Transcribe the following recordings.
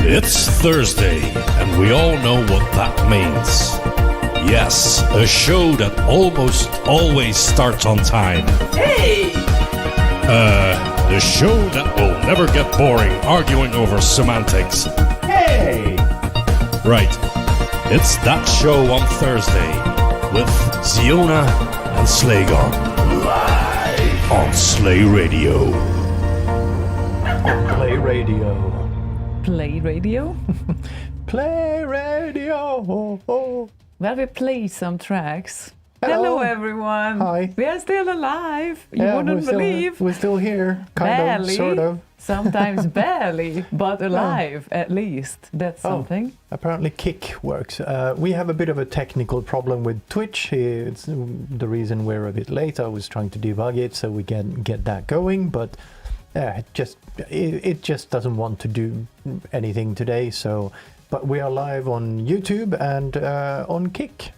It's Thursday, and we all know what that means. Yes, a show that almost always starts on time. Hey! The show that will never get boring arguing over semantics. Hey! Right, it's that show on Thursday with Ziona and Slaygon. Live on Slay Radio. Play radio. Play radio? Play radio. Well, we play some tracks. Hello. Hello, everyone. Hi. We are still alive. You Yeah, wouldn't believe. We're still here. Kind of, sort of. Sometimes barely, but alive at least. That's something. Apparently Kick works. We have a bit of a technical problem with Twitch. It's the reason we're a bit late. I was trying to debug it so we can get that going, but it just doesn't want to do anything today. So, but we are live on YouTube and on Kick.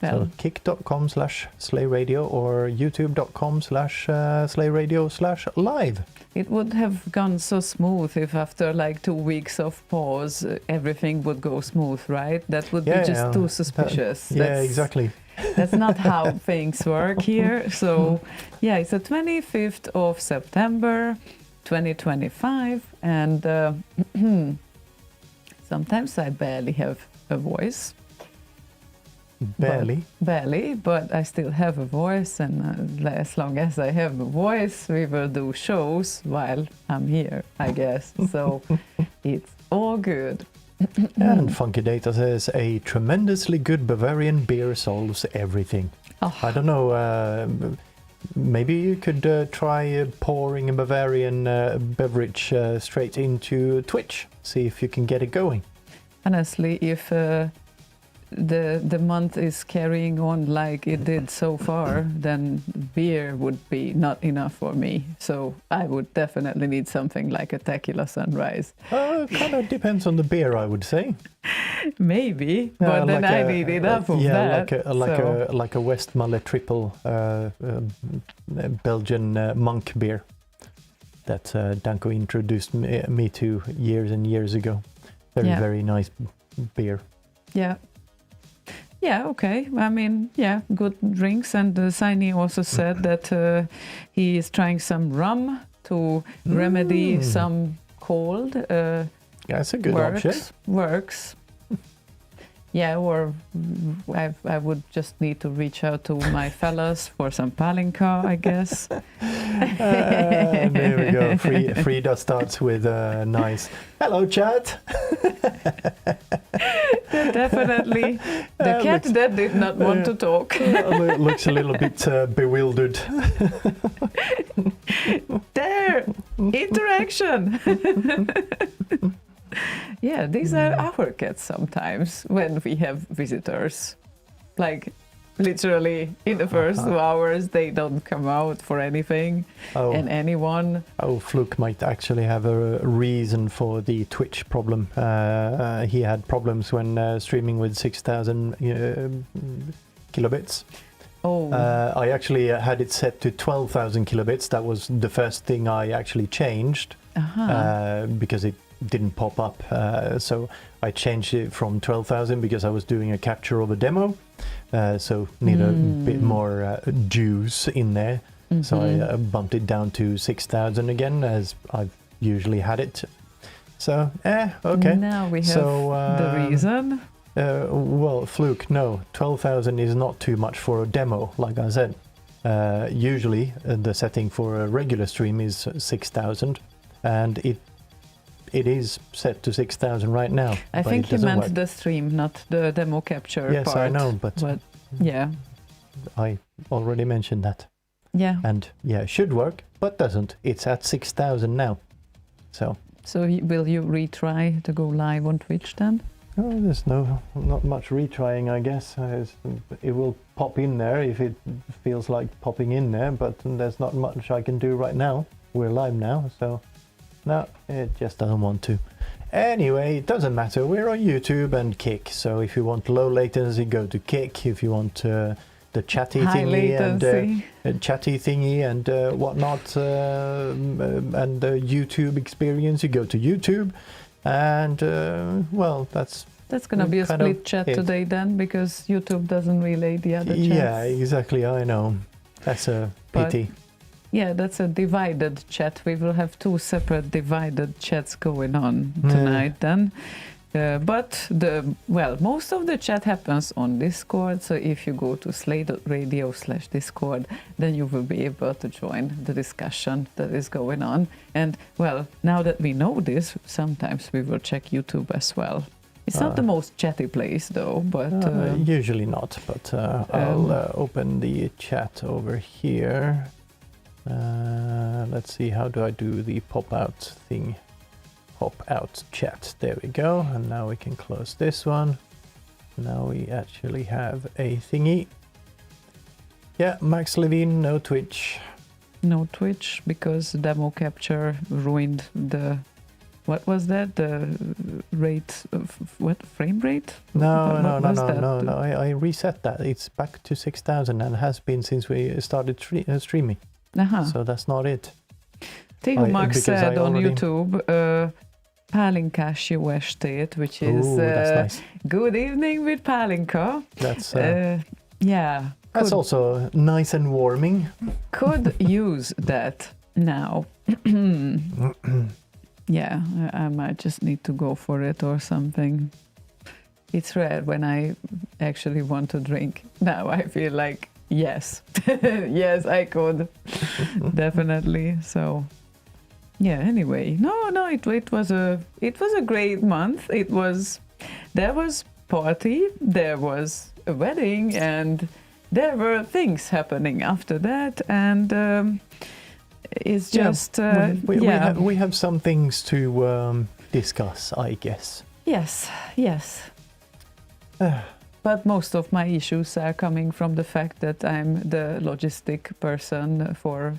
So kick.com/slayradio or youtube.com/slayradio/live. It would have gone so smooth if after like 2 weeks of pause, everything would go smooth, right? That would be just too suspicious. Exactly. That's not how things work here. So, yeah, it's the 25th of September, 2025, and sometimes I barely have a voice. Barely, but I still have a voice, and as long as I have a voice, we will do shows while I'm here, I guess. So it's all good. And Funque Data says a tremendously good Bavarian beer solves everything. Oh. I don't know. Maybe you could try pouring a Bavarian beverage straight into Twitch. See if you can get it going. Honestly, if the month is carrying on like it did so far, then beer would be not enough for me. So I would definitely need something like a tequila sunrise. Kind of depends on the beer, I would say. Maybe, but then I need enough of that. Like a Westmalle triple Belgian monk beer that Danko introduced me to years and years ago. Very nice beer. Yeah. Yeah, okay. I mean, yeah, good drinks. And Saini also said that he is trying some rum to remedy some cold. That's a good option. Works. Yeah, or I would just need to reach out to my fellas for some palinka, I guess. There we go. Frida starts with a nice hello, chat. Definitely. The cat that did not want to talk. Looks a little bit bewildered. There! Interaction! Yeah, these are our cats sometimes when we have visitors. Like, literally, in the first 2 hours, they don't come out for anything. And anyone... Fluke might actually have a reason for the Twitch problem. He had problems when streaming with 6,000 kilobits. I actually had it set to 12,000 kilobits. That was the first thing I actually changed because it didn't pop up. So I changed it from 12,000 because I was doing a capture of a demo. So need a bit more juice in there. Mm-hmm. So I bumped it down to 6,000 again, as I've usually had it. So, okay. Now we have the reason. Well, Fluke, no, 12,000 is not too much for a demo, like I said. Usually, the setting for a regular stream is 6,000, and it is set to 6,000 right now. I think you meant the stream, not the demo capture part. Yes, I know, but yeah. I already mentioned that. Yeah. And yeah, it should work, but doesn't. It's at 6,000 now. So will you retry to go live on Twitch then? Oh, there's not much retrying, I guess. It will pop in there if it feels like popping in there, but there's not much I can do right now. We're live now, so no, it just doesn't want to. Anyway, it doesn't matter. We're on YouTube and Kick, so if you want low latency, go to Kick. If you want the chatty thingy and whatnot, and the YouTube experience, you go to YouTube. And well, that's going to be a kind of split chat it. today then, because YouTube doesn't relay the other chats. Yeah, exactly. I know. That's a pity. Yeah, that's a divided chat. We will have 2 separate divided chats going on tonight then. But most of the chat happens on Discord, so if you go to slay.radio/Discord, then you will be able to join the discussion that is going on. And well, now that we know this, sometimes we will check YouTube as well. It's not the most chatty place though, but... usually not, but I'll open the chat over here. Let's see, how do I do the pop-out thing? Pop-out chat, there we go. And now we can close this one. Now we actually have a thingy. Yeah, Max Levine, no Twitch. No Twitch, because demo capture ruined the... What was that? The rate of what? Frame rate? No. I reset that. It's back to 6,000 and has been since we started streaming. So that's not it. Tehumak said on YouTube, Pálinkás jó estét, which is that's nice. Good evening with Pálinka. That's yeah. That's also nice and warming. Could use that now. Yeah, I might just need to go for it or something. It's rare when I actually want to drink. Now I feel like, yes, yes, I could. Definitely. So, yeah, anyway. No, it was a great month. There was party, there was a wedding, and there were things happening after that, and it's just we have some things to discuss, I guess. Yes. But most of my issues are coming from the fact that I'm the logistic person for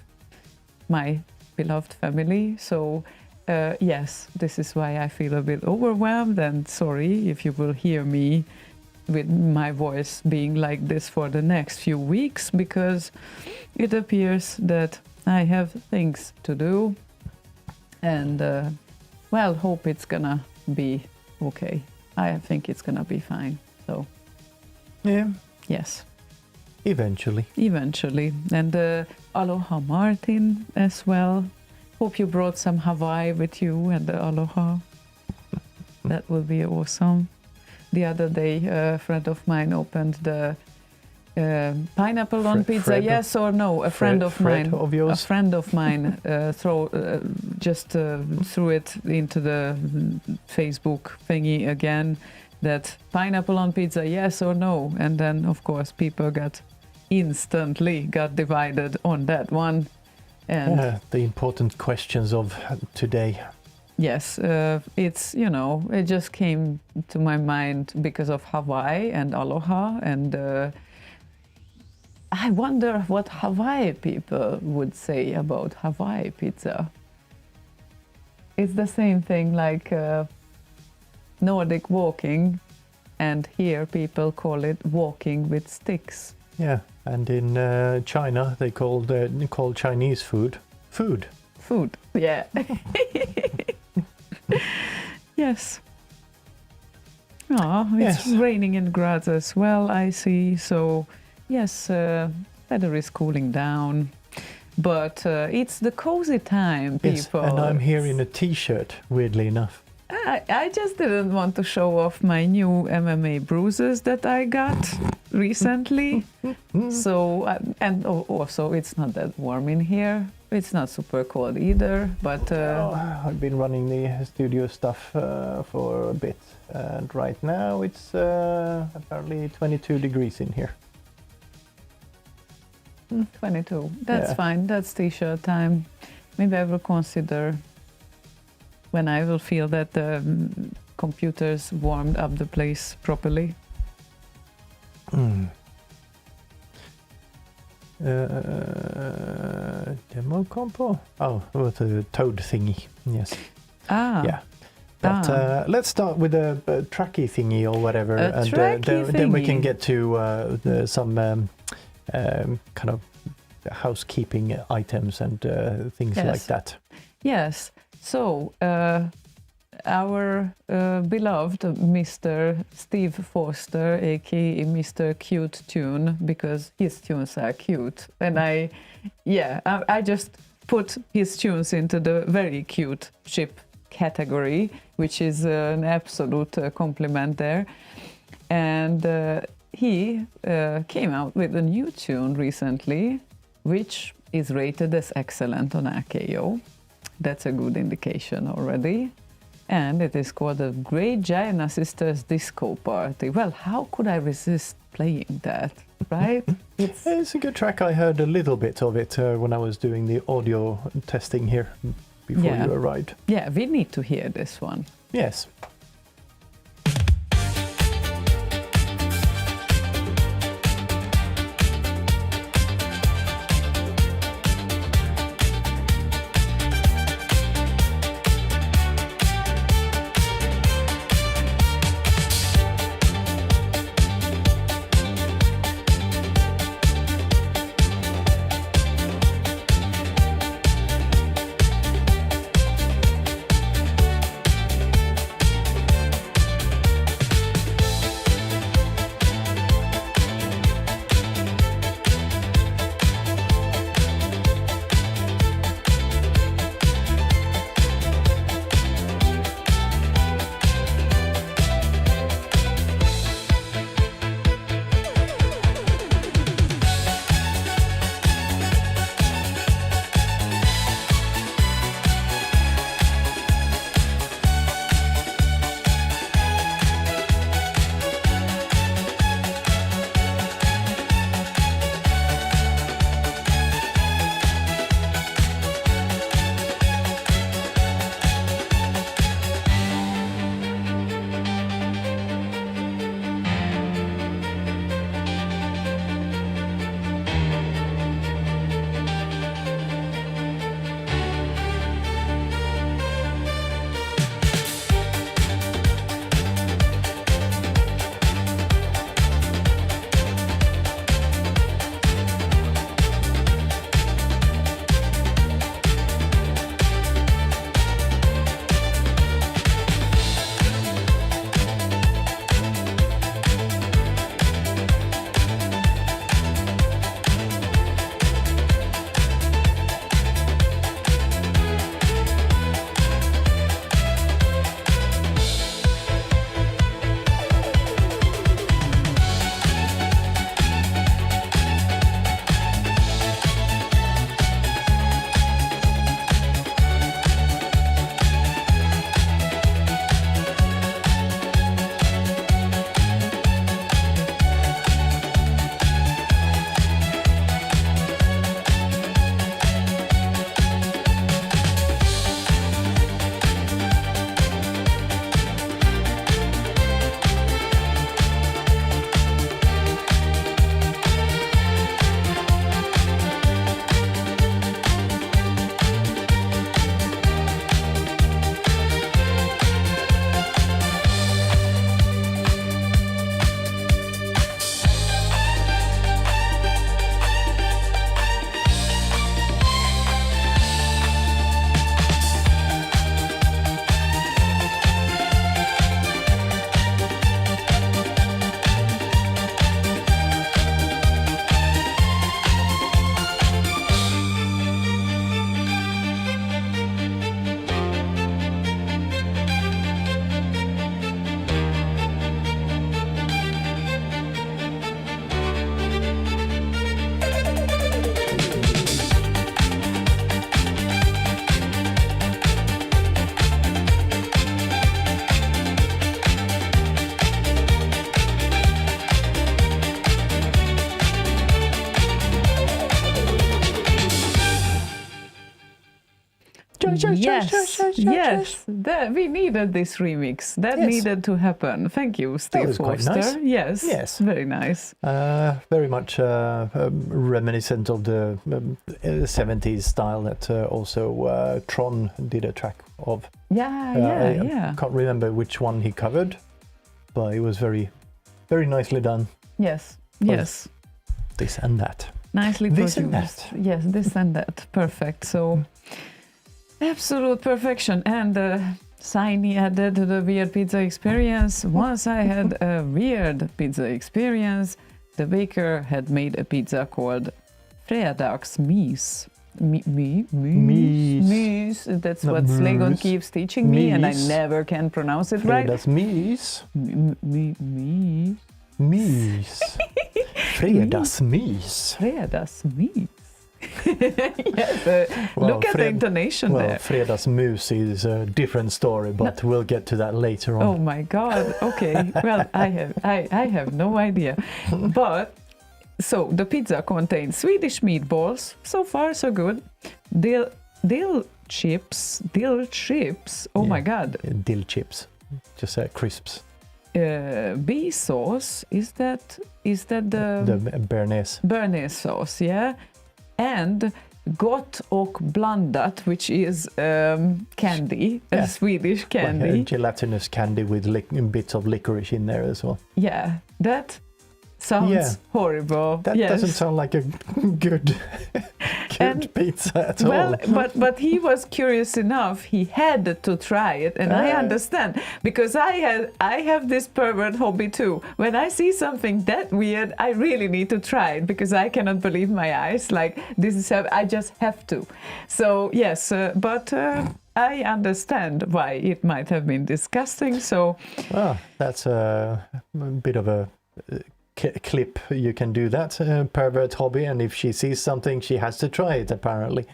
my beloved family. So yes, this is why I feel a bit overwhelmed, and sorry if you will hear me with my voice being like this for the next few weeks, because it appears that I have things to do, and well, hope it's gonna be okay. I think it's gonna be fine. So yeah, yes, eventually, and aloha Martin as well. Hope you brought some Hawaii with you and the aloha. That would be awesome. The other day, a friend of mine opened the pineapple on pizza, Fred, yes or no? A friend of mine threw it into the Facebook thingy again, that pineapple on pizza, yes or no? And then, of course, people instantly got divided on that one. And the important questions of today. Yes, it's, it just came to my mind because of Hawaii and aloha, and I wonder what Hawaii people would say about Hawaii pizza. It's the same thing like Nordic walking, and here people call it walking with sticks. Yeah, and in China they call Chinese food. Food, yeah. Yes. It's raining in Graz as well, I see. So, yes, weather is cooling down. But it's the cozy time, people. Yes, and I'm here in a t-shirt, weirdly enough. I just didn't want to show off my new MMA bruises that I got recently. So, and also it's not that warm in here. It's not super cold either, but... I've been running the studio stuff for a bit, and right now it's apparently 22 degrees in here. 22, that's fine, that's t-shirt time. Maybe I will consider when I will feel that the computers warmed up the place properly. Demo compo? Oh, with a toad thingy, yes. Yeah. But let's start with a tracky thingy or whatever, and then we can get to some kind of housekeeping items and things like that. Yes. So our beloved Mr. Steve Foster, aka Mr. Cute Tune, because his tunes are cute, and I just put his tunes into the very cute ship category, which is an absolute compliment there. And he came out with a new tune recently, which is rated as excellent on RKO. That's a good indication already. And it is called the Great Giana Sisters Disco Party. Well, how could I resist playing that, right? It's a good track. I heard a little bit of it when I was doing the audio testing here before you arrived. Yeah, we need to hear this one. Yes. Yes. We needed this remix. That needed to happen. Thank you, Steve Foster. Nice. Yes, very nice. Very much reminiscent of the 70s style that also Tron did a track of. I can't remember which one he covered, but it was very, very nicely done. Yes. This and that. Nicely this produced. And that. Yes, this and that. Perfect. So, absolute perfection. And Signy added to the weird pizza experience. Once I had a weird pizza experience. The baker had made a pizza called fredagsmys. Mys. That's what Slaygon keeps teaching me, and I never can pronounce it right. Fredagsmys. Mys. Fredagsmys. Fredagsmys. Yes, look at the intonation there. Fredagsmys is a different story, but we'll get to that later on. Oh my God. Okay. Well, I have no idea. But so the pizza contains Swedish meatballs. So far, so good. Dill chips. Oh my God. Dill chips. Just crisps. Bee sauce. Is that the Béarnaise sauce? Yeah. And gott och blandat, which is candy, a Swedish candy. Like a gelatinous candy with bits of licorice in there as well. Yeah, that sounds horrible. That doesn't sound like a good pizza at all. But he was curious enough. He had to try it, and I understand because I have this pervert hobby too. When I see something that weird, I really need to try it because I cannot believe my eyes. Like this is I just have to. So yes, but I understand why it might have been disgusting. So that's a bit of a clip. You can do that pervert hobby, and if she sees something, she has to try it. Apparently.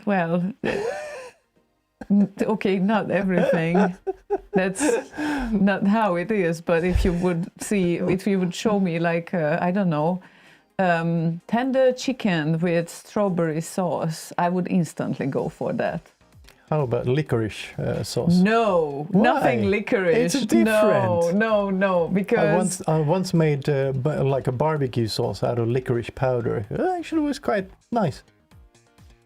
Well, okay, not everything. That's not how it is. But if you would show me like I don't know, tender chicken with strawberry sauce, I would instantly go for that. How about licorice sauce? No, Why? Nothing licorice. It's different. No, because I once made like a barbecue sauce out of licorice powder. Actually, it was quite nice.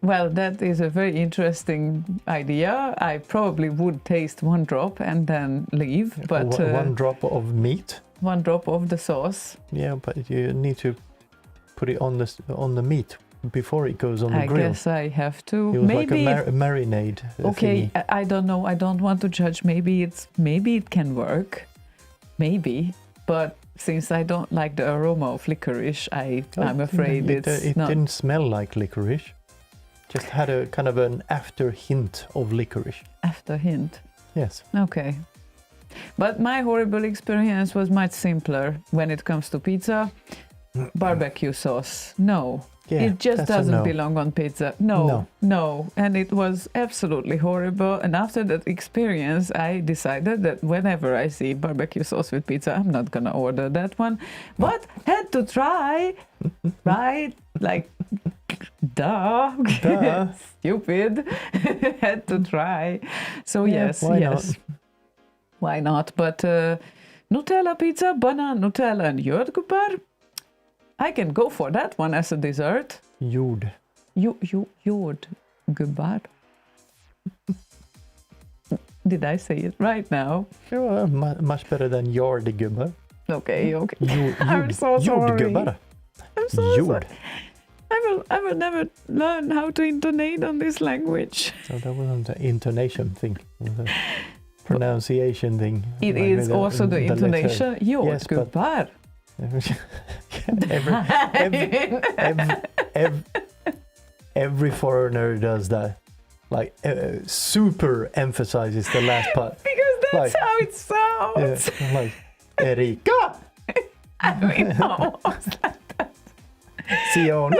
Well, that is a very interesting idea. I probably would taste one drop and then leave. But one drop of meat. One drop of the sauce. Yeah, but you need to put it on the meat before it goes on the grill. I guess I have to. It was maybe like a marinade. Okay, thingy. I don't know. I don't want to judge. Maybe it can work. Maybe, but since I don't like the aroma of licorice, I'm afraid it didn't smell like licorice. Just had a kind of an after hint of licorice. After hint. Yes. Okay. But my horrible experience was much simpler when it comes to pizza. Barbecue sauce. No. Yeah, it just doesn't belong on pizza. No. And it was absolutely horrible. And after that experience, I decided that whenever I see barbecue sauce with pizza, I'm not going to order that one. But had to try, right? Like, duh. Stupid. Had to try. So yes. Not? Why not? But Nutella pizza, banana, Nutella and jordgubbar. I can go for that one as a dessert. Jordgubbar. Did I say it right now? Sure, much better than jordgubbar. Okay. I'm so sorry. Jordgubbar. I'm so sorry. I will never learn how to intonate on this language. So that wasn't the intonation thing. It was a pronunciation thing. It is also the intonation. Jordgubbar. Every foreigner does that. Like super emphasizes the last part. Because that's how it sounds. Yeah, like Erika. I mean, almost like that. Ziona.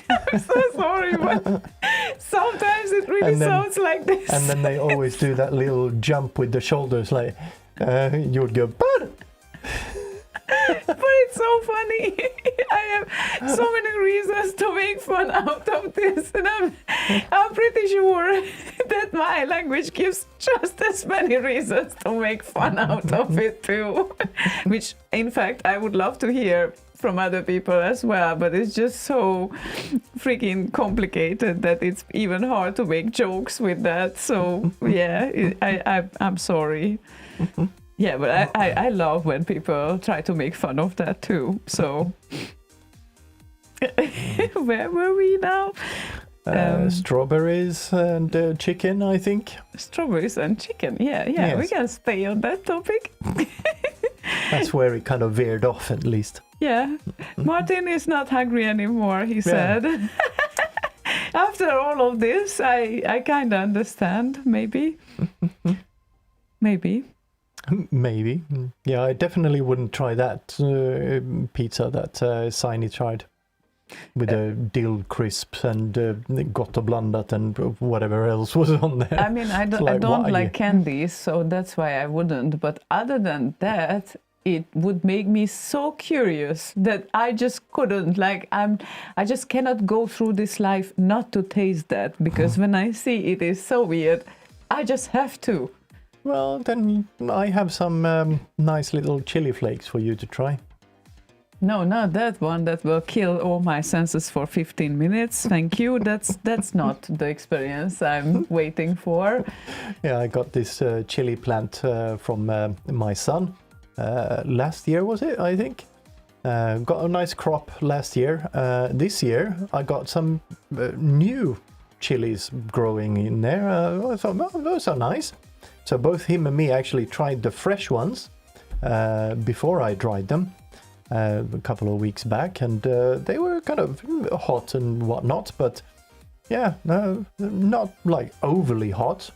I'm so sorry, but sometimes it really sounds like this. And then they always do that little jump with the shoulders, like you'd go, but. But it's so funny. I have so many reasons to make fun out of this, and I'm pretty sure that my language gives just as many reasons to make fun out of it too. Which, in fact, I would love to hear from other people as well, but it's just so freaking complicated that it's even hard to make jokes with that. So yeah, I'm sorry. Yeah, but I love when people try to make fun of that too. So where were we now? Strawberries and chicken, I think. Strawberries and chicken. Yeah. Yes. We can stay on that topic. That's where it kind of veered off, at least. Yeah. Martin is not hungry anymore, he said. After all of this, I kind of understand, maybe. Maybe. Yeah, I definitely wouldn't try that pizza that Siny tried. With the dill crisps and gottoblandat and whatever else was on there. I mean, I don't like candies, so that's why I wouldn't. But other than that, it would make me so curious that I just couldn't. Like, I just cannot go through this life not to taste that, because when I see it is so weird, I just have to. Well, then I have some nice little chili flakes for you to try. No, not that one. That will kill all my senses for 15 minutes. Thank you. That's not the experience I'm waiting for. Yeah, I got this chili plant from my son last year, was it? I think. Got a nice crop last year. This year, I got some new chilies growing in there. I thought, oh, those are nice. So both him and me actually tried the fresh ones before I dried them. A couple of weeks back, and they were kind of hot and whatnot, but yeah, not like overly hot.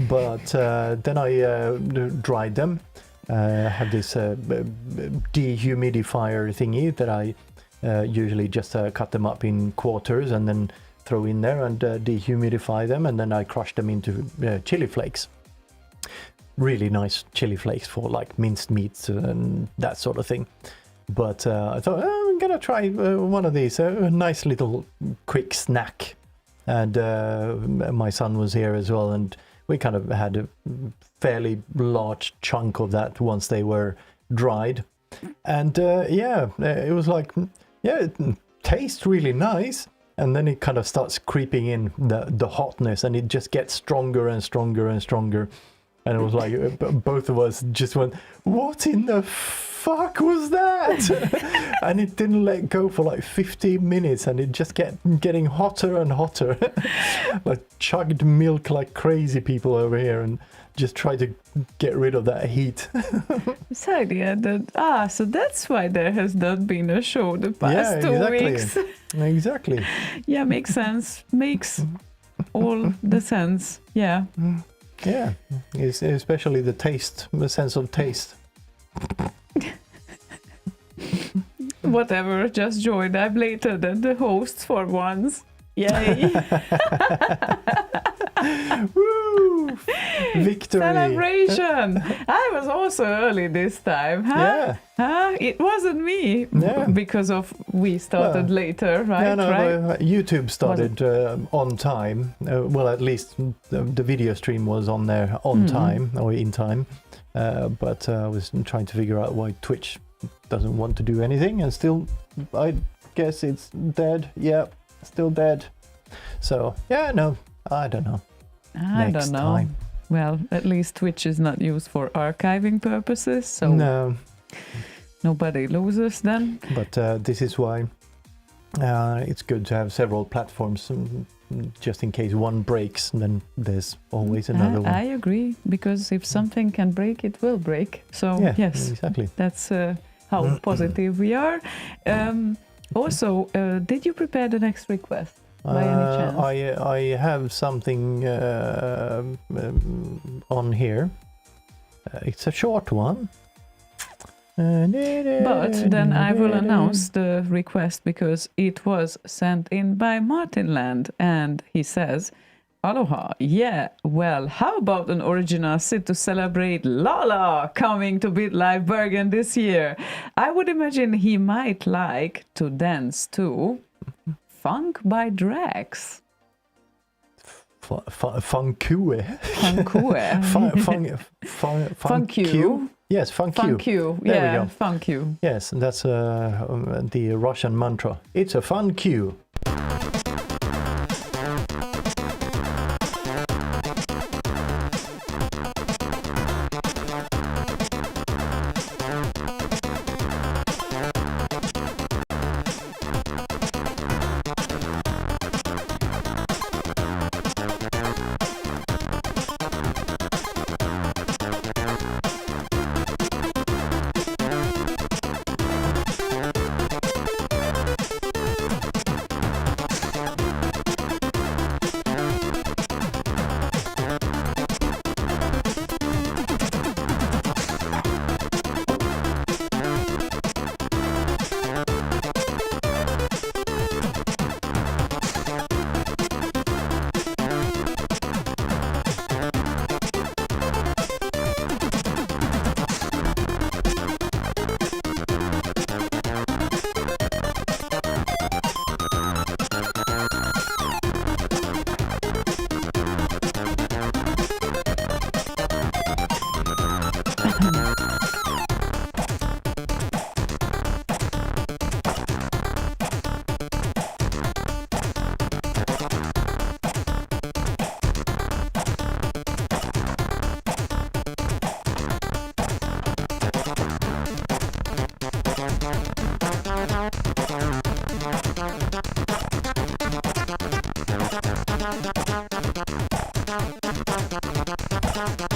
But then I dried them. Have this dehumidifier thingy that I usually just cut them up in quarters and then throw in there and dehumidify them, and then I crush them into chili flakes. Really nice chili flakes for like minced meats and that sort of thing. But I thought, I'm going to try one of these, a nice little quick snack. And my son was here as well, and we kind of had a fairly large chunk of that once they were dried. And it was like, it tastes really nice. And then it kind of starts creeping in, the hotness, and it just gets stronger and stronger and stronger. And it was like, both of us just went, what in the fuck was that? And it didn't let go for like 15 minutes, and it just kept getting hotter and hotter. Like chugged milk like crazy people over here, and just tried to get rid of that heat. So idea that, so that's why there has not been a show the past 2 weeks. Exactly. Yeah, makes sense. Makes all the sense. Yeah. Yeah, especially the sense of taste. Whatever, just joined. I'm later than the hosts for once. Yay! Woo! Victory! Celebration! I was also early this time, huh? Yeah. Huh? It wasn't me. Yeah. Because of we started later, right? Yeah, no, right? YouTube started on time. Well, at least the video stream was on there on time, or in time. But I was trying to figure out why Twitch doesn't want to do anything, and still, I guess it's dead. Yeah, still dead. So, yeah, no, I don't know. I don't know. Time. Well, at least Twitch is not used for archiving purposes, so no. Nobody loses then. But this is why it's good to have several platforms, just in case one breaks, and then there's always another one. I agree, because if something can break, it will break. So yeah, yes, exactly. That's how positive we are. Also, did you prepare the next request by any chance? I have something on here. It's a short one. But then I will announce the request, because it was sent in by Martinland, and he says, Aloha, yeah, well, how about an original SID to celebrate Lala coming to BitLife Bergen this year? I would imagine he might like to dance to Funque by Drax. Funque. Funque. Yes, Funque. Funque. Yeah, Funque. Yes, and that's the Russian mantra. It's a Funque.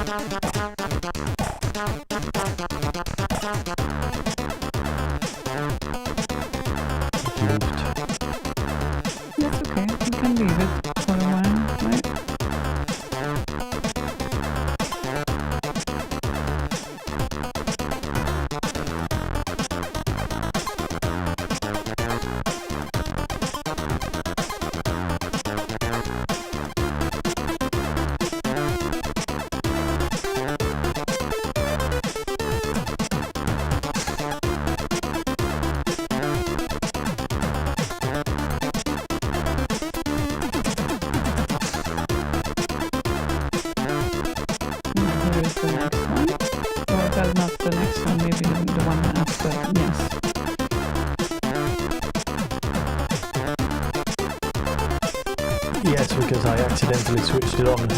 That's okay. We can leave it for a while, right? Yes, because I accidentally switched it on.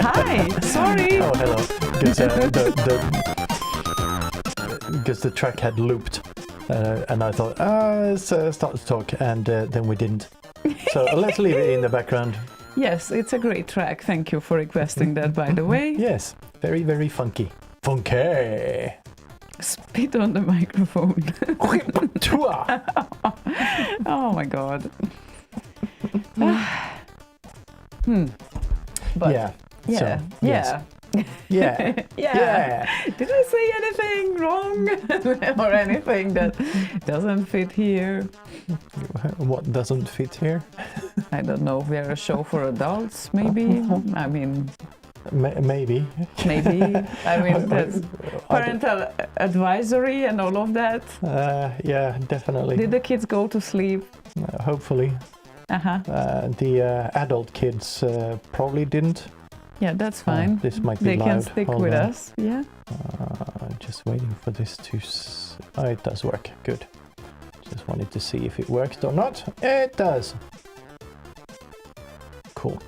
Hi, sorry. Oh, hello. Because the track had looped, and I thought, start to talk, and then we didn't. So let's leave it in the background. Yes, it's a great track. Thank you for requesting that, by the way. Yes, very, very funky. Funke! Spit on the microphone. Oh my god. But yeah. Yeah. So, Yeah. Yeah. Yeah. Did I say anything wrong or anything that doesn't fit here? What doesn't fit here? I don't know. We're a show for adults, maybe. I mean, maybe. Maybe. I mean, that's parental advisory and all of that. Yeah, definitely. Did the kids go to sleep? Hopefully. The adult kids probably didn't. Yeah, that's fine. This might be they loud. Can stick Hold with on. us. Yeah. Just waiting for this to... it does work. Good. Just wanted to see if it worked or not. It does. Cool.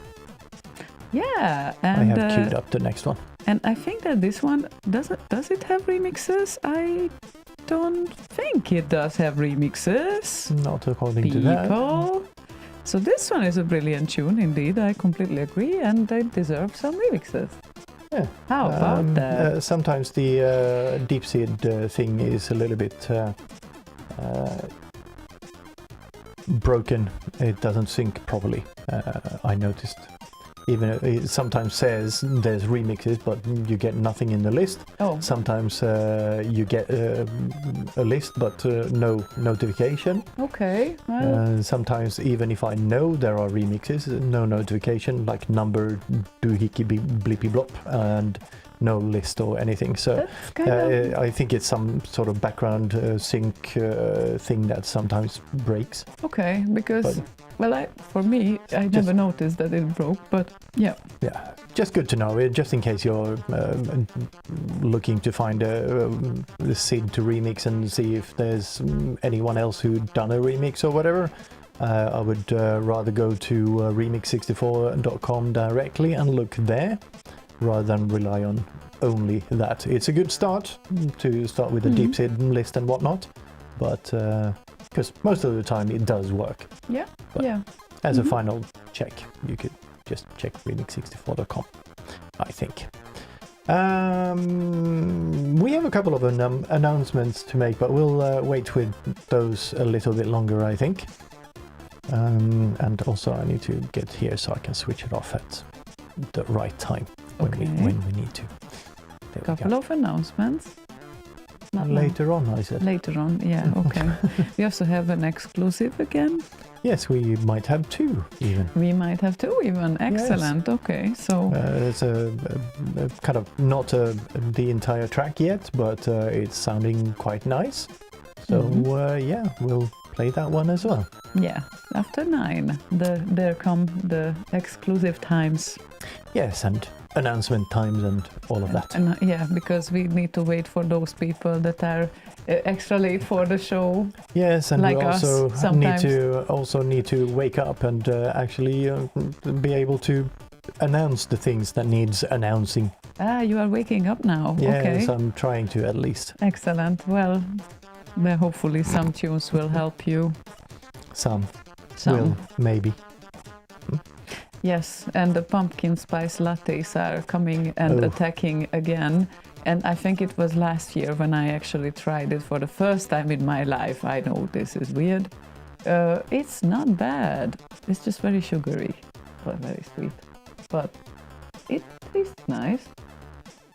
Yeah. And, I have queued up the next one. And I think that this one, does it have remixes? I don't think it does have remixes. Not according to that. So this one is a brilliant tune indeed, I completely agree, and they deserve some remixes. Yeah. How about that? Sometimes the deep SID thing is a little bit broken. It doesn't sync properly, I noticed. Even it sometimes says there's remixes, but you get nothing in the list. Oh. Sometimes you get a list, but no notification. Okay. Well. Sometimes even if I know there are remixes, no notification, like number doohickey blippy blop, and no list or anything. So I think it's some sort of background sync thing that sometimes breaks. Okay, because... for me, I never noticed that it broke, but yeah. Yeah, just good to know, just in case you're looking to find a SID to remix and see if there's anyone else who'd done a remix or whatever. I would rather go to remix64.com directly and look there, rather than rely on only that. It's a good start to start with a deep SID list and whatnot, but... because most of the time it does work. Yeah, but yeah. As a final check, you could just check remix64.com, I think. We have a couple of announcements to make, but we'll wait with those a little bit longer, I think. And also I need to get here so I can switch it off at the right time when we need to. A couple of announcements. Later on, I said. Later on, yeah, okay. We also have an exclusive again. Yes, we might have two even. We might have two even. Excellent. Yes. Okay, so it's a kind of not the entire track yet, but it's sounding quite nice. So yeah, we'll play that one as well. Yeah, after 9, there come the exclusive times. Yes, and announcement times and all of that. And, yeah, because we need to wait for those people that are extra late for the show. Yes, and like we also need to wake up and actually be able to announce the things that needs announcing. Ah, you are waking up now. Yes, okay. I'm trying to at least. Excellent. Well, hopefully some tunes will help you. Some. Will, maybe. Yes, and the pumpkin spice lattes are coming and attacking again. And I think it was last year when I actually tried it for the first time in my life. I know this is weird. It's not bad. It's just very sugary, but very sweet. But it tastes nice.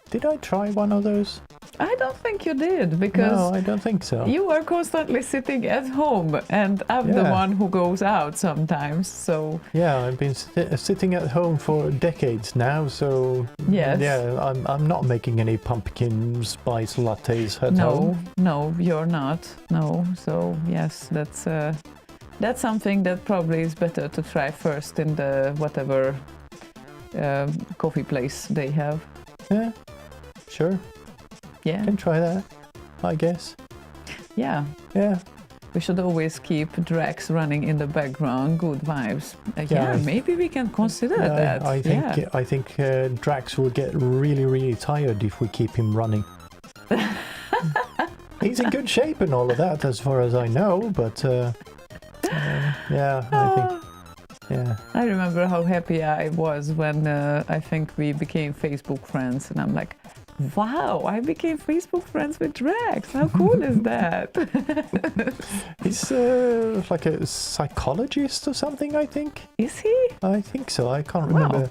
Did I try one of those? I don't think you did, because no, I don't think so. You are constantly sitting at home, and I'm the one who goes out sometimes. So I've been sitting at home for decades now. So yes. I'm not making any pumpkin spice lattes at home. No, you're not. No, so yes, that's something that probably is better to try first in the whatever coffee place they have. Yeah, sure. Yeah. Can try that, I guess. Yeah. Yeah. We should always keep Drax running in the background. Good vibes. Maybe we can consider that. I think Drax will get really, really tired if we keep him running. He's in good shape and all of that, as far as I know. But I think. I remember how happy I was when I think we became Facebook friends, and I'm like, wow, I became Facebook friends with Drax. How cool is that? He's like a psychologist or something, I think. Is he? I think so. I can't remember. Wow.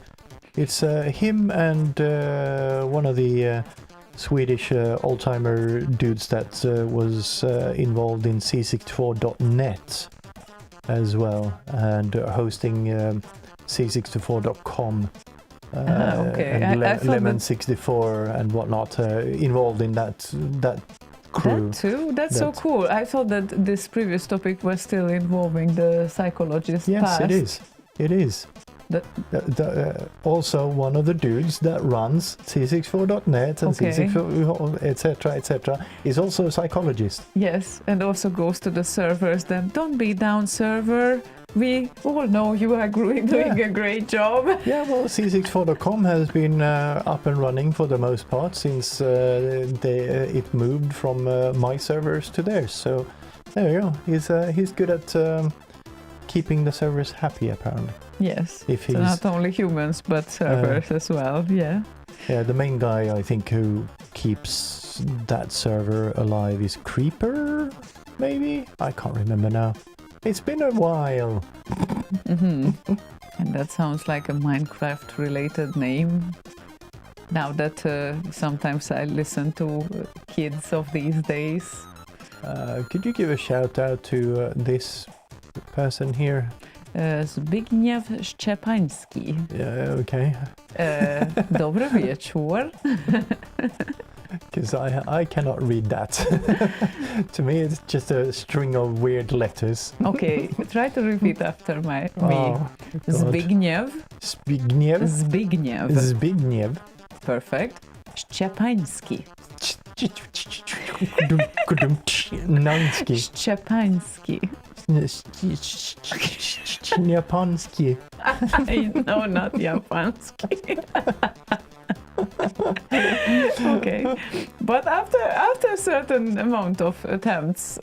It's him and one of the Swedish old-timer dudes that was involved in C64.net as well, and hosting C64.com. And Lemon64 and whatnot, involved in that crew. That too? That's so cool. I thought that this previous topic was still involving the psychologist Yes, past. it is. Also one of the dudes that runs C64.net and C64, etc., is also a psychologist. Yes, and also goes to the servers. Then don't be down, server. We all know you are doing a great job. Yeah, well, C64.com has been up and running for the most part since it moved from my servers to theirs. So there you go. He's good at keeping the servers happy, apparently. Yes, so not only humans but servers as well. Yeah. Yeah, the main guy I think who keeps that server alive is Creeper, maybe? I can't remember now. It's been a while. Mm-hmm. And that sounds like a Minecraft-related name. Now that sometimes I listen to kids of these days. Could you give a shout out to this person here? Zbigniew Szczepański. Yeah, okay. Dobry wieczór. Because I cannot read that. To me, it's just a string of weird letters. Okay, try to repeat after me. Zbigniew. Zbigniew. Perfect. Szczepański. Nanski. Szczepański. Japanski. No, not Japanski. Okay, but after a certain amount of attempts,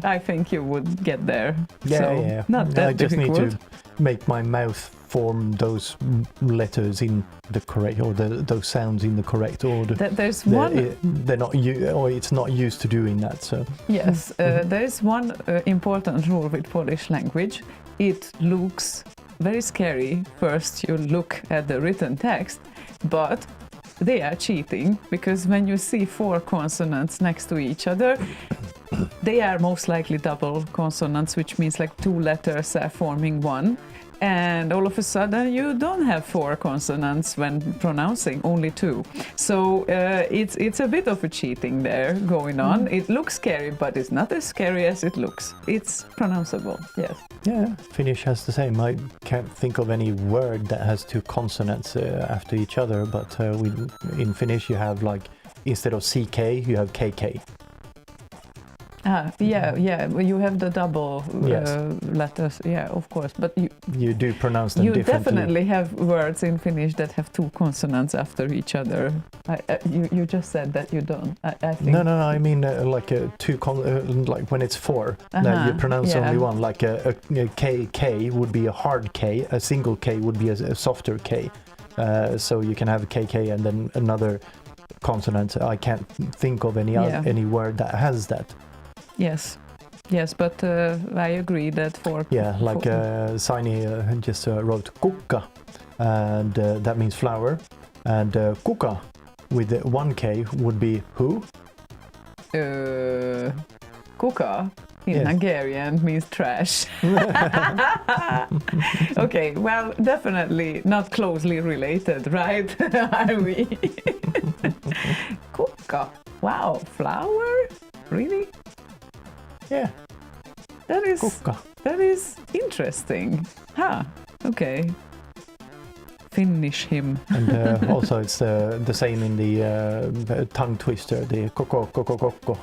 I think you would get there. Yeah. Not that I just difficult. need to make my mouth form those letters in the correct, or those sounds in the correct order. There's one. They're not, or it's not used to doing that. So yes, there's one important rule with Polish language. It looks very scary. First, you look at the written text, but they are cheating, because when you see 4 consonants next to each other, they are most likely double consonants, which means like 2 letters are forming one. And all of a sudden you don't have 4 consonants when pronouncing, only 2. So it's a bit of a cheating there going on. It looks scary, but it's not as scary as it looks. It's pronounceable, yes. Yeah, Finnish has the same. I can't think of any word that has 2 consonants after each other, but in Finnish you have, like, instead of CK you have KK. Yeah. Well, you have the double Yes. letters. Yeah, of course. But You do pronounce them you differently. definitely have words in Finnish that have two consonants after each other. You just said that you don't. I think. No. I mean, like when it's four, now you pronounce only one. Like a K would be a hard K. A single K would be a softer K. So you can have a KK and then another consonant. I can't think of any word that has that. Yes, but I agree that for Sini just wrote kukka, and that means flower, and kuka with one K would be who? Kuka in Hungarian means trash. Okay, well, definitely not closely related, right? Are we? Kuka. Wow, flower? Really? Yeah. Kukka. That is interesting. Okay. Finish him. And also it's the same in the tongue twister, the koko.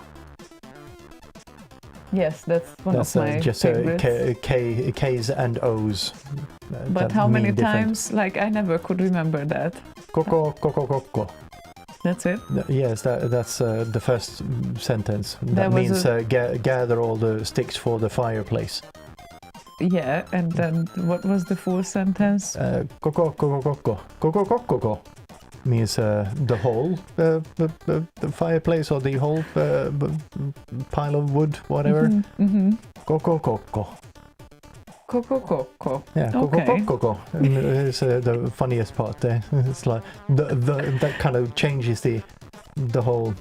Yes, that's one of my just favorites. K's and O's. But how many times? Like, I never could remember that. Koko. That's it? Yes, that's the first sentence. That means gather all the sticks for the fireplace. Yeah, and then what was the full sentence? Koko means the whole the fireplace or the whole pile of wood, whatever. Koko. Koko. Yeah, koko. It's the funniest part there. It's like that kind of changes the whole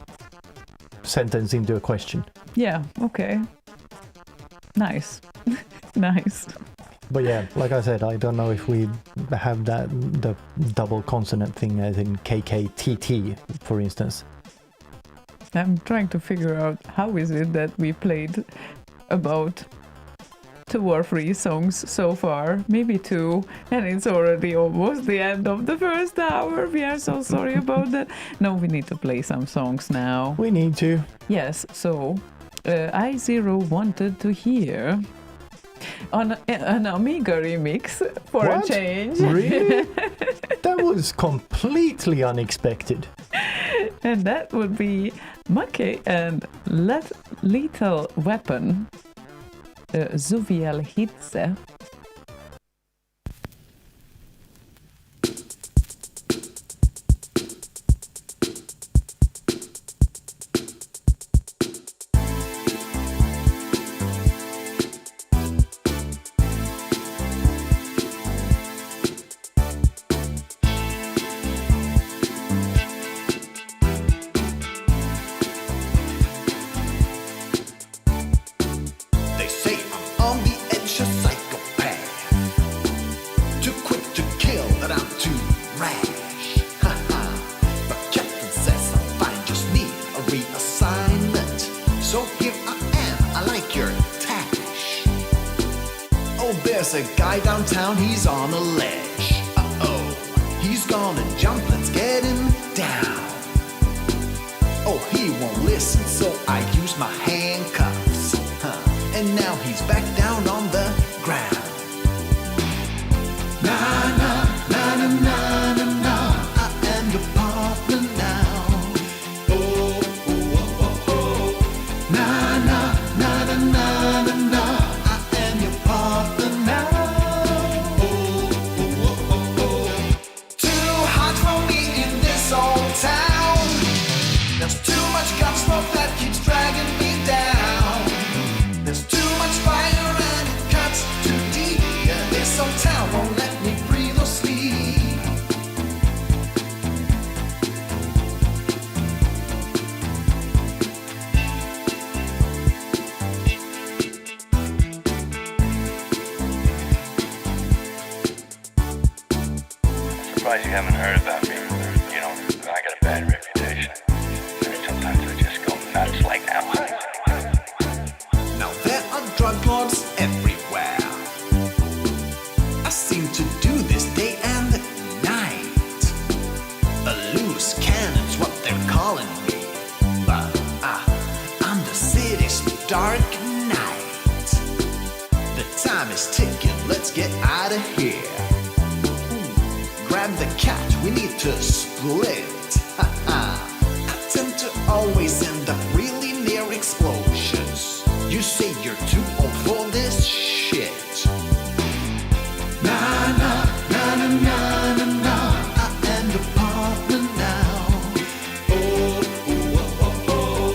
sentence into a question. Yeah. Okay. Nice. Nice. But yeah, like I said, I don't know if we have the double consonant thing as in KKTT, for instance. I'm trying to figure out how is it that we played about 2 or 3 songs so far, maybe 2, and it's already almost the end of the first hour. We are so sorry about that. No, we need to play some songs now. We need to. Yes, so I0 wanted to hear on an Amiga remix for a change. Really? That was completely unexpected. And that would be Makke and Lethal Weapon, Zuviel Hitze. There's a guy downtown, he's on a ledge. Uh-oh, he's gonna jump, let's get him down. Oh, he won't listen, so I use my handcuffs. And now he's back down on the ground. Na na na na na na na, I am your partner now. Oh, oh, oh, oh, oh. Na na na na na na na, I am your partner now. Oh, oh, oh, oh, oh. Too hot for me in this old town. There's too much gun smoke that keeps dragging me down. There's too much fire and it cuts too deep. Yeah, this old town won't let me breathe or sleep. Surprised you haven't heard about me. You know, I got a bad reputation. Sometimes I just go nuts like now. Now there are drug lords everywhere. I seem to do this day and night. A loose cannon's what they're calling me. But I'm the city's dark night. The time is ticking, let's get out of here. Grab the cat, we need to split. I tend to always end up really near explosions. You say you're too old for this shit. Na na na na na na na. I am your partner now. Oh oh oh oh oh.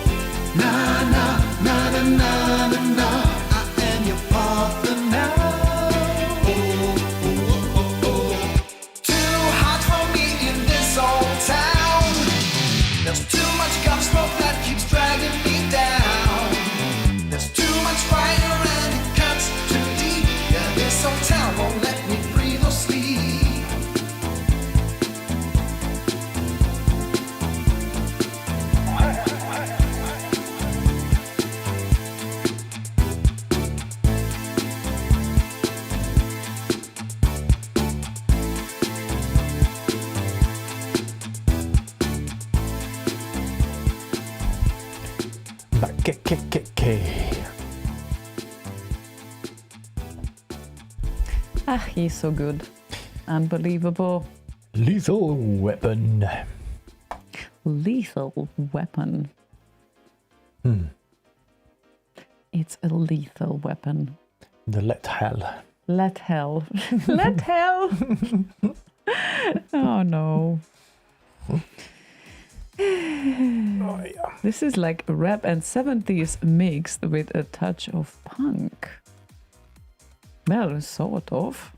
Na na na na na na na. I am your partner now. Oh oh oh oh oh. Too hot for me in this old town. There's too much gum smoke that keeps dragging me down. There's too much fire and it cuts too deep. Yeah, this old town won't let me breathe or sleep. Makke. Ah, he's so good. Unbelievable. Lethal weapon. Lethal weapon. It's a lethal weapon. The let hell. Let hell. Let hell. Oh no. Oh, yeah. This is like rap and 70s mixed with a touch of punk. Well, sort of.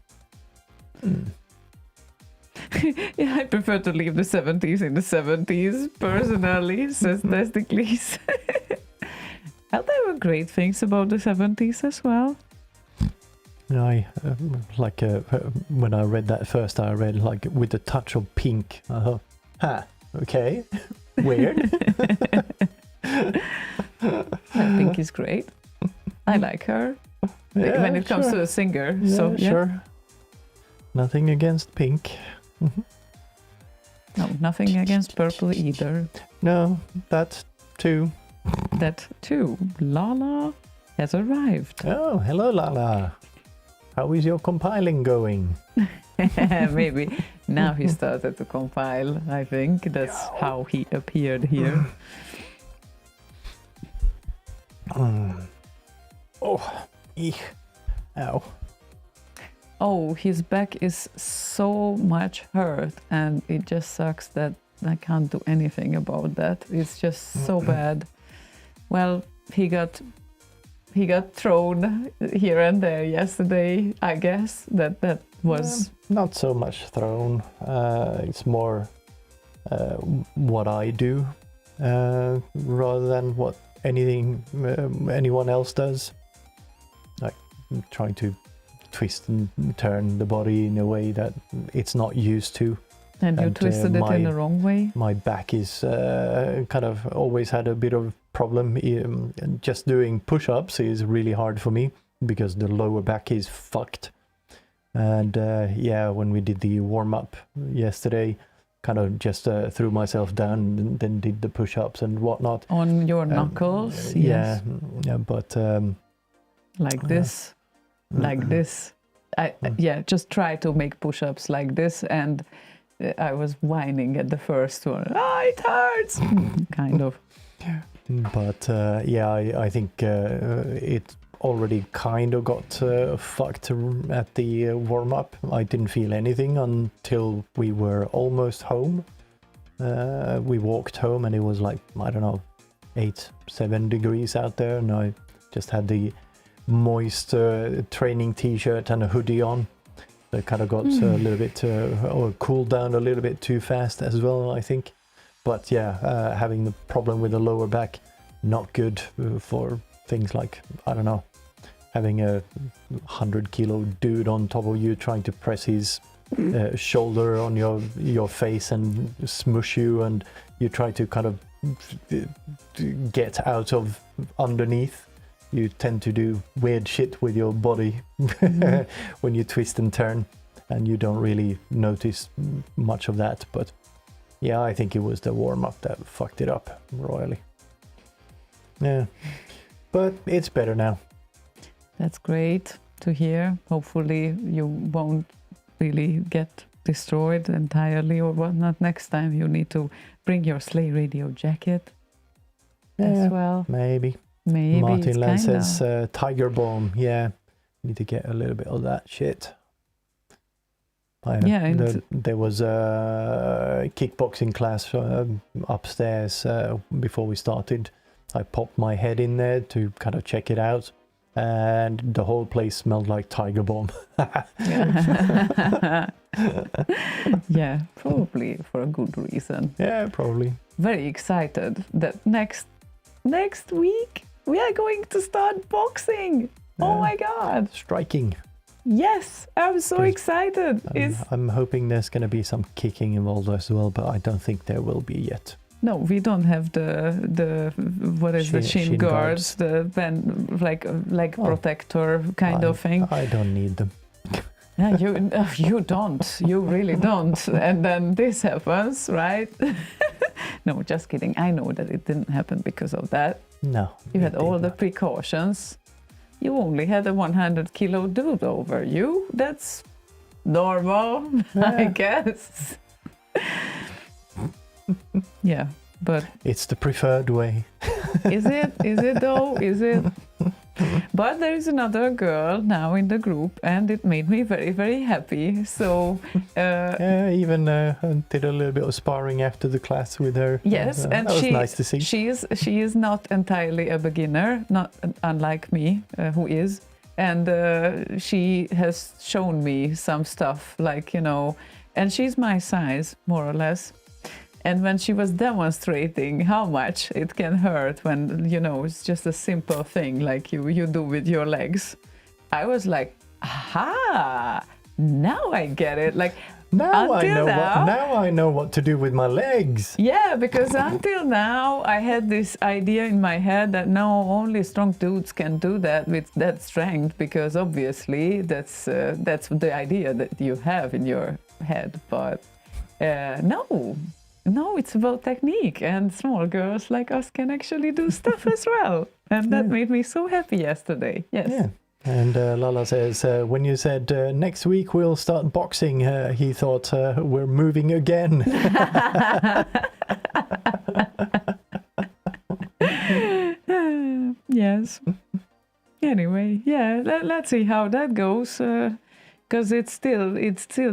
Yeah, I prefer to leave the 70s in the 70s, personally, says Desticles. Well, there were great things about the 70s as well. I when I read that first, I read like with a touch of pink. Okay, weird. I think he's great. I like her Yeah, when it comes sure. to a singer. Yeah, So yeah, sure. Nothing against pink. no, nothing against purple either. No, that too. That too, Lala has arrived. Oh, hello, Lala. How is your compiling going? Maybe now he started to compile. I think that's how he appeared here. Oh, eek. Ow. Oh, his back is so much hurt, and it just sucks that I can't do anything about that. It's just so bad. Well, he got thrown here and there yesterday. I guess that was Not so much thrown. It's more what I do rather than what anyone else does. Like trying to twist and turn the body in a way that it's not used to. and you twisted it in the wrong way. My back is kind of always had a bit of problem. Just doing push-ups is really hard for me because the lower back is fucked. And yeah, when we did the warm-up yesterday, kind of just threw myself down and then did the push-ups and whatnot. On your knuckles, yes. Yeah, but like this, like this. Yeah, just try to make push-ups like this, and I was whining at the first one. It hurts, kind of. But yeah, I think it already kind of got fucked at the warm-up. I didn't feel anything until we were almost home. We walked home and it was like, I don't know, 8-7 degrees out there, and I just had the moist training t-shirt and a hoodie on. So it kind of got a little bit or cooled down a little bit too fast as well, I think. But yeah, having the problem with the lower back, not good for things like, I don't know, having a 100-kilo dude on top of you trying to press his shoulder on your face and smush you, and you try to kind of get out of underneath. You tend to do weird shit with your body when you twist and turn, and you don't really notice much of that. But yeah, I think it was the warm-up that fucked it up royally. Yeah. but it's better now. That's great to hear. Hopefully you won't really get destroyed entirely or whatnot. Next time you need to bring your Slay radio jacket as well. Maybe. Martin Land says Tiger Bomb. Yeah, need to get a little bit of that shit. There was a kickboxing class upstairs before we started. I popped my head in there to kind of check it out, and the whole place smelled like Tiger Bomb. Yeah, probably for a good reason. Yeah, probably. Very excited that next week we are going to start boxing. Oh my god. Striking. Yes, I'm so excited. I'm hoping there's going to be some kicking involved as well, but I don't think there will be yet. No, we don't have the what is the shin guards, the leg protector kind of thing. I don't need them. Yeah, you don't. You really don't. And then this happens, right? No, just kidding. I know that it didn't happen because of that. No. You had all the precautions. You only had a 100-kilo dude over you. That's normal, I guess. Yeah, but... It's the preferred way. Is it? Is it though? Is it? But there is another girl now in the group, and it made me very, very happy. So even did a little bit of sparring after the class with her. Yes, and that was nice to see. She is not entirely a beginner, not unlike me, who is, and she has shown me some stuff, like, you know, and she's my size more or less. And when she was demonstrating how much it can hurt when, you know, it's just a simple thing like you do with your legs, I was like, aha, now I get it. Like, now I know what to do with my legs. Yeah, because until now I had this idea in my head that no, only strong dudes can do that with that strength, because obviously that's the idea that you have in your head. But no, it's about technique, and small girls like us can actually do stuff as well. And that made me so happy yesterday. Yes. Yeah. And Lala says, when you said next week we'll start boxing, he thought we're moving again. Yes. Anyway, yeah, let's see how that goes. Because it still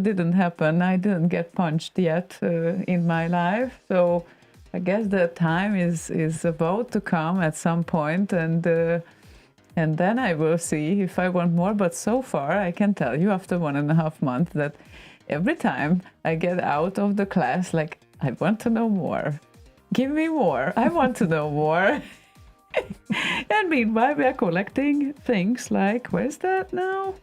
didn't happen. I didn't get punched yet in my life, so I guess the time is about to come at some point, and then I will see if I want more. But so far, I can tell you after 1.5 months that every time I get out of the class, like, I want to know more. Give me more. I want to know more. And meanwhile, we are collecting things like, where's that now?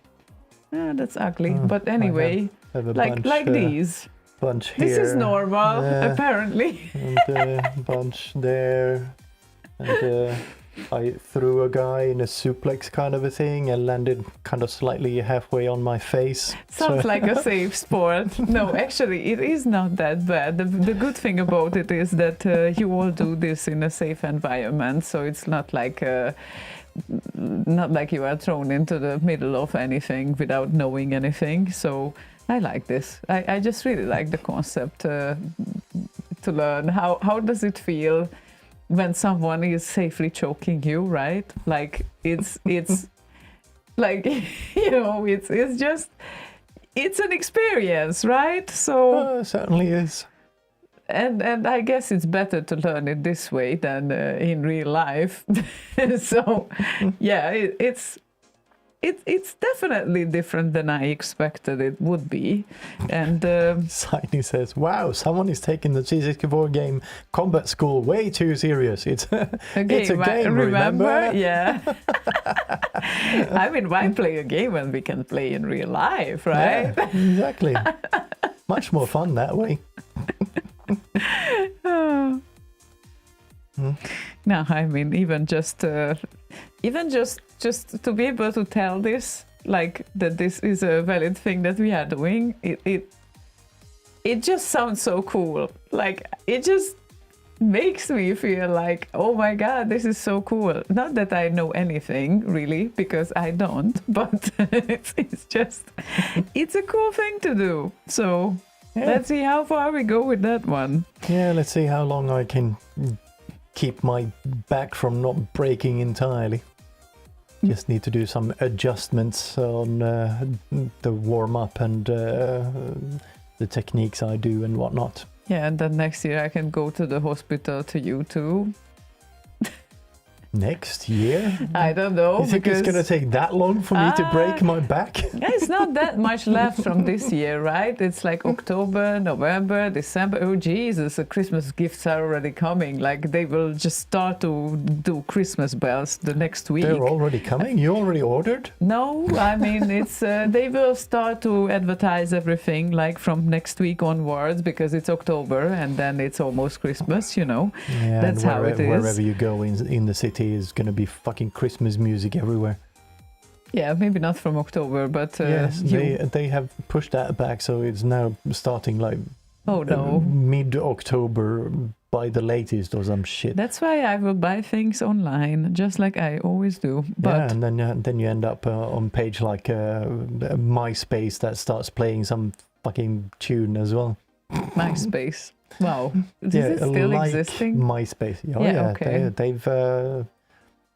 That's ugly, but anyway, have a like bunch, these. Bunch here. This is normal, apparently. And a bunch there. And I threw a guy in a suplex kind of a thing and landed kind of slightly halfway on my face. Sounds like a safe sport. No, actually, it is not that bad. The good thing about it is that you all do this in a safe environment, so it's not like you are thrown into the middle of anything without knowing anything. So I like this. I just really like the concept to learn how does it feel when someone is safely choking you, right? Like it's like, you know, it's an experience, right? So it certainly is. And I guess it's better to learn it this way than in real life. So, yeah, it's definitely different than I expected it would be. And Sidney says, "Wow, someone is taking the C64 game Combat School way too serious. It's a game, remember? Yeah. I mean, why play a game when we can play in real life, right? Yeah, exactly. Much more fun that way." No, I mean, even just to be able to tell this, like, that this is a valid thing that we are doing, it just sounds so cool. Like, it makes me feel like, oh my god, this is so cool. Not that I know anything really, because I don't, but it's just, it's a cool thing to do. So let's see how far we go with that one. Yeah, let's see how long I can keep my back from not breaking entirely. Just need to do some adjustments on the warm-up and the techniques I do and whatnot. Yeah, and then next year I can go to the hospital to you too. Next year? I don't know. You think it's going to take that long for me to break my back? It's not that much left from this year, right? It's like October, November, December. Oh, Jesus, the Christmas gifts are already coming. Like, they will just start to do Christmas bells the next week. They're already coming? You already ordered? No, I mean, it's they will start to advertise everything, like, from next week onwards, because it's October, and then it's almost Christmas, you know. Yeah, that's how it is. Wherever you go in the city is going to be fucking Christmas music everywhere. Yeah, maybe not from October, but yes, they have pushed that back, so it's now starting like mid-October by the latest or some shit. That's why I will buy things online, just like I always do. But yeah, and then you end up on page like MySpace that starts playing some fucking tune as well. MySpace. Wow, is it still like existing? MySpace. Oh, yeah, okay. They've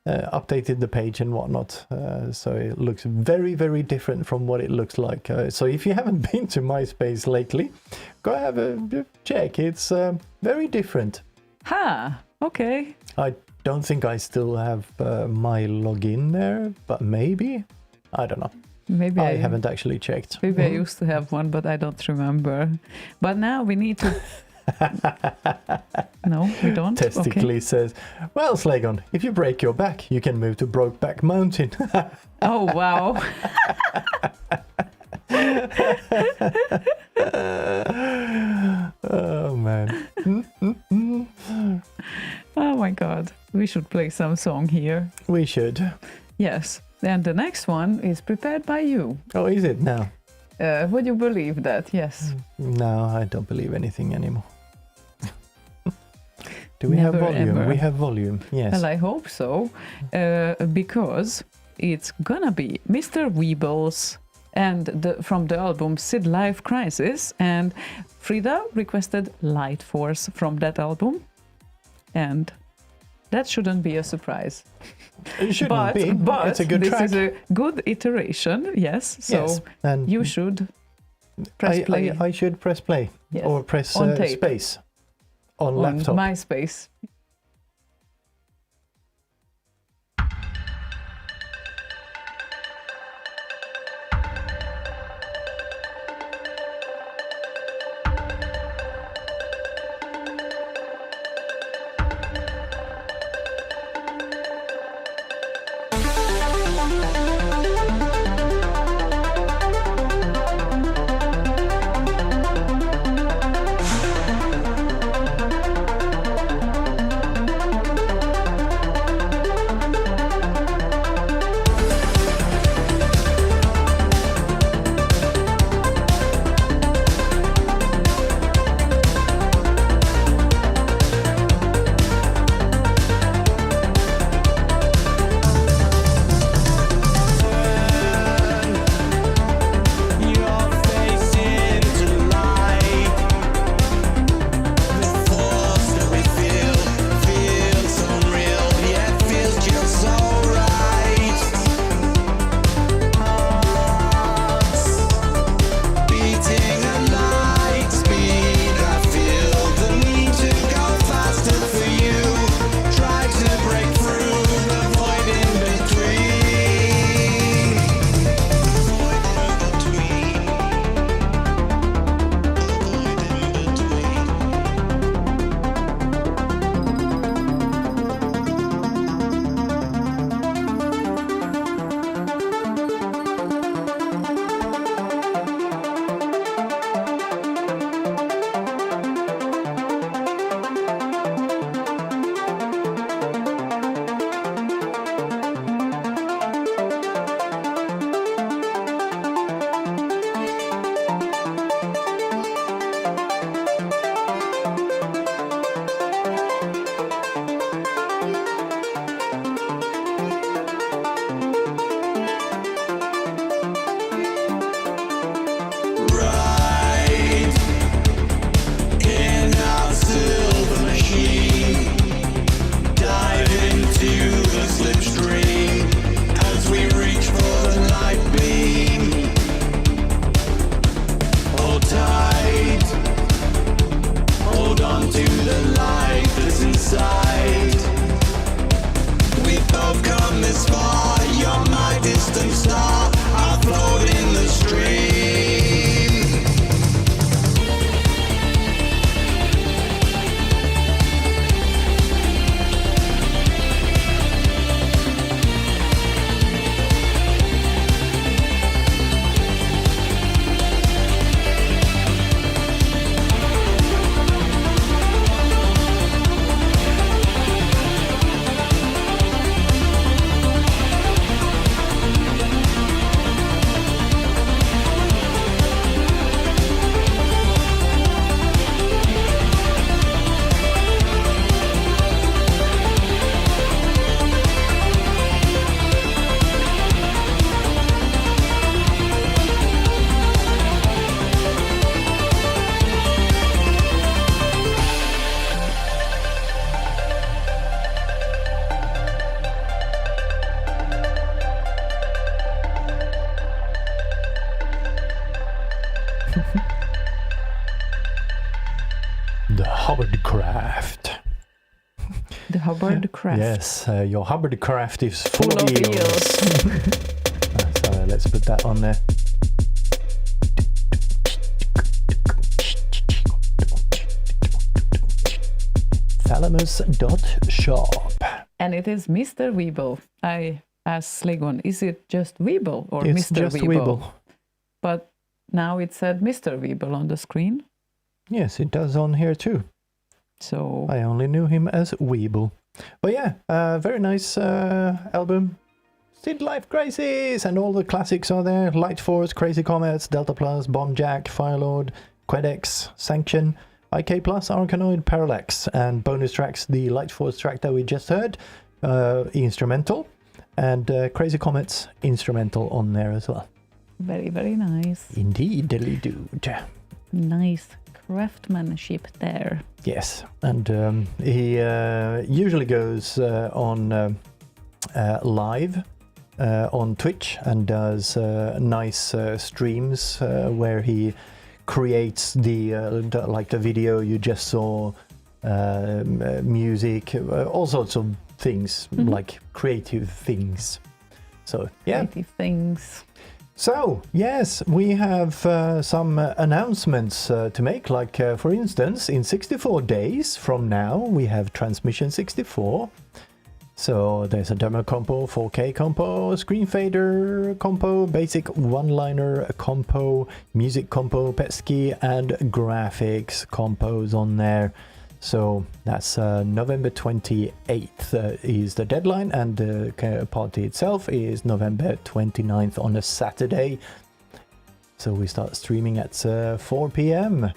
updated the page and whatnot, so it looks very, very different from what it looks like. So if you haven't been to MySpace lately, go have a check. It's very different. Okay. I don't think I still have my login there, but maybe. I don't know. Maybe I haven't actually checked. Maybe I used to have one, but I don't remember. But now we need to... No, we don't. Testically says, well, Slaygon, if you break your back, you can move to Brokeback Mountain. Oh, wow. Oh, man. Oh, my God. We should play some song here. We should. Yes. And the next one is prepared by you. Oh, is it now? Would you believe that? Yes. No, I don't believe anything anymore. Do we Never, have volume? ever. We have volume, yes. Well, I hope so, because it's gonna be Mr. Weebl's and from the album SID-Life Crysis, and Frida requested LightForce from that album, and that shouldn't be a surprise. It shouldn't be, but it's a good track. This is a good iteration, yes, so yes, and you should press play. I should press play, Yes. or press On tape. space on On laptop. MySpace. The Hubbard Craft. The Hubbard Craft. Yes, your Hubbard Craft is full of eels. So let's put that on there. Thalamus.shop. And it is Mr. Weebl. I asked Slaygon, is it just Weebl or It's Mr. just Weebl? Weebl. But now it said Mr. Weebl on the screen. Yes, it does on here too. So I only knew him as Weebl. But yeah, very nice album. SID-Life Crysis, and all the classics are there. LightForce, Crazy Comets, Delta Plus, Bomb Jack, Firelord, Quedex, Sanction, IK Plus, Arkanoid, Parallax, and bonus tracks, the LightForce track that we just heard, instrumental, and Crazy Comets instrumental on there as well. very, very nice. Indeed, dilly dude. Nice craftsmanship there. Yes, and he usually goes on live on Twitch and does nice streams where he creates the video you just saw, music, all sorts of things, like creative things. So yeah. Creative things. So, yes, we have some announcements to make, like, for instance, in 64 days from now, we have Transmission 64. So, there's a demo compo, 4K compo, screen fader compo, basic one-liner compo, music compo, pesky, and graphics compos on there. So that's November 28th is the deadline, and the party itself is November 29th on a Saturday. So we start streaming at 4 p.m.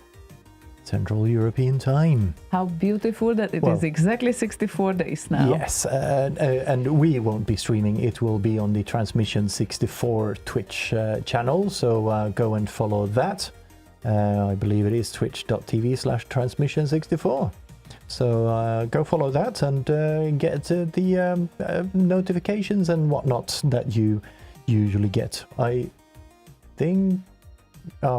Central European time. How beautiful that it is exactly 64 days now. Yes, and we won't be streaming. It will be on the Transmission 64 Twitch channel, so go and follow that. I believe it is twitch.tv/transmission64. So go follow that and get the notifications and whatnot that you usually get. I think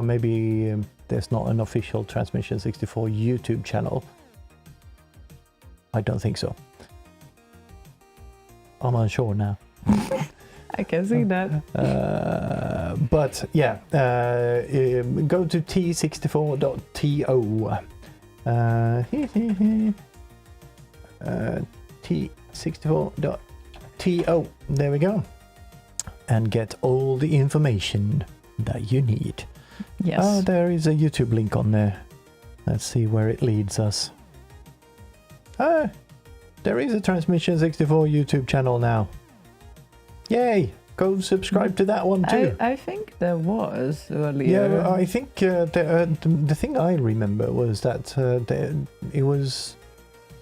maybe there's not an official Transmission 64 YouTube channel. I don't think so. I'm unsure now. I can see that. But yeah, go to t64.to. T64.to. There we go. And get all the information that you need. Yes. Oh, there is a YouTube link on there. Let's see where it leads us. Ah, there is a Transmission 64 YouTube channel now. Yay! Go subscribe to that one too. I think there was earlier. Yeah, I think the thing I remember was that it was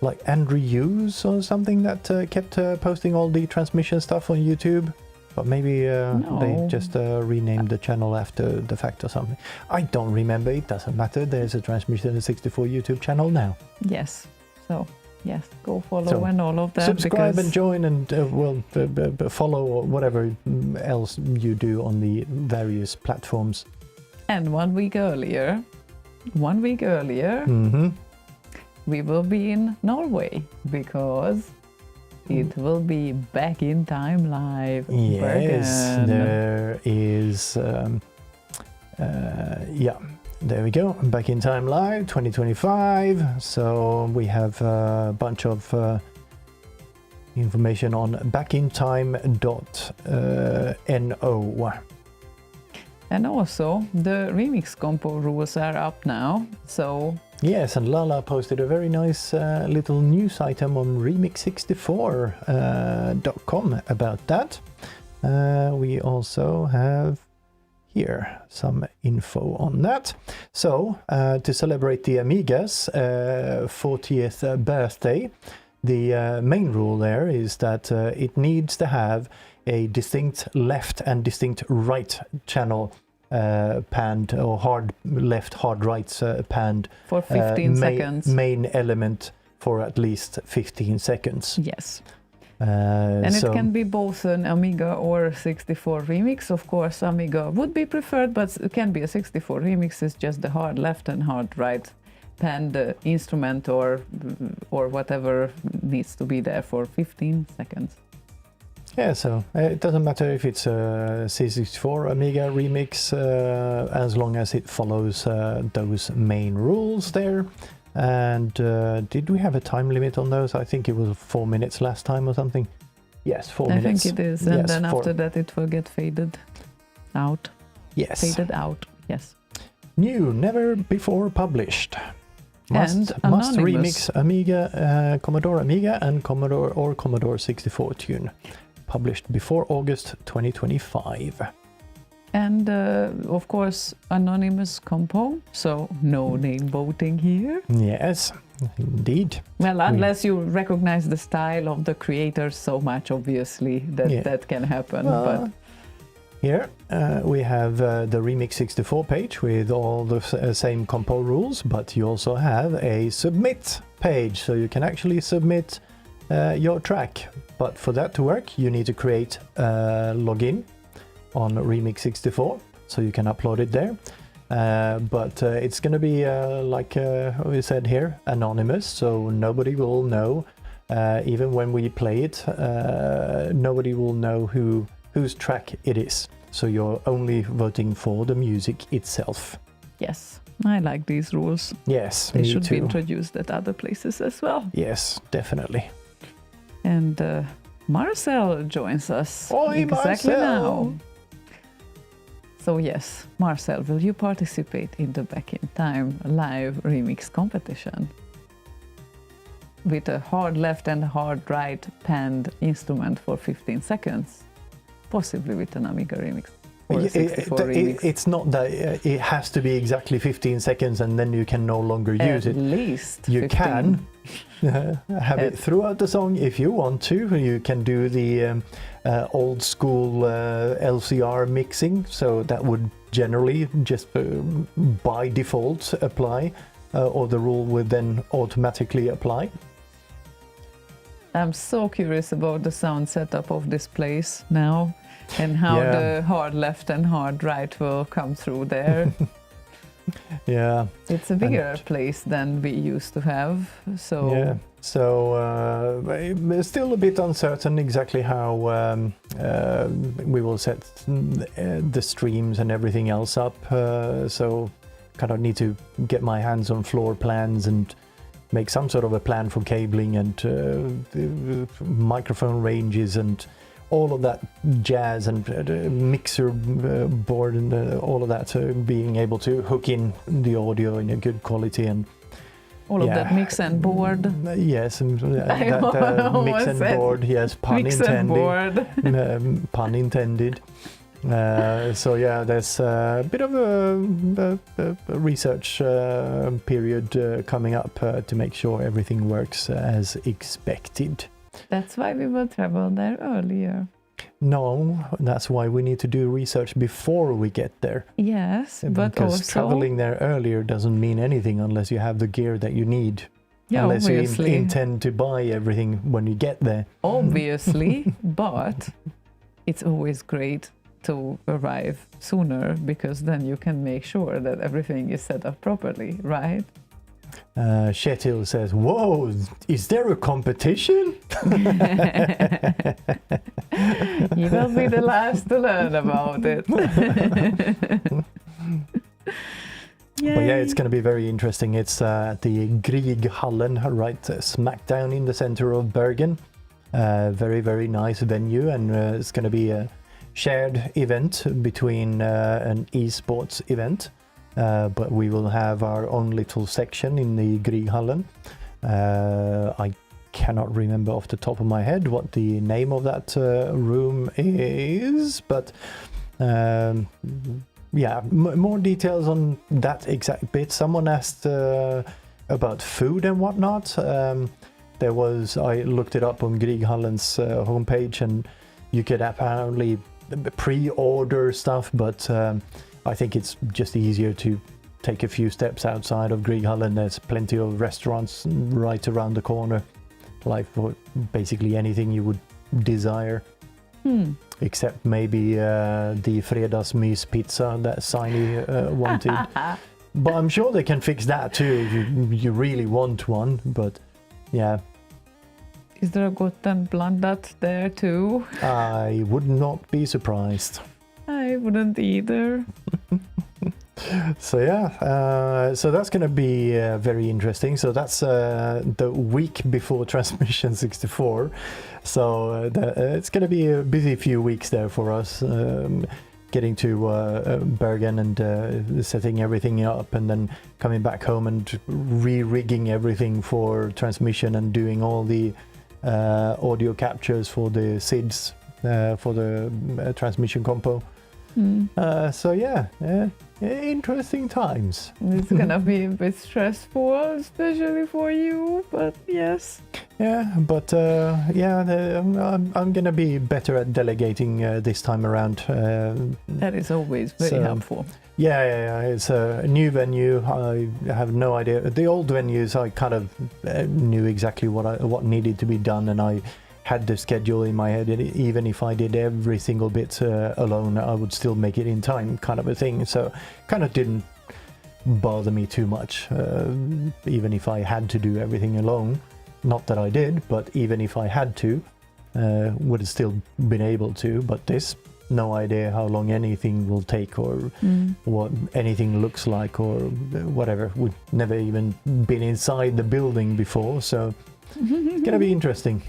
like Andrew Hughes or something that kept posting all the transmission stuff on YouTube. But maybe they just renamed the channel after the fact or something. I don't remember. It doesn't matter. There's a Transmission 64 YouTube channel now. Yes. So, yes, go follow and all of that. Subscribe and join and follow or whatever else you do on the various platforms. And 1 week earlier, we will be in Norway because it will be Back in Time Live. Yes, there is. Yeah, there we go. Back in Time Live 2025. So we have a bunch of information on backintime.no. And also, the remix compo rules are up now. So yes, and Lala posted a very nice little news item on remix64.com about that. We also have here some info on that. So, to celebrate the Amiga's 40th birthday, the main rule there is that it needs to have a distinct left and distinct right channel panned, or hard left, hard right panned for 15 seconds. Main element for at least 15 seconds. Yes. And so it can be both an Amiga or 64 remix. Of course, Amiga would be preferred, but it can be a 64 remix. It's just the hard left and hard right pan the instrument or whatever needs to be there for 15 seconds. Yeah, so it doesn't matter if it's a C64 Amiga remix, as long as it follows those main rules there. And did we have a time limit on those? I think it was 4 minutes last time or something. Yes, 4 minutes. I think it is, and then after that it will get faded out. Yes. Faded out, yes. New, never before published. And Must anonymous. remix Amiga, Commodore Amiga and Commodore 64 tune. Published before August 2025. And of course, anonymous compo, so no name voting here. Yes, indeed. Well, unless you recognize the style of the creators so much, obviously, that can happen. But here we have the Remix 64 page with all the same compo rules, but you also have a submit page, so you can actually submit your track. But for that to work, you need to create a login on Remix 64, so you can upload it there. But it's going to be, like we said here, anonymous, so nobody will know. Even when we play it, nobody will know whose track it is. So you're only voting for the music itself. yes, I like these rules. Yes, They me should too. be introduced at other places as well. Yes, definitely. And Marcel joins us Oi, exactly Marcel! now. So yes, Marcel, will you participate in the Back in Time live remix competition? With a hard left and hard right panned instrument for 15 seconds? Possibly with an Amiga remix. Or a 64 remix. It's not that it has to be exactly 15 seconds and then you can no longer use At it. least You 15. can have it throughout the song if you want to. You can do the old school LCR mixing, so that would generally just by default apply, or the rule would then automatically apply. I'm so curious about the sound setup of this place now and how the hard left and hard right will come through there. Yeah. It's a bigger place than we used to have, so Yeah. So still a bit uncertain exactly how we will set the streams and everything else up. So kind of need to get my hands on floor plans and make some sort of a plan for cabling and microphone ranges and all of that jazz, and mixer board and all of that, being able to hook in the audio in a good quality and all of that mix and board. Yes, and that mix almost and said board. Yes, pun Mix and intended. board. Pun intended. So yeah, there's a bit of a research period coming up to make sure everything works as expected. That's why we will travel there earlier. No, that's why we need to do research before we get there. Yes, but Because also traveling there earlier doesn't mean anything unless you have the gear that you need. Yeah, unless obviously. you intend to buy everything when you get there. obviously, but it's always great to arrive sooner because then you can make sure that everything is set up properly, right? Shetil says, "Whoa, is there a competition?" You will be the last to learn about it. But yeah, it's going to be very interesting. It's at the Grieghallen, right smack down in the center of Bergen. Very, very nice venue, and it's going to be a shared event between an esports event. But we will have our own little section in the Grieghallen. I cannot remember off the top of my head what the name of that room is, but yeah, more details on that exact bit. Someone asked about food and whatnot. I looked it up on Grieghallen's homepage, and you could apparently pre-order stuff, but I think it's just easier to take a few steps outside of Grieghallen. There's plenty of restaurants right around the corner, like for basically anything you would desire. Except maybe the Fredagsmys pizza that Siny wanted. But I'm sure they can fix that too if you really want one. But yeah, Is there a Gotten Blandat there too? I would not be surprised. I wouldn't either. So yeah, so that's going to be very interesting. So that's the week before Transmission 64. So it's going to be a busy few weeks there for us, getting to Bergen and setting everything up, and then coming back home and re-rigging everything for transmission and doing all the audio captures for the SIDs for the transmission compo. So yeah, interesting times. It's gonna be a bit stressful, especially for you, but yes. Yeah, but I'm gonna be better at delegating this time around. That is always very helpful. Yeah, it's a new venue. I have no idea. The old venues, I kind of knew exactly what needed to be done, and I had the schedule in my head. Even if I did every single bit alone, I would still make it in time, kind of a thing. So, kind of didn't bother me too much, even if I had to do everything alone. Not that I did, but even if I had to, would have still been able to. But this, no idea how long anything will take or what anything looks like or whatever. We've never even been inside the building before, so it's gonna be interesting.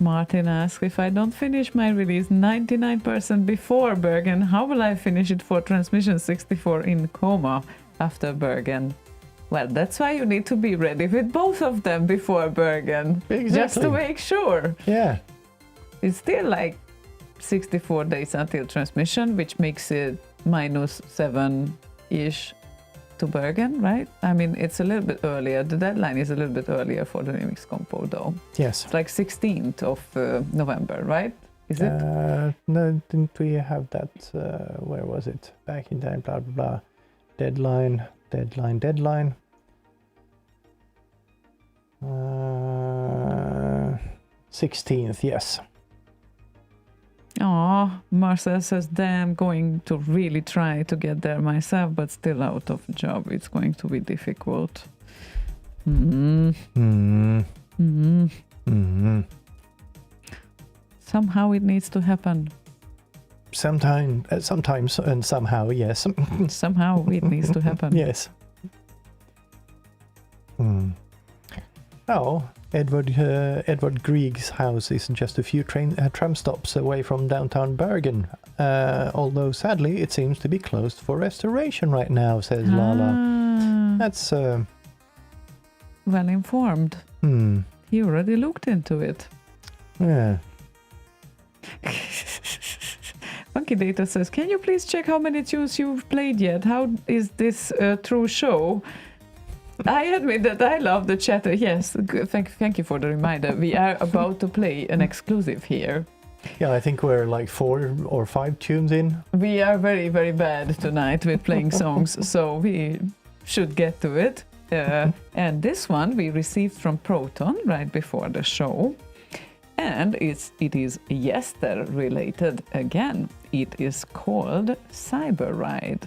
Martin asks, if I don't finish my release 99% before Bergen, how will I finish it for Transmission 64 in coma after Bergen? Well, that's why you need to be ready with both of them before Bergen. Exactly. Just to make sure. Yeah. It's still like 64 days until transmission, which makes it minus 7-ish to Bergen, right? I mean, it's a little bit earlier. The deadline is a little bit earlier for the remix compo, though. Yes. It's like 16th of November, right? Is it? No, didn't we have that? Where was it? Back in time, blah, blah, blah. Deadline. 16th, yes. Aw, Marcel says, damn, going to really try to get there myself, but still out of job. It's going to be difficult. Somehow it needs to happen. Sometimes and somehow, yes. Somehow it needs to happen. Yes. Oh, Edward Grieg's house is just a few tram stops away from downtown Bergen. Although sadly, it seems to be closed for restoration right now, says Lala. That's well informed. He already looked into it. Yeah. Funky Data says, can you please check how many tunes you've played yet? How is this a true show? I admit that I love the chatter. Yes, thank you for the reminder. We are about to play an exclusive here. Yeah, I think we're like 4 or 5 tunes in. We are very, very bad tonight with playing songs, so we should get to it. And this one we received from Proton right before the show. And it is Jesper related again. It is called Cyberride.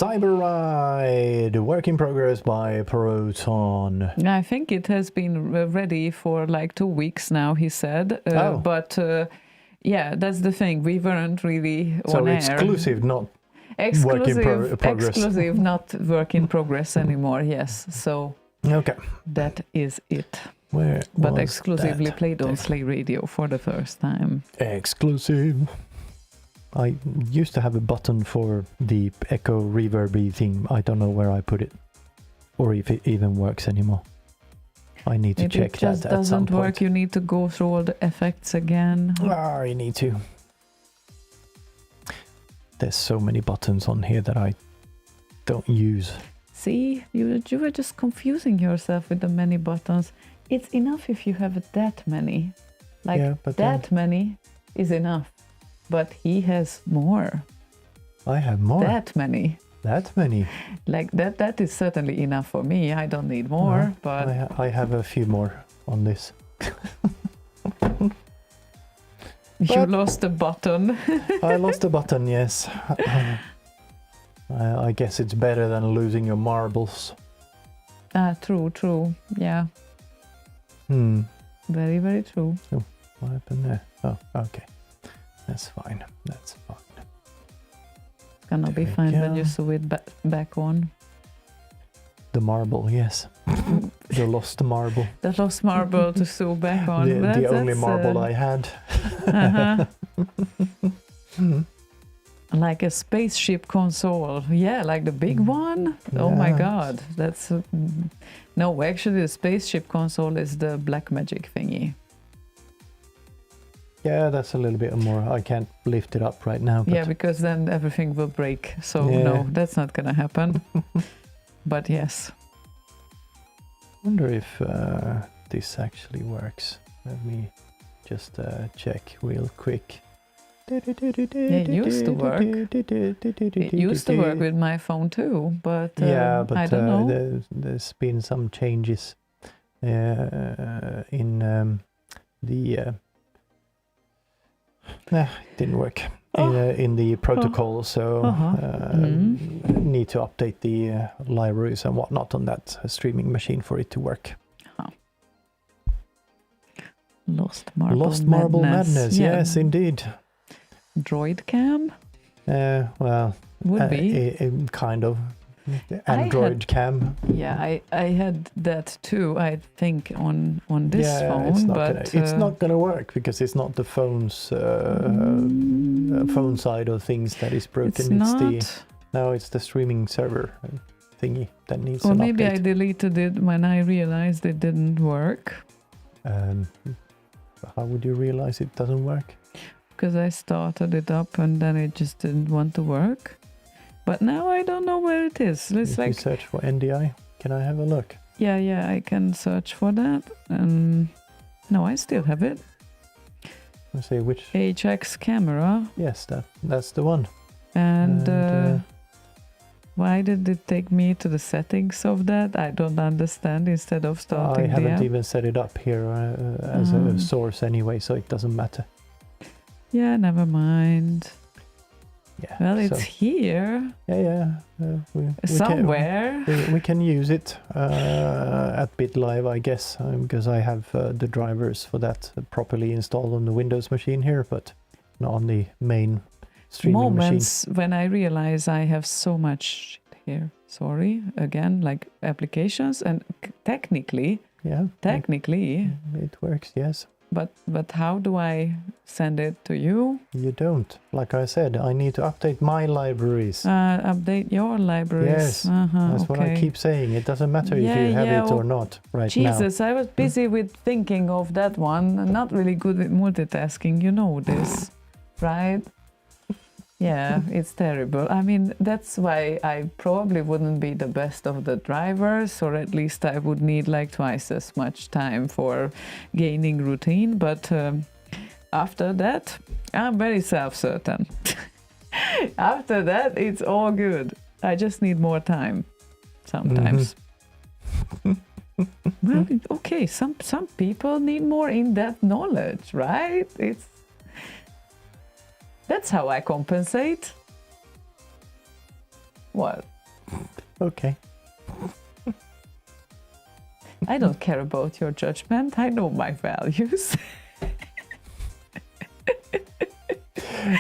Cyberride, work in progress by Proton. I think it has been ready for like 2 weeks now, he said. But yeah, that's the thing. We weren't really on air. So exclusive, not exclusive, work in progress. Exclusive, not work in progress anymore, yes. So okay, that is it. Where But was exclusively that? played on Slay Radio for the first time. Exclusive. I used to have a button for the echo reverb thing. I don't know where I put it, or if it even works anymore. I need to check that at some point. It just doesn't work. You need to go through all the effects again. I need to. There's so many buttons on here that I don't use. See, you were just confusing yourself with the many buttons. It's enough if you have that many. Like Yeah, but that many is enough. But he has more. I have more. That many. That many. Like that is certainly enough for me. I don't need more, No, but I have a few more on this. you lost a button. I lost a button, yes. I guess it's better than losing your marbles. True. Yeah. Very, very true. What happened there? Oh, okay. That's fine. That's fine. It's gonna be There we fine when go. you sew it back on. The marble, yes. The lost marble. The lost marble to sew back on. The only marble I had. Uh-huh. Like a spaceship console. Yeah, like the big one. Oh my Yes. god. That's... no, actually the spaceship console is the black magic thingy. Yeah, that's a little bit more. I can't lift it up right now. But Yeah, because then everything will break. So Yeah. no, that's not gonna happen. But yes. wonder if this actually works. Let me just check real quick. It used to work. It used to work with my phone too, but yeah, but I don't know. there's been some changes in the. It didn't work in the protocol, so need to update the libraries and whatnot on that streaming machine for it to work. Lost Marble Lost Marble Madness, Yeah. yes, indeed. Droid cam Well, would be. kind of. Android cam. Yeah, I had that too. I think on this phone, it's not gonna work because it's not the phone's phone side of things that is broken. It's the streaming server thingy that needs an maybe update. I deleted it when I realized it didn't work. How would you realize it doesn't work? Because I started it up and then it just didn't want to work. But now I don't know where it is. It's If like you search for NDI, can I have a look? yeah, I can search for that. No, I still have it. Let's see which. HX camera. Yes, that's the one. And why did it take me to the settings of that? I don't understand. Instead of starting I the haven't app. even set it up here as a source anyway, so it doesn't matter. Yeah, never mind. Yeah. Well, it's so, here we somewhere. we can use it at BitLive, I guess, because I have the drivers for that properly installed on the Windows machine here, but not on the main streaming Moments when I realize I have so much shit here. Sorry, again, like applications and technically, it works. Yes. But how do I send it to you? You don't. Like I said, I need to update my libraries. Update your libraries. Yes, that's what I keep saying. It doesn't matter if you have it or not right now. Jesus, I was busy with thinking of that one. I'm not really good with multitasking. You know this, right? Yeah, it's terrible. I mean, that's why I probably wouldn't be the best of the drivers, or at least I would need like twice as much time for gaining routine. But after that, I'm very self-certain. After that, it's all good. I just need more time sometimes. Well, okay, some people need more in-depth knowledge, right? That's how I compensate. What? Okay. I don't care about your judgment. I know my values.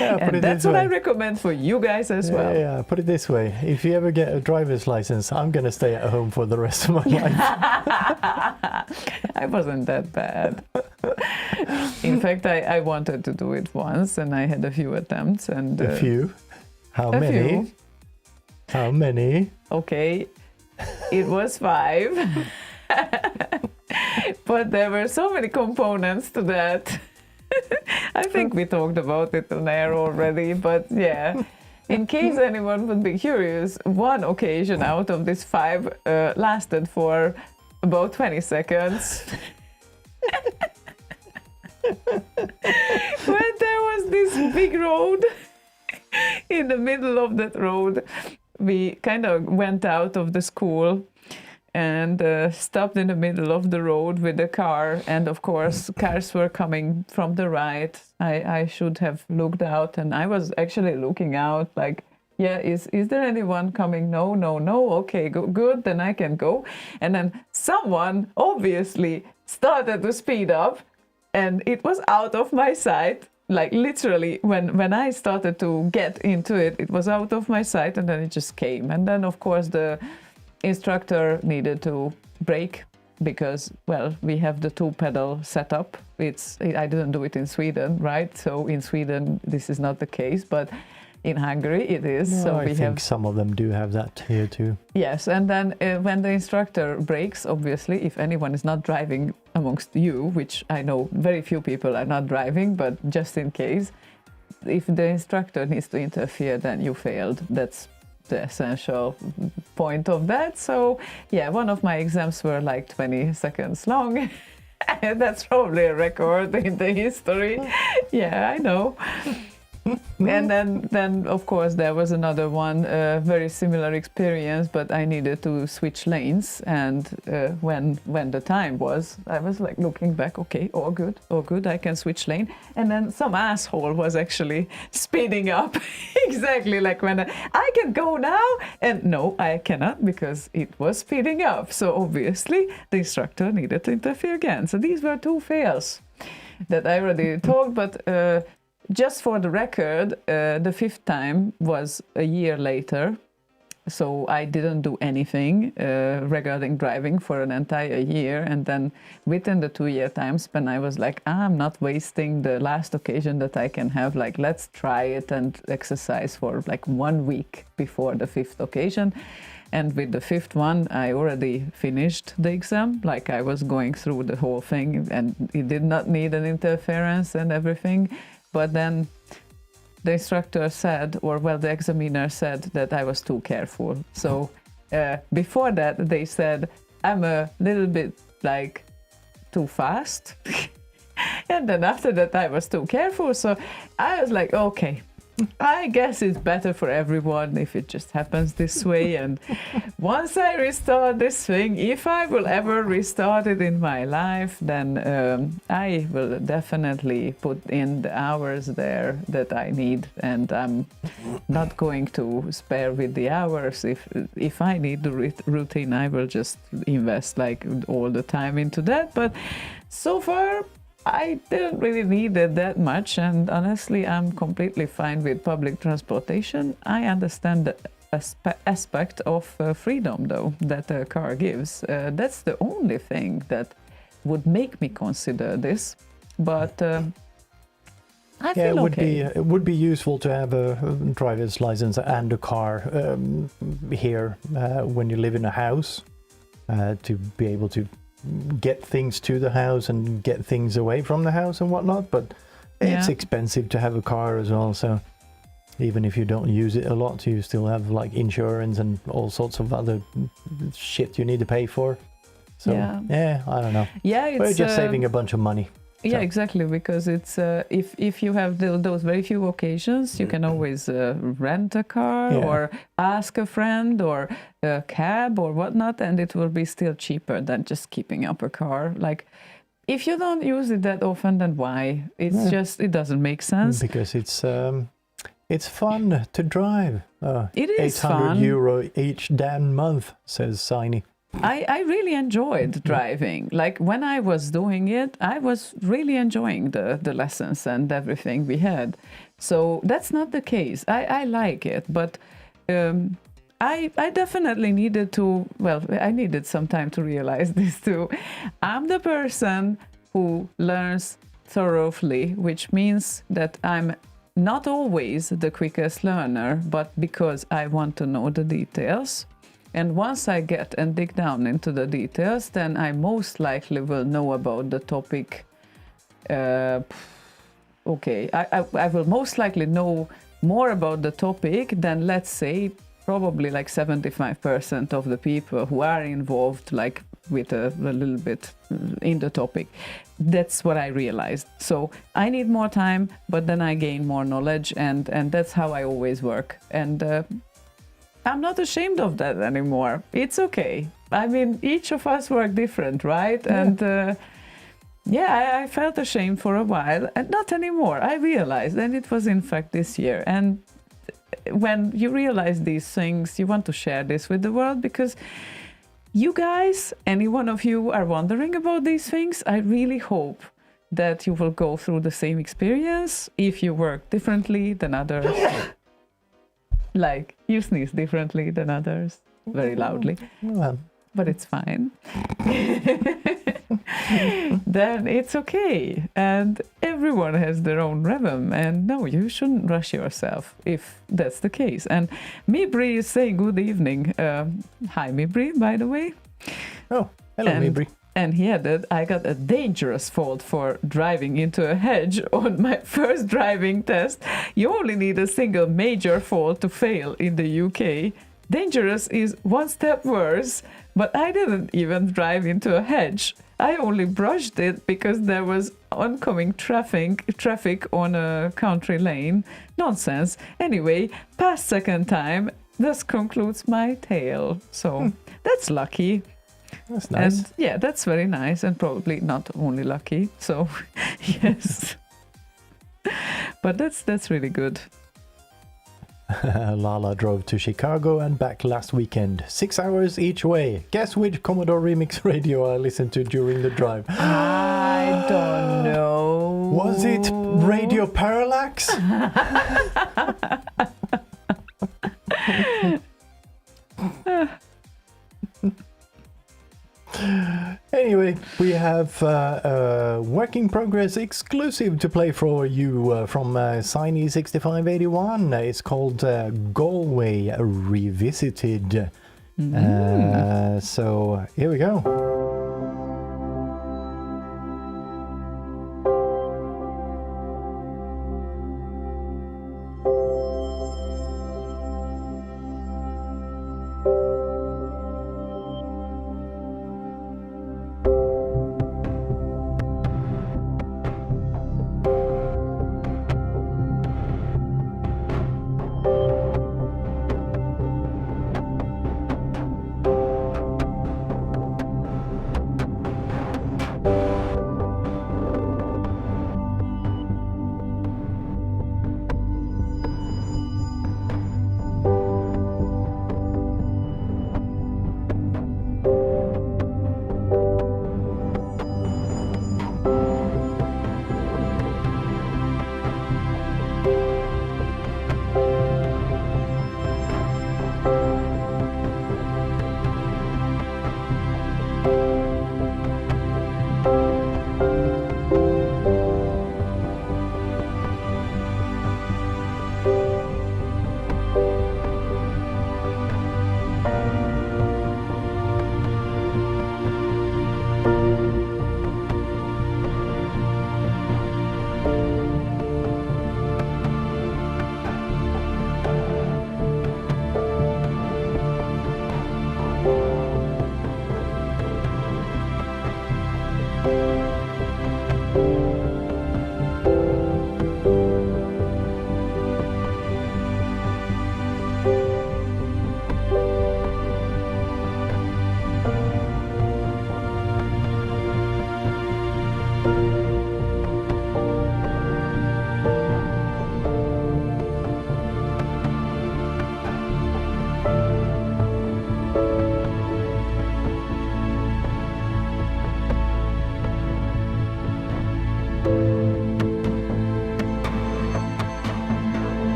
Yeah, And that's what I recommend for you guys as well. Yeah, put it this way. If you ever get a driver's license, I'm going to stay at home for the rest of my life. I wasn't that bad. In fact, I wanted to do it once, and I had a few attempts. And A few? How a many? few. How many? Okay, it was 5. But there were so many components to that. I think we talked about it on air already, but yeah. In case anyone would be curious, one occasion out of this 5 lasted for about 20 seconds. When there was this big road, in the middle of that road, we kind of went out of the school and stopped in the middle of the road with the car, and of course cars were coming from the right. I should have looked out, and I was actually looking out like, yeah, is there anyone coming? No, okay, good, then I can go. And then someone obviously started to speed up, and it was out of my sight. Like literally, when I started to get into it, it was out of my sight, and then it just came. And then of course the instructor needed to brake because, well, we have the 2-pedal setup. I didn't do it in Sweden, right? So in Sweden this is not the case, but in Hungary it is. No, so I think some of them do have that here too. Yes, and then when the instructor brakes, obviously, if anyone is not driving amongst you, which I know very few people are not driving, but just in case, if the instructor needs to interfere, then you failed. That's the essential point of that. So yeah, one of my exams were like 20 seconds long. That's probably a record in the history. Yeah, I know. And then of course there was another one, very similar experience, but I needed to switch lanes, and when the time was, I was like looking back, okay, all good, I can switch lane. And then some asshole was actually speeding up exactly like when I can go now, and no, I cannot, because it was speeding up. So obviously the instructor needed to interfere again. So these were 2 fails that I already talked, but just for the record, the 5th time was a year later, so I didn't do anything regarding driving for an entire year. And then within the 2-year time span, I was like, I'm not wasting the last occasion that I can have. Like, let's try it and exercise for like 1 week before the 5th occasion. And with the 5th one, I already finished the exam. Like, I was going through the whole thing, and it did not need an interference and everything. But then the instructor said, or well, the examiner said that I was too careful. So before that, they said I'm a little bit like too fast. And then after that, I was too careful. So I was like, okay, I guess it's better for everyone if it just happens this way. And once I restart this thing, if I will ever restart it in my life, then I will definitely put in the hours there that I need, and I'm not going to spare with the hours. If I need the routine, I will just invest like all the time into that. But so far, I didn't really need it that much, and honestly, I'm completely fine with public transportation. I understand the aspect of freedom, though, that a car gives. That's the only thing that would make me consider this, but I feel okay. It would be useful to have a driver's license and a car here when you live in a house, to be able to get things to the house and get things away from the house and whatnot. But it's expensive to have a car as well, so even if you don't use it a lot, you still have like insurance and all sorts of other shit you need to pay for. So I don't know. We're just saving a bunch of money. Yeah, exactly, because it's if you have those very few occasions, you can always rent a car or ask a friend or a cab or whatnot, and it will be still cheaper than just keeping up a car. Like, if you don't use it that often, then why? It's just, it doesn't make sense. Because it's It's fun to drive. It is 800 fun. euro each damn month, says Siny. I really enjoyed driving. Like when I was doing it, I was really enjoying the lessons and everything we had. So that's not the case. I like it, but I definitely needed to, well, I needed some time to realize this too. I'm the person who learns thoroughly, which means that I'm not always the quickest learner, but because I want to know the details. And once I get and dig down into the details, then I most likely will know about the topic. Okay, I will most likely know more about the topic than, let's say, probably like 75% of the people who are involved, like with a little bit in the topic. That's what I realized. So I need more time, but then I gain more knowledge, and that's how I always work. And I'm not ashamed of that anymore. It's okay. I mean, each of us work different, right? Yeah. And yeah, I felt ashamed for a while, and not anymore. I realized, and it was in fact this year. And when you realize these things, you want to share this with the world, because you guys, any one of you are wondering about these things. I really hope that you will go through the same experience if you work differently than others. Like, you sneeze differently than others, very loudly. Well. But it's fine. Then it's okay. And everyone has their own rhythm. And no, you shouldn't rush yourself if that's the case. And Mibri is saying good evening. Hi, Mibri, by the way. Oh, hello, Mibri. And he added, I got a dangerous fault for driving into a hedge on my first driving test. You only need a single major fault to fail in the UK. Dangerous is one step worse, but I didn't even drive into a hedge. I only brushed it because there was oncoming traffic on a country lane. Nonsense. Anyway, past second time, this concludes my tale. So that's lucky. That's nice. And yeah, that's very nice, and probably not only lucky. So yes. But that's really good. Lala drove to Chicago and back last weekend. 6 hours each way. Guess which Commodore Remix radio I listened to during the drive? I don't know. Was it Radio Parallax? Anyway, we have a work in progress exclusive to play for you from Siny6581. It's called Galway Revisited. So here we go.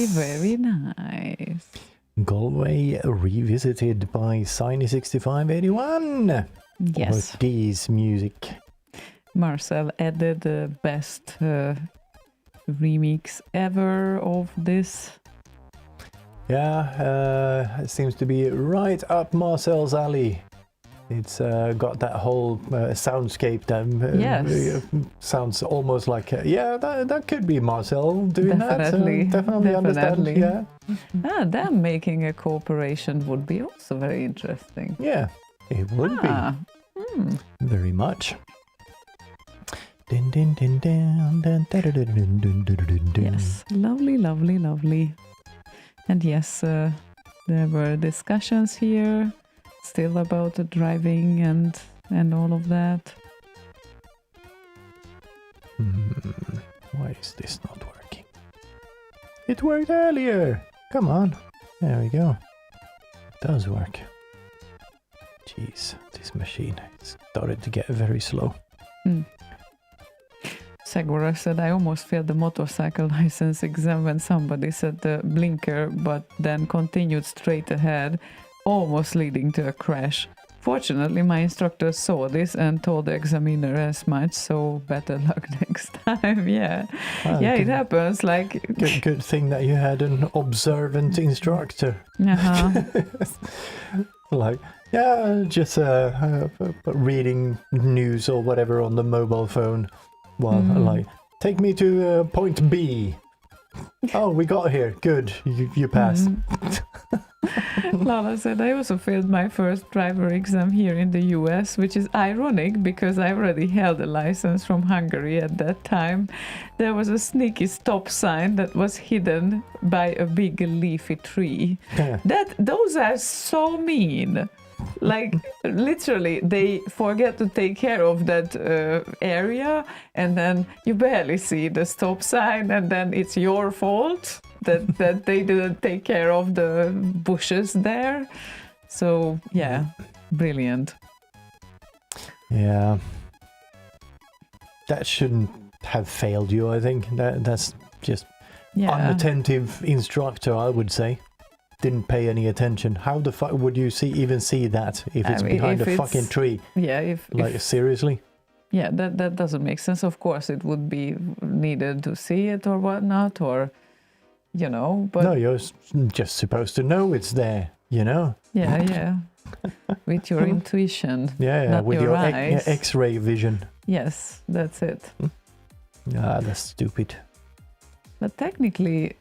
Very nice. Galway revisited by Shiny6581. Yes. Or D's music. Marcel added the best remix ever of this. Yeah, it seems to be right up Marcel's alley. It's got that whole soundscape that Yes. sounds almost like, that could be Marcel doing Definitely, that. Definitely understand. definitely. Yeah. Them making a cooperation would be also very interesting. Yeah, it would be. Very much. Din, din, din, din, dun, da, da, da, dun, dun, dun, dun, dun. Yes, lovely, lovely, lovely. And yes, there were discussions here still about the driving and all of that. Why is this not working? It worked earlier. Come on. There we go. It does work. Jeez, this machine started to get very slow. Segura said, I almost failed the motorcycle license exam when somebody said the blinker, but then continued straight ahead, almost leading to a crash. Fortunately, my instructor saw this and told the examiner as much, so better luck next time. Yeah, Well, yeah, it good, happens. Like, good thing that you had an observant instructor. Like, yeah, just reading news or whatever on the mobile phone. Well, like, take me to point B. Oh, we got here. Good, you passed. Lala said, I also failed my first driver exam here in the US, which is ironic because I already held a license from Hungary at that time. There was a sneaky stop sign that was hidden by a big leafy tree. Those are so mean. Like, literally, they forget to take care of that area, and then you barely see the stop sign, and then it's your fault that they didn't take care of the bushes there. So, yeah, brilliant. Yeah. That shouldn't have failed you, I think. That's just unattentive instructor, I would say. Didn't pay any attention. How the fuck would you even see that if it's behind a fucking tree? Yeah, Seriously? Yeah, that doesn't make sense. Of course, it would be needed to see it or whatnot, or but no, you're just supposed to know it's there. Yeah. With your intuition. Yeah, not with your eyes. X-ray vision. Yes, that's it. That's stupid. But technically,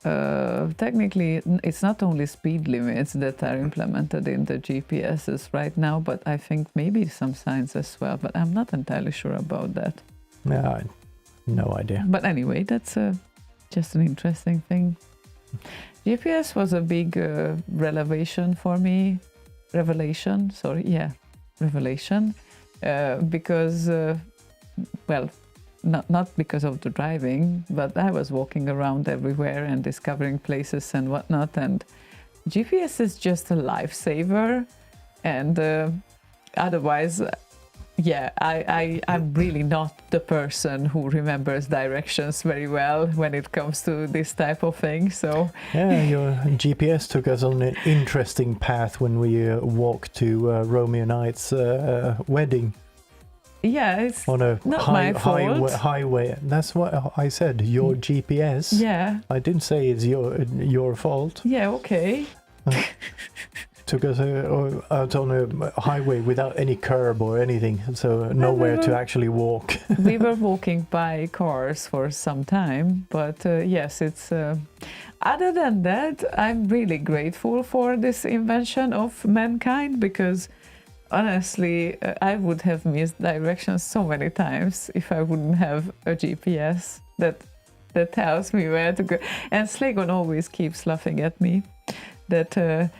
it's not only speed limits that are implemented in the GPSs right now, but I think maybe some signs as well. But I'm not entirely sure about that. No idea. But anyway, that's just an interesting thing. GPS was a big revelation for me. Revelation, because, not because of the driving, but I was walking around everywhere and discovering places and whatnot, and GPS is just a lifesaver, and otherwise, yeah, I'm really not the person who remembers directions very well when it comes to this type of thing. So yeah, your GPS took us on an interesting path when we walked to Romeo Knight's wedding. Yeah, it's on a not my fault. highway. That's what I said. Your GPS. Yeah. I didn't say it's your fault. Yeah. Okay. Took us out on a highway without any curb or anything, so nowhere to actually walk. We were walking by cars for some time, but yes, it's. Other than that, I'm really grateful for this invention of mankind, because honestly, I would have missed directions so many times if I wouldn't have a GPS that tells me where to go. And Slaygon always keeps laughing at me that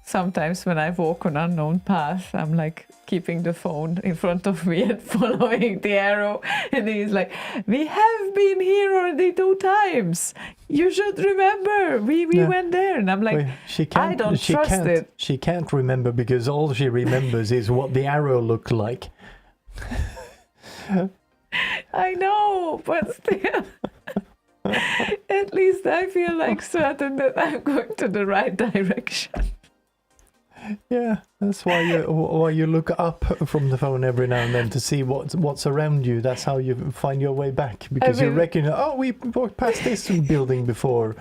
sometimes when I walk on unknown path, I'm like keeping the phone in front of me and following the arrow, and he's like, "We have been here already 2 times. You should remember. We went there." And I'm like, I don't trust it. She can't remember because all she remembers is what the arrow looked like. I know, but still. At least I feel like certain that I'm going to the right direction. Yeah, that's why you look up from the phone every now and then to see what's around you. That's how you find your way back, because you reckon, oh, we walked past this building before,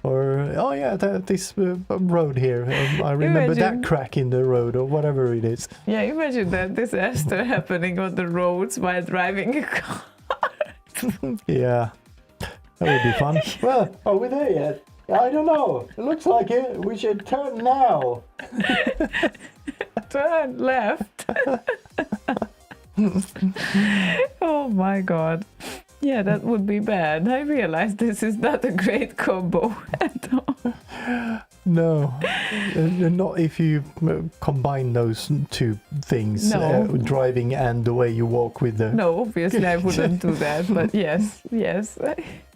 or oh yeah, this road here. I remember that crack in the road, or whatever it is. Yeah, imagine that disaster happening on the roads while driving a car. Yeah, that would be fun. Well, are we there yet? I don't know. It looks like it. We should turn now. Turn left. Oh my god. Yeah, that would be bad. I realize this is not a great combo at all. No, not if you combine those 2 things, No. driving and the way you walk with the... No, obviously I wouldn't do that, but yes,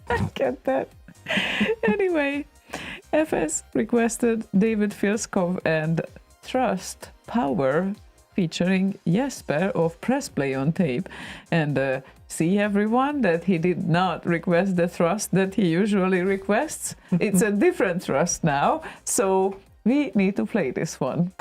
I get that. Anyway, FS requested David Filskov and Trust Power featuring Jesper of Press Play on Tape. And see everyone that he did not request the thrust that he usually requests. It's a different thrust now, so we need to play this one.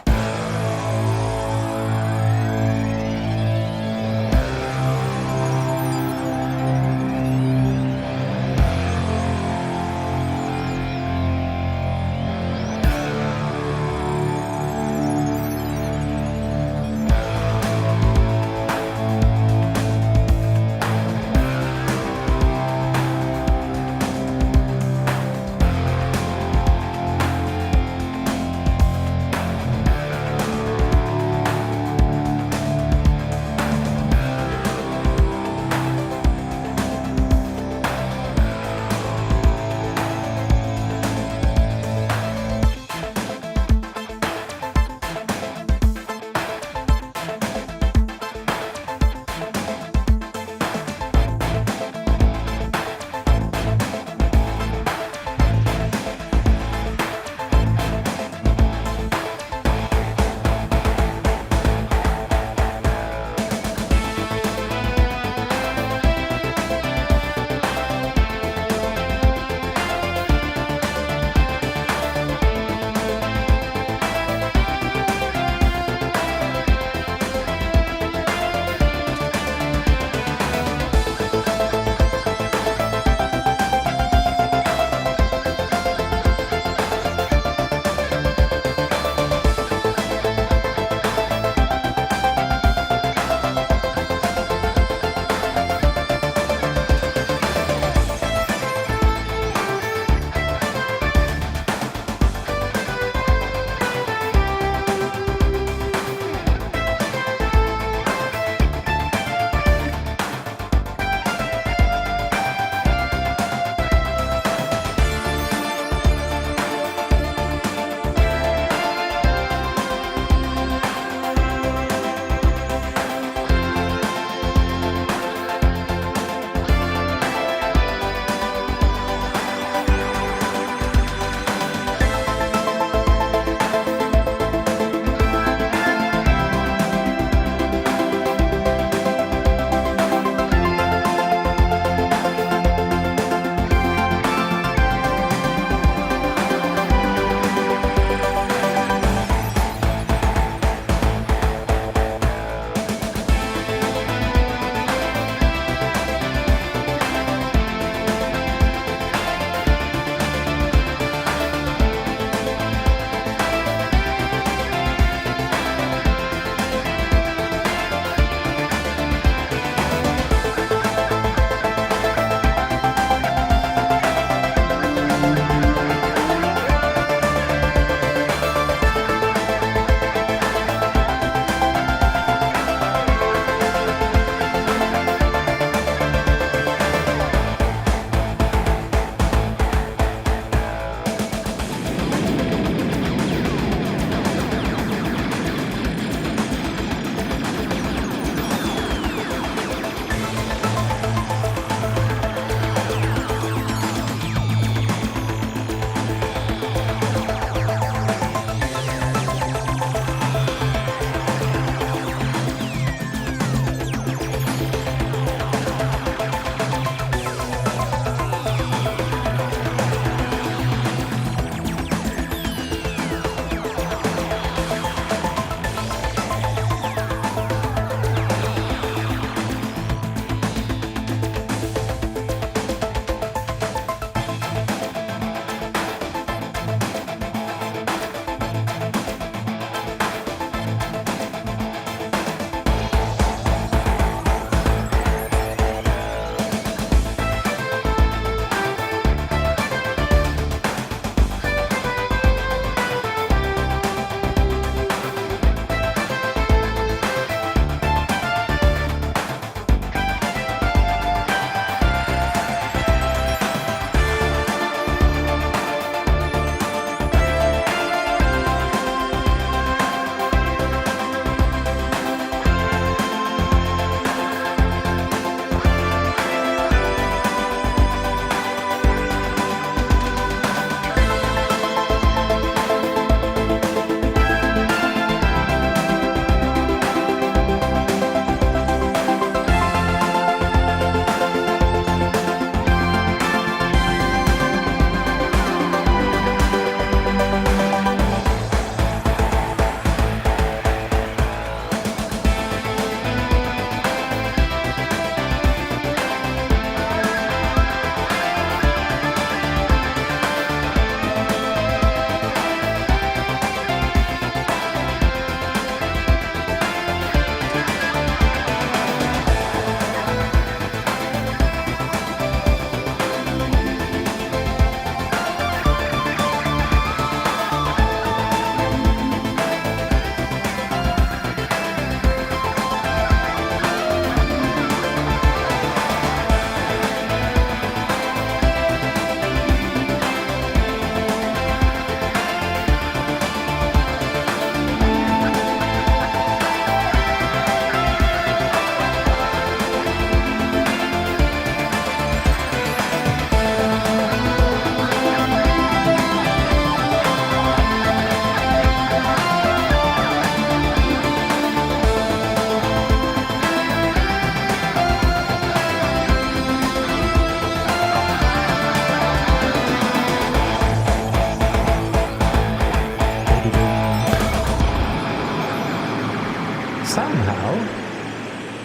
Wow.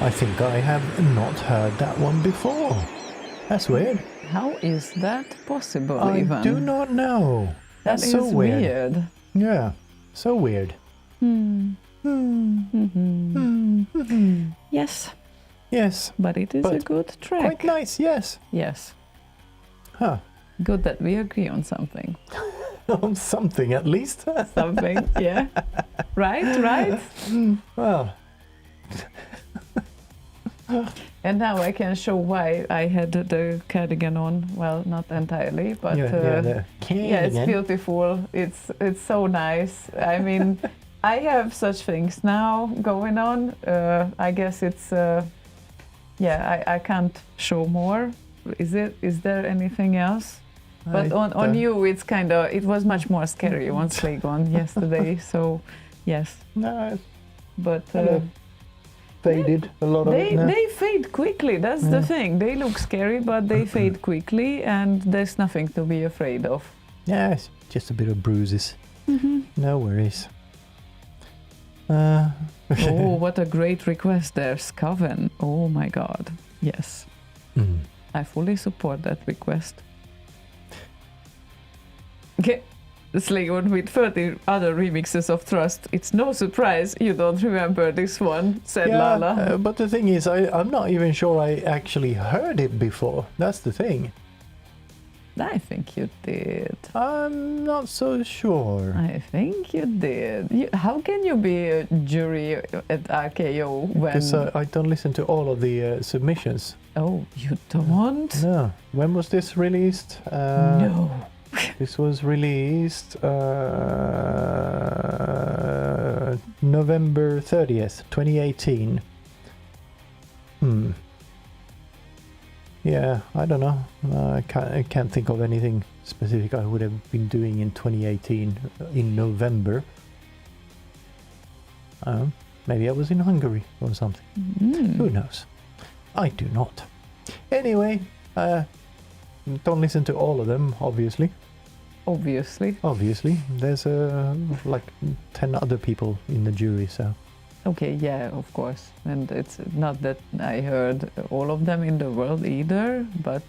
I think I have not heard that one before. That's weird. How is that possible, I even? do not know. That That's so is weird. Yeah, so weird. Yes, Yes, but it is a But good track. quite nice, yes. Yes. Huh. Good that we agree on something. On something at least. Something, yeah. Right? Well, And now I can show why I had the cardigan on. Well, not entirely, but the yeah, it's beautiful. It's so nice. I mean, I have such things now going on. I guess it's I can't show more. Is there anything else? But on you, it's kind of, it was much more scary on Slaygon yesterday. So, yes. No, But faded a lot of it now. they fade quickly. That's the thing. They look scary, but they fade quickly, and there's nothing to be afraid of. Yeah, it's just a bit of bruises. No worries. Oh, what a great request there, Scoven. Oh my god. Yes. I fully support that request. Okay. Slaygon with 30 other remixes of Trust. It's no surprise you don't remember this one, said Lala. But the thing is, I'm not even sure I actually heard it before. That's the thing. I think you did. I'm not so sure. I think you did. How can you be a jury at RKO when... Because I don't listen to all of the submissions. Oh, you don't? No. When was this released? No. This was released November 30th, 2018. Yeah, I don't know. I can't think of anything specific I would have been doing in 2018 in November. Maybe I was in Hungary or something. Who knows? I do not. Anyway, don't listen to all of them, obviously. Obviously. There's like 10 other people in the jury, so... Okay, yeah, of course. And it's not that I heard all of them in the world either, but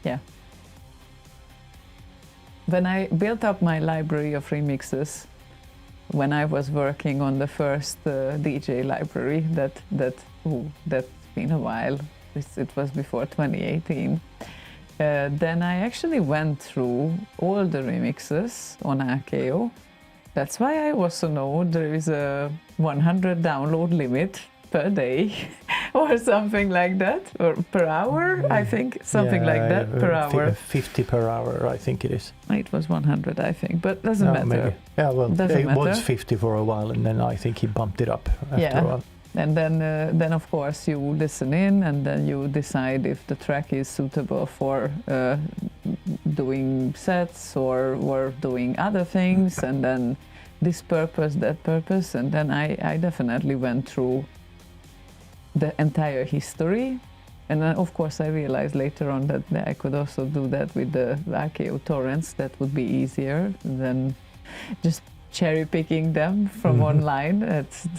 yeah. When I built up my library of remixes, when I was working on the first DJ library, that's been a while. It was before 2018. Then I actually went through all the remixes on RKO. That's why I also know there is a 100 download limit per day or something like that, or per hour, I think, something like that, per hour. 50 per hour, I think it is. It was 100, I think, but doesn't matter. Maybe. Yeah, well, Doesn't it matter. was 50 for a while, and then I think he bumped it up after a while. And then of course you listen in, and then you decide if the track is suitable for doing sets or doing other things, and then this purpose, that purpose, and then I definitely went through the entire history. And then of course I realized later on that I could also do that with the RKO torrents. That would be easier than just cherry picking them from online.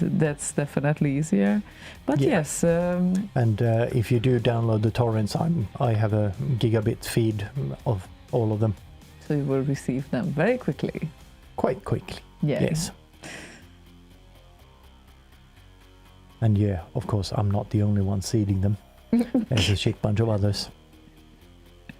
That's definitely easier. But yes. And if you do download the torrents, I have a gigabit feed of all of them. So you will receive them very quickly. Quite quickly. Yeah. Yes. And yeah, of course, I'm not the only one seeding them. There's a shit bunch of others.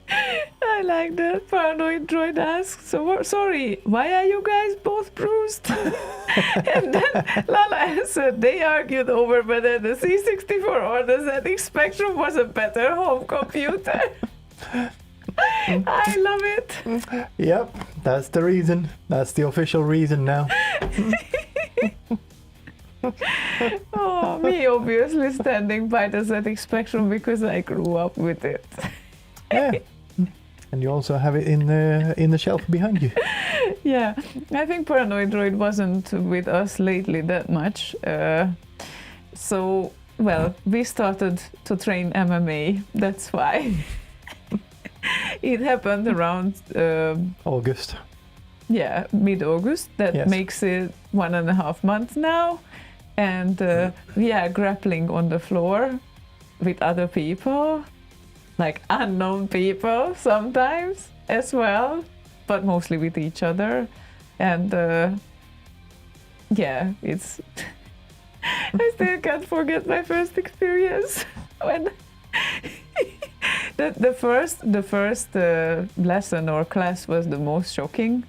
I like that. Paranoid Droid asks, so sorry, why are you guys both bruised? And then Lala answered, they argued over whether the C64 or the ZX Spectrum was a better home computer. I love it. Yep, that's the reason. That's the official reason now. Oh, me obviously standing by the ZX Spectrum because I grew up with it. Yeah. And you also have it in the shelf behind you. Yeah, I think Paranoid Droid wasn't with us lately that much. So, well, we started to train MMA, that's why. It happened around... August. Yeah, mid-August. That makes it 1.5 months now. and grappling on the floor with other people, like unknown people sometimes as well, but mostly with each other. And it's I still can't forget my first experience when the first lesson or class was the most shocking,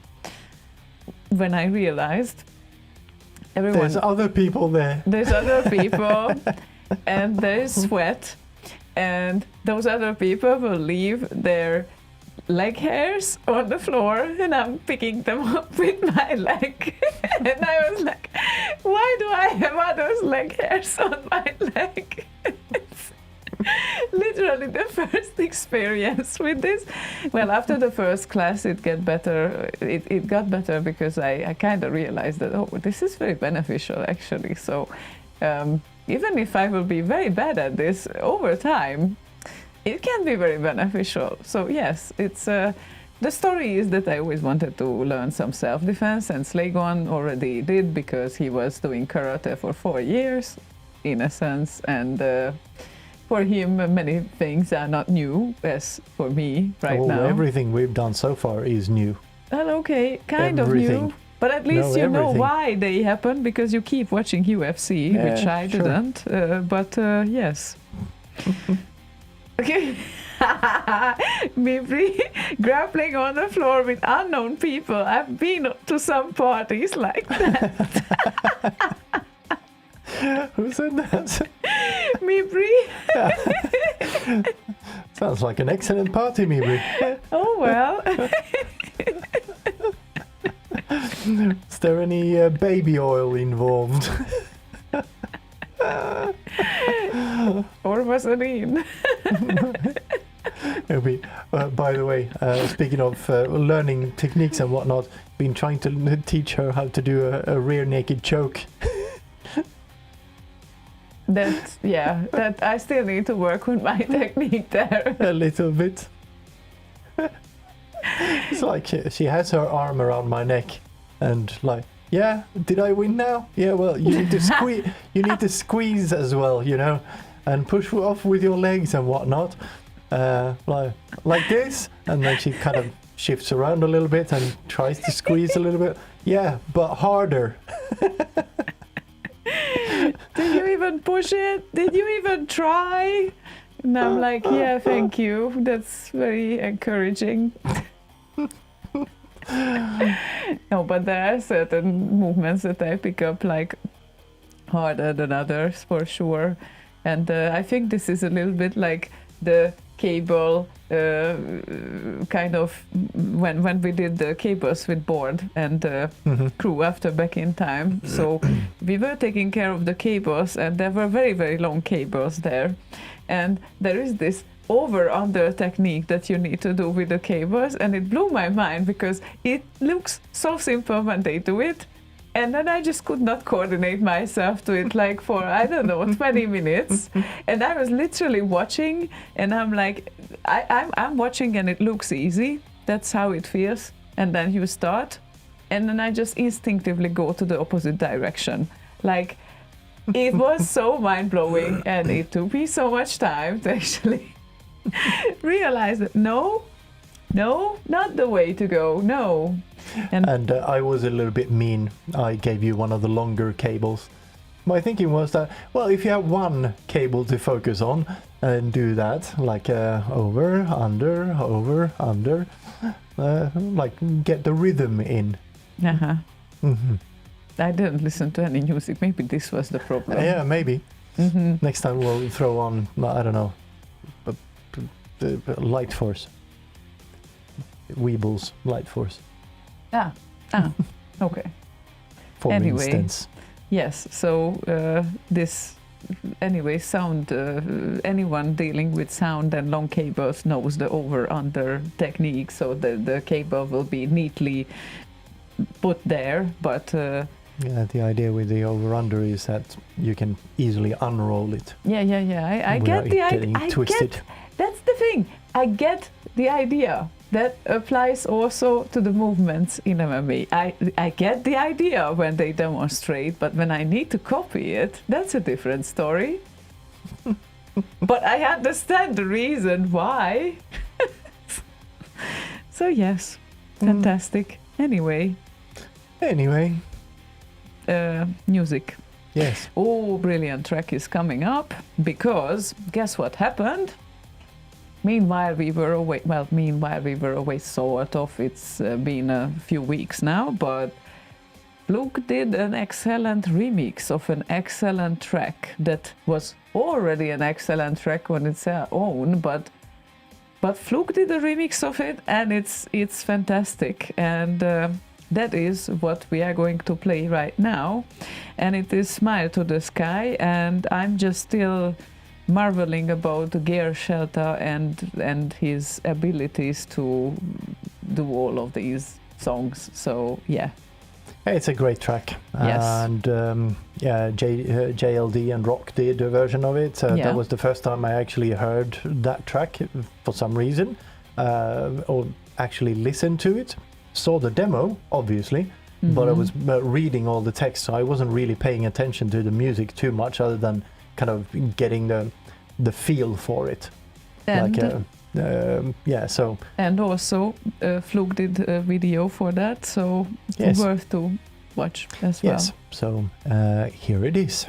when I realized There's other people there. There's other people, and there's sweat, and those other people will leave their leg hairs on the floor, and I'm picking them up with my leg. And I was like, why do I have others' leg hairs on my leg? It's literally the first experience with this. Well, after the first class, it got better. It got better because I kind of realized that, this is very beneficial actually. So even if I will be very bad at this over time, it can be very beneficial. So yes, it's the story is that I always wanted to learn some self-defense, and Slaygon already did because he was doing karate for 4 years, in a sense, and for him many things are not new as for me right now. Everything we've done so far is new. Well, okay, kind Everything. of new. But at least you know why they happen, because you keep watching UFC, which I didn't. But yes. Okay. Maybe grappling on the floor with unknown people. I've been to some parties like that. Who said that? Mibri. Sounds like an excellent party, Mibri. Oh well. Is there any baby oil involved? Or Vaseline. By the way, speaking of learning techniques and whatnot, been trying to teach her how to do a rear naked choke. That I still need to work on my technique there. A little bit. It's like she has her arm around my neck, and like, yeah, did I win now? Yeah, well, you need to squeeze. You need to squeeze as well, and push off with your legs and whatnot, like this. And then she kind of shifts around a little bit and tries to squeeze a little bit. Yeah, but harder. Did you even push it? Did you even try? And I'm like, yeah, thank you. That's very encouraging. No, but there are certain movements that I pick up like harder than others for sure. And I think this is a little bit like the cable kind of when we did the cables with board and crew after back in time. So we were taking care of the cables, and there were very, very long cables there. And there is this over-under technique that you need to do with the cables, and it blew my mind because it looks so simple when they do it. And then I just could not coordinate myself to it, like for, 20 minutes. And I was literally watching, and I'm like, I'm watching and it looks easy. That's how it feels. And then you start, and then I just instinctively go to the opposite direction. Like, it was so mind-blowing, and it took me so much time to actually realize that no, not the way to go, no. And I was a little bit mean. I gave you one of the longer cables. My thinking was that, well, if you have one cable to focus on and do that, like over, under, like get the rhythm in. Uh-huh. Mm-hmm. I didn't listen to any music. Maybe this was the problem. Yeah, maybe. Mm-hmm. Next time we'll throw on, I don't know, LightForce. Weebl's LightForce. Okay. For instance. Yes, so this, anyway, sound, anyone dealing with sound and long cables knows the over-under technique, so the cable will be neatly put there, but... yeah, the idea with the over-under is that you can easily unroll it. Yeah. I get the idea. That's the thing. I get the idea. that applies also to the movements in MMA. I get the idea when they demonstrate, but when I need to copy it, that's a different story. But I understand the reason why. So yes, fantastic. Anyway, music. Yes. Oh, brilliant track is coming up, because guess what happened? Meanwhile we were away sort of. It's been a few weeks now, but Funque did an excellent remix of an excellent track that was already an excellent track on its own, but Funque did a remix of it, and it's fantastic. And that is what we are going to play right now, and it is Smile to the Sky, and I'm just still marveling about Gear Shelter and his abilities to do all of these songs. So yeah. It's a great track. Yes. And JLD and Rock did a version of it. That was the first time I actually heard that track for some reason, or actually listened to it. Saw the demo, obviously, but I was reading all the text, so I wasn't really paying attention to the music too much, other than kind of getting the feel for it. And so. And also, Funque did a video for that, so yes. Worth to watch as well. Yes, so here it is.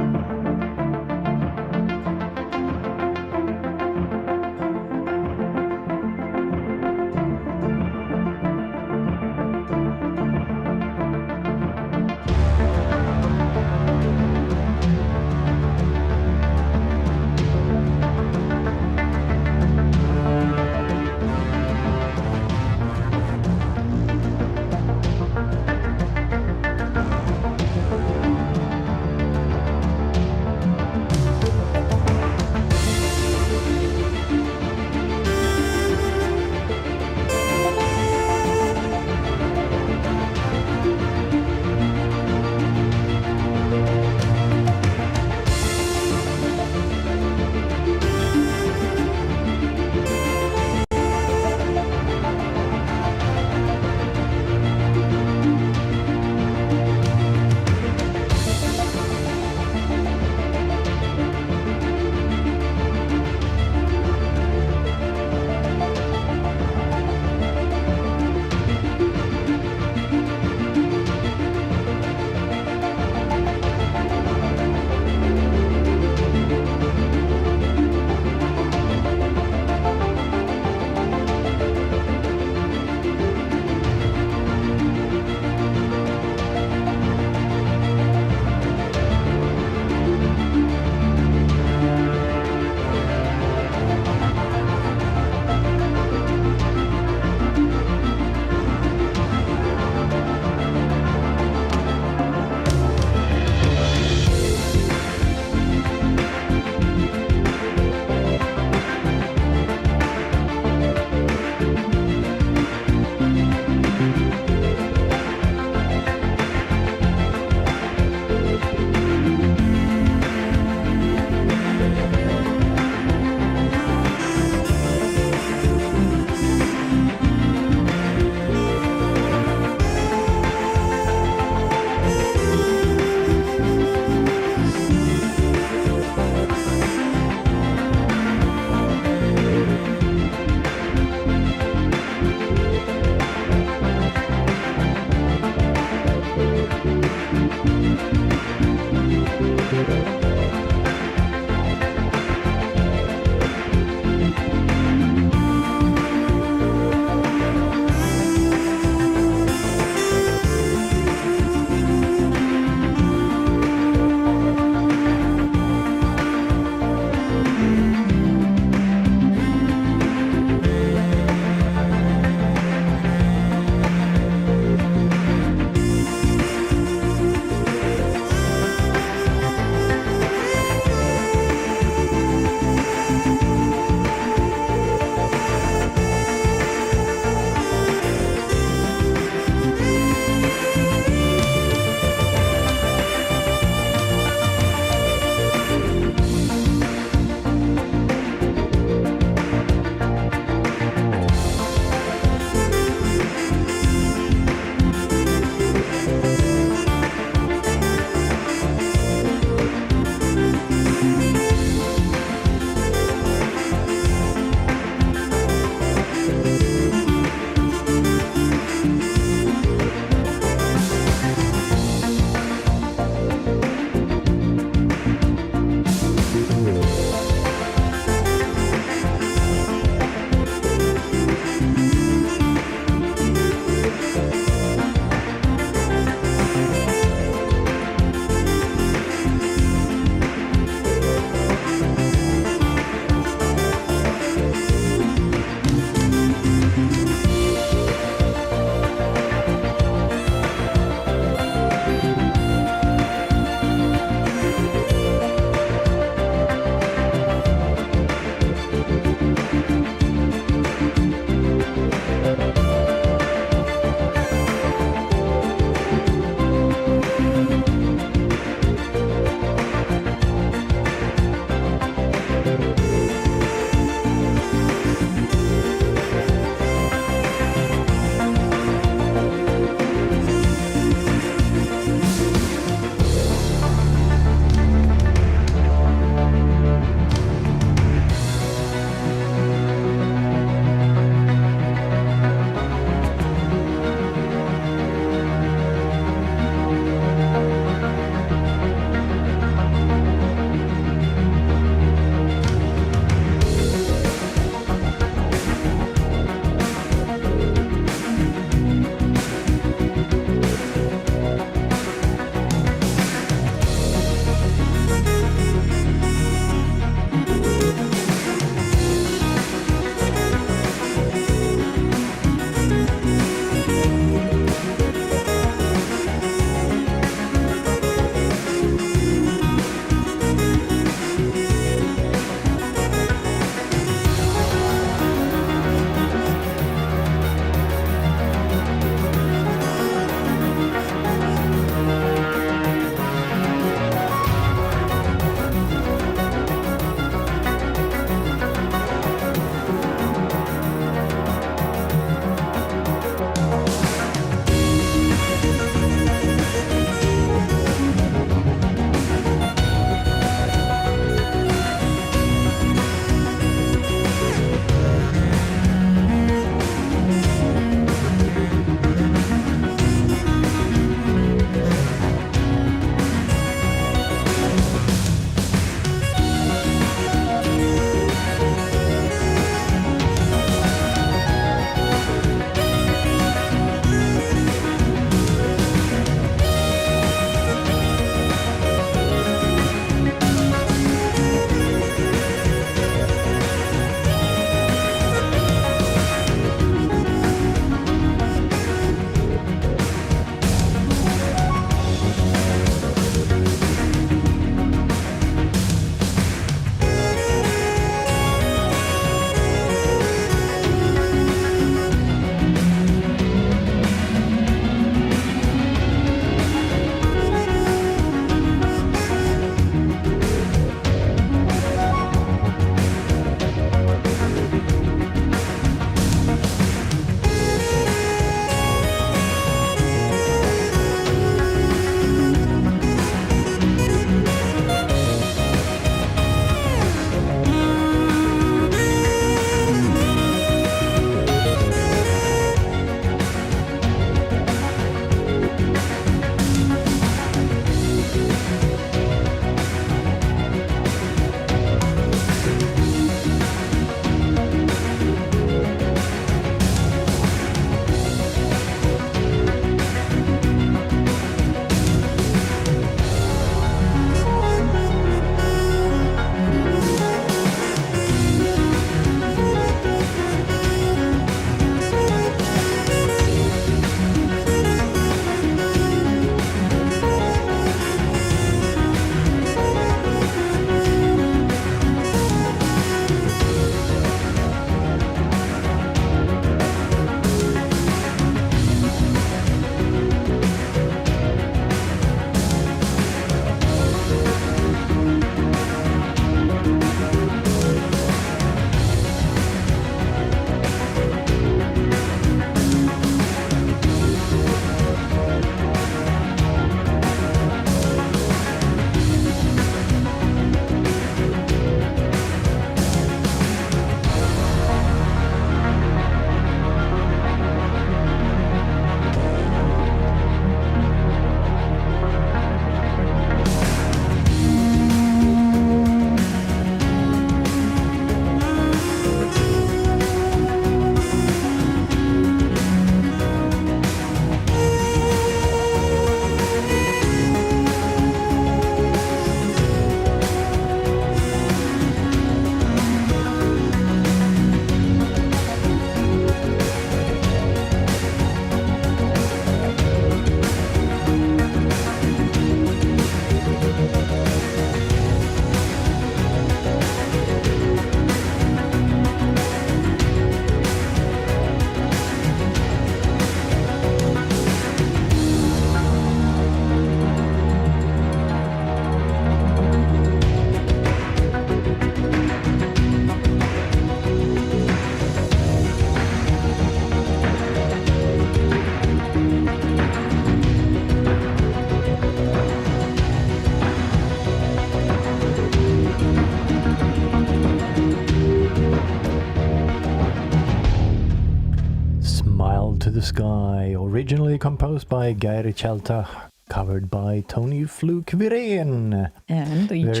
the Sky, originally composed by Geir Chelta, covered by Tony Fluke Wiren. And each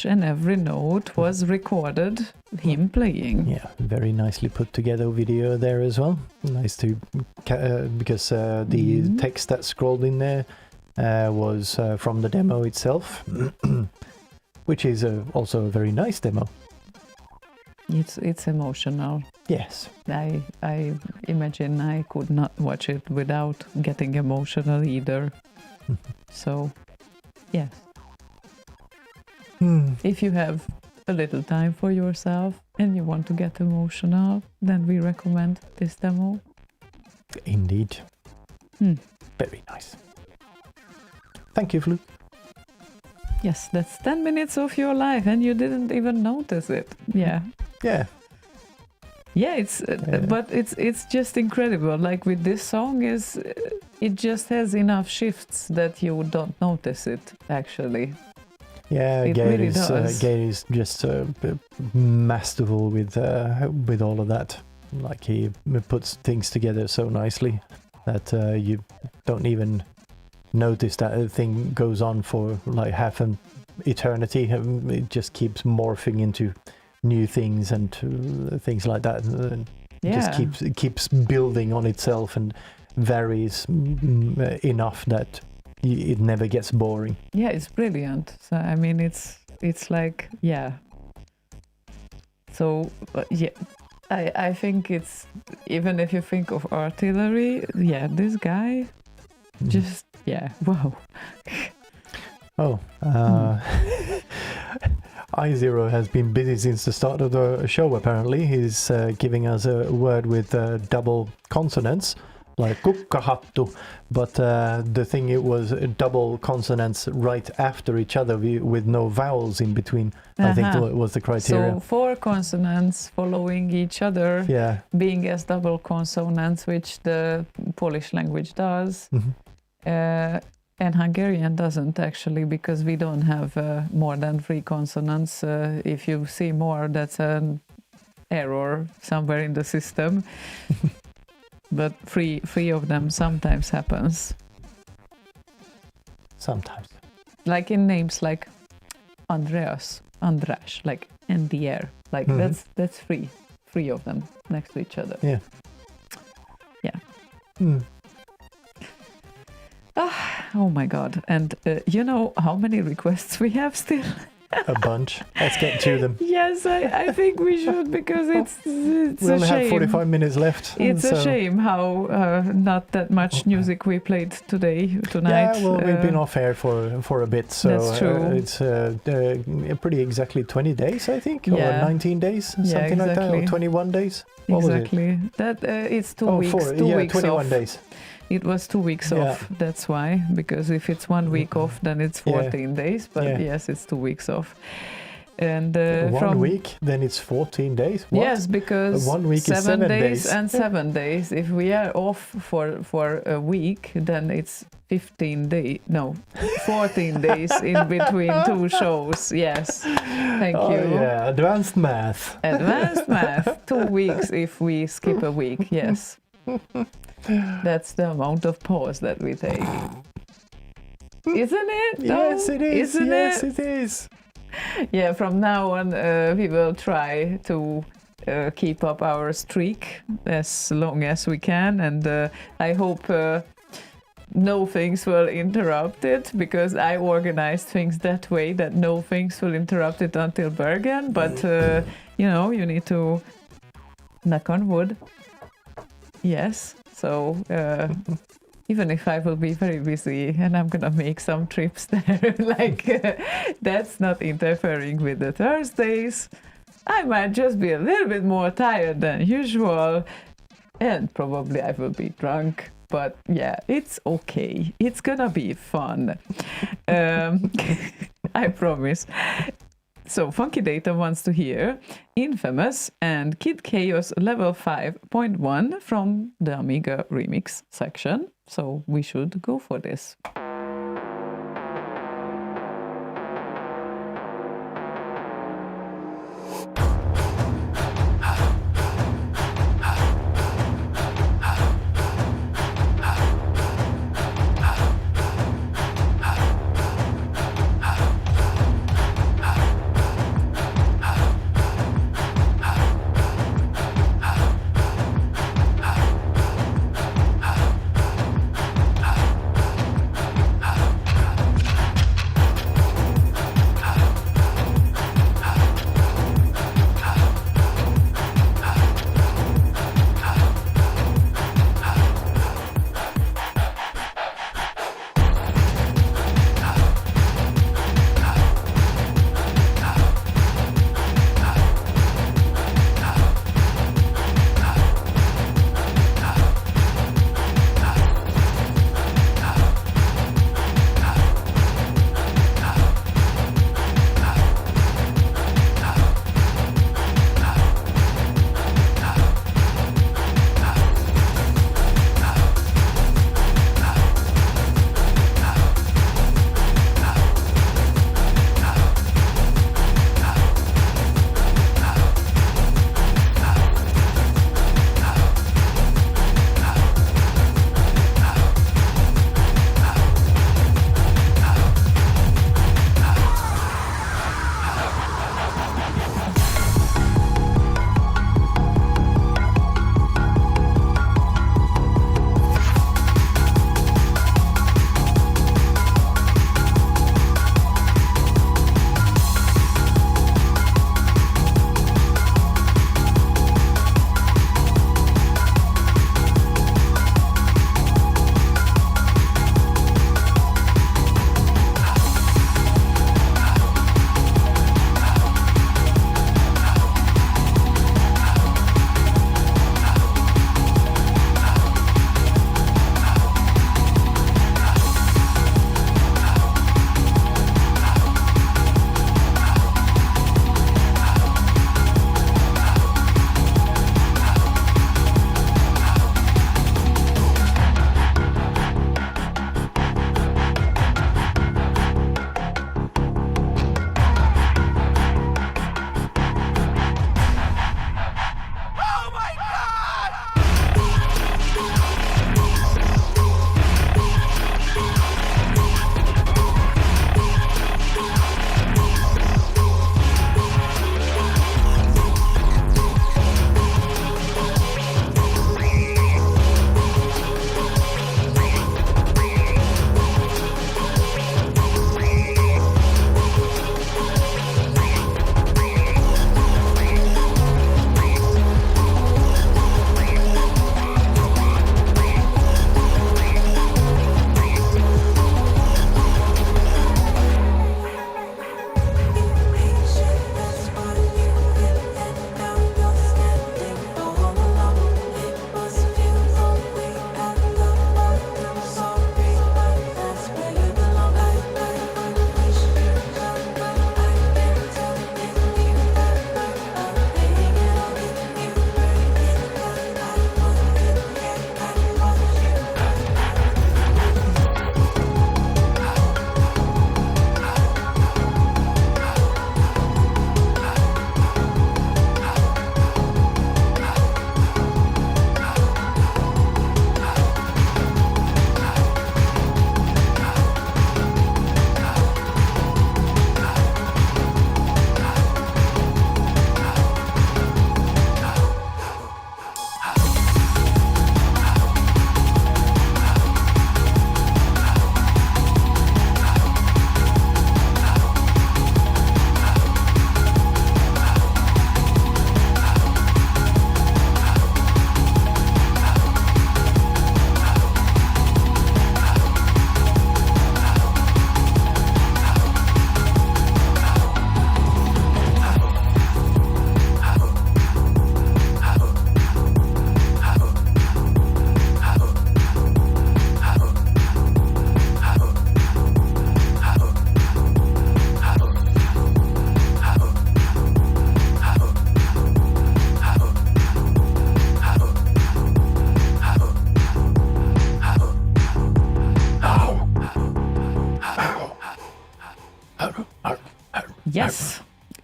and every note was recorded, him playing. Yeah, very nicely put together video there as well. Nice to, because the text that scrolled in there was from the demo itself, which is also a very nice demo. It's emotional. Yes. I imagine I could not watch it without getting emotional either. So, yes. If you have a little time for yourself and you want to get emotional, then we recommend this demo. Indeed. Very nice. Thank you, Fluke. Yes, that's 10 minutes of your life and you didn't even notice it. Yeah. Yeah. Yeah, but it's just incredible. Like with this song, it just has enough shifts that you don't notice it actually. Yeah, it Geir really is does. Geir is just masterful with all of that. Like he puts things together so nicely that you don't even notice that a thing goes on for like half an eternity. It just keeps morphing into new things and things like that. And just keeps building on itself and varies enough that it never gets boring. Yeah, it's brilliant. So I mean, it's like So I think it's, even if you think of artillery, this guy just wow. Oh, I0 has been busy since the start of the show, apparently. He's giving us a word with double consonants, like kukkahattu, but the thing, it was double consonants right after each other with no vowels in between. I think that was the criteria. So 4 consonants following each other, being as double consonants, which the Polish language does. And Hungarian doesn't actually, because we don't have more than 3 consonants. If you see more, that's an error somewhere in the system. But three of them sometimes happens. Sometimes. Like in names like Andreas, András, like and the air. Like that's 3 of them next to each other. Yeah. Yeah. Oh my god. And you know how many requests we have still? A bunch. Let's get to them. Yes, I think we should, because it's we only a shame. have 45 minutes left. It's a shame how not that much music we played tonight. Yeah, well, we've been off air for a bit, so that's true. It's pretty exactly 20 days, I think, or 19 days, something like that, or 21 days. What exactly. was it? That it's 2 weeks. 2 weeks 21 off. days. It was 2 weeks off, that's why, because if it's 1 week off, then it's 14 days, but yes, it's 2 weeks off. And 1 week, then it's 14 days? What? Yes, because 1 week is 7 days and 7 days. If we are off for a week, then it's 14 days in between 2 shows. Yes, thank you. Yeah, advanced math. Advanced math, 2 weeks if we skip a week, yes. That's the amount of pause that we take. Isn't it? Yes, it is. Isn't yes, it? it is. Yeah, from now on, we will try to keep up our streak as long as we can. And I hope no things will interrupt it, because I organized things that way that no things will interrupt it until Bergen. But, you need to knock on wood. Yes. So even if I will be very busy and I'm gonna make some trips there, that's not interfering with the Thursdays. I might just be a little bit more tired than usual, and probably I will be drunk. But yeah, it's okay. It's gonna be fun. I promise. So Funky Data wants to hear Infamous and Kid Chaos level 5.1 from the Amiga remix section. So we should go for this.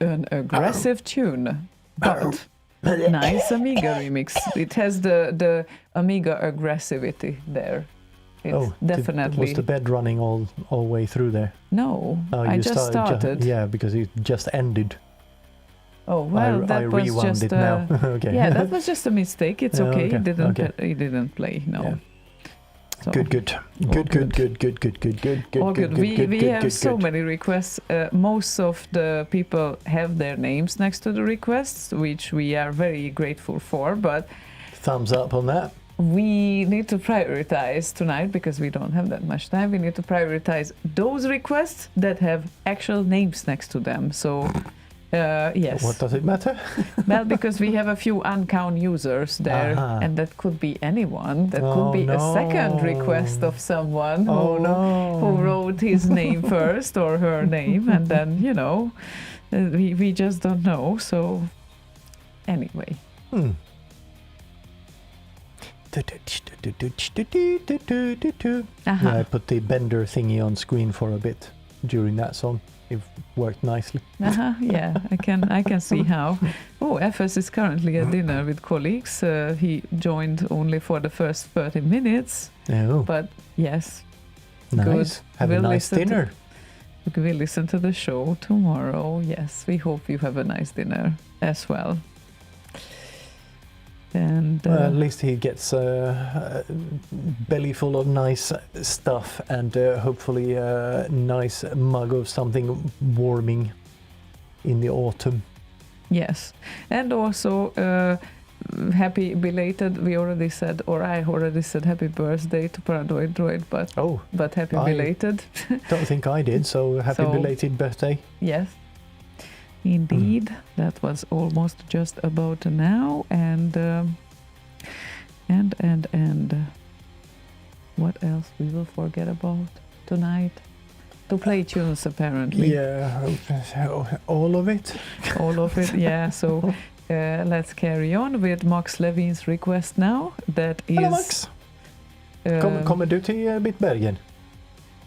an aggressive tune, but nice Amiga remix. It has the Amiga aggressivity there. It's definitely. Was the bed running all way through there? No, Oh, I you just started. yeah, because it just ended. Oh well, I that was rewound just it now. Okay. yeah, that was just a mistake. It's Yeah, okay. okay, He didn't play. No. Yeah. So, Good. all good. We have so many requests. Most of the people have their names next to the requests, which we are very grateful for. But Thumbs up on that. we need to prioritize tonight because we don't have that much time. We need to prioritize those requests that have actual names next to them. So, yes. What does it matter? Well, because we have a few uncount users there, and that could be anyone. That could be a second request of someone who wrote his name first or her name, and then, we just don't know. So, anyway. Yeah, I put the bender thingy on screen for a bit during that song. It worked nicely. Yeah, I can see how. Oh, FS is currently at dinner with colleagues. He joined only for the first 30 minutes. Oh, But yes, nice. good. Have a nice dinner. We'll listen to the show tomorrow. Yes, we hope you have a nice dinner as well. And At least he gets a belly full of nice stuff and hopefully a nice mug of something warming in the autumn. yes, and also happy belated. We already said, or I already said, happy birthday to Paranoid Droid, but happy belated. Don't think I did, so happy belated birthday. Yes, indeed. That was almost just about now, and what else we will forget about tonight? To play tunes, apparently. Yeah, all of it. All of it, yeah. So let's carry on with Max Levin's request now. That is... Hello, Max. Kommer du till Bitbergen?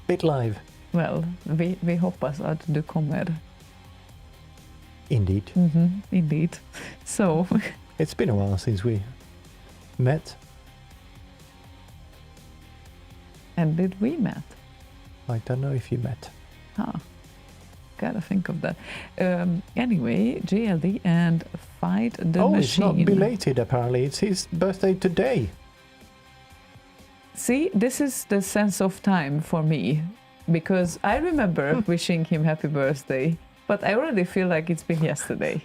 BitLive. Well, vi hoppas att du kommer. Indeed. Indeed. So... It's been a while since we met. And did we met? I don't know if you met. Gotta think of that. Anyway, JLD and Fight the Machine. It's not belated apparently. It's his birthday today. See, this is the sense of time for me. Because I remember wishing him happy birthday, but I already feel like it's been yesterday.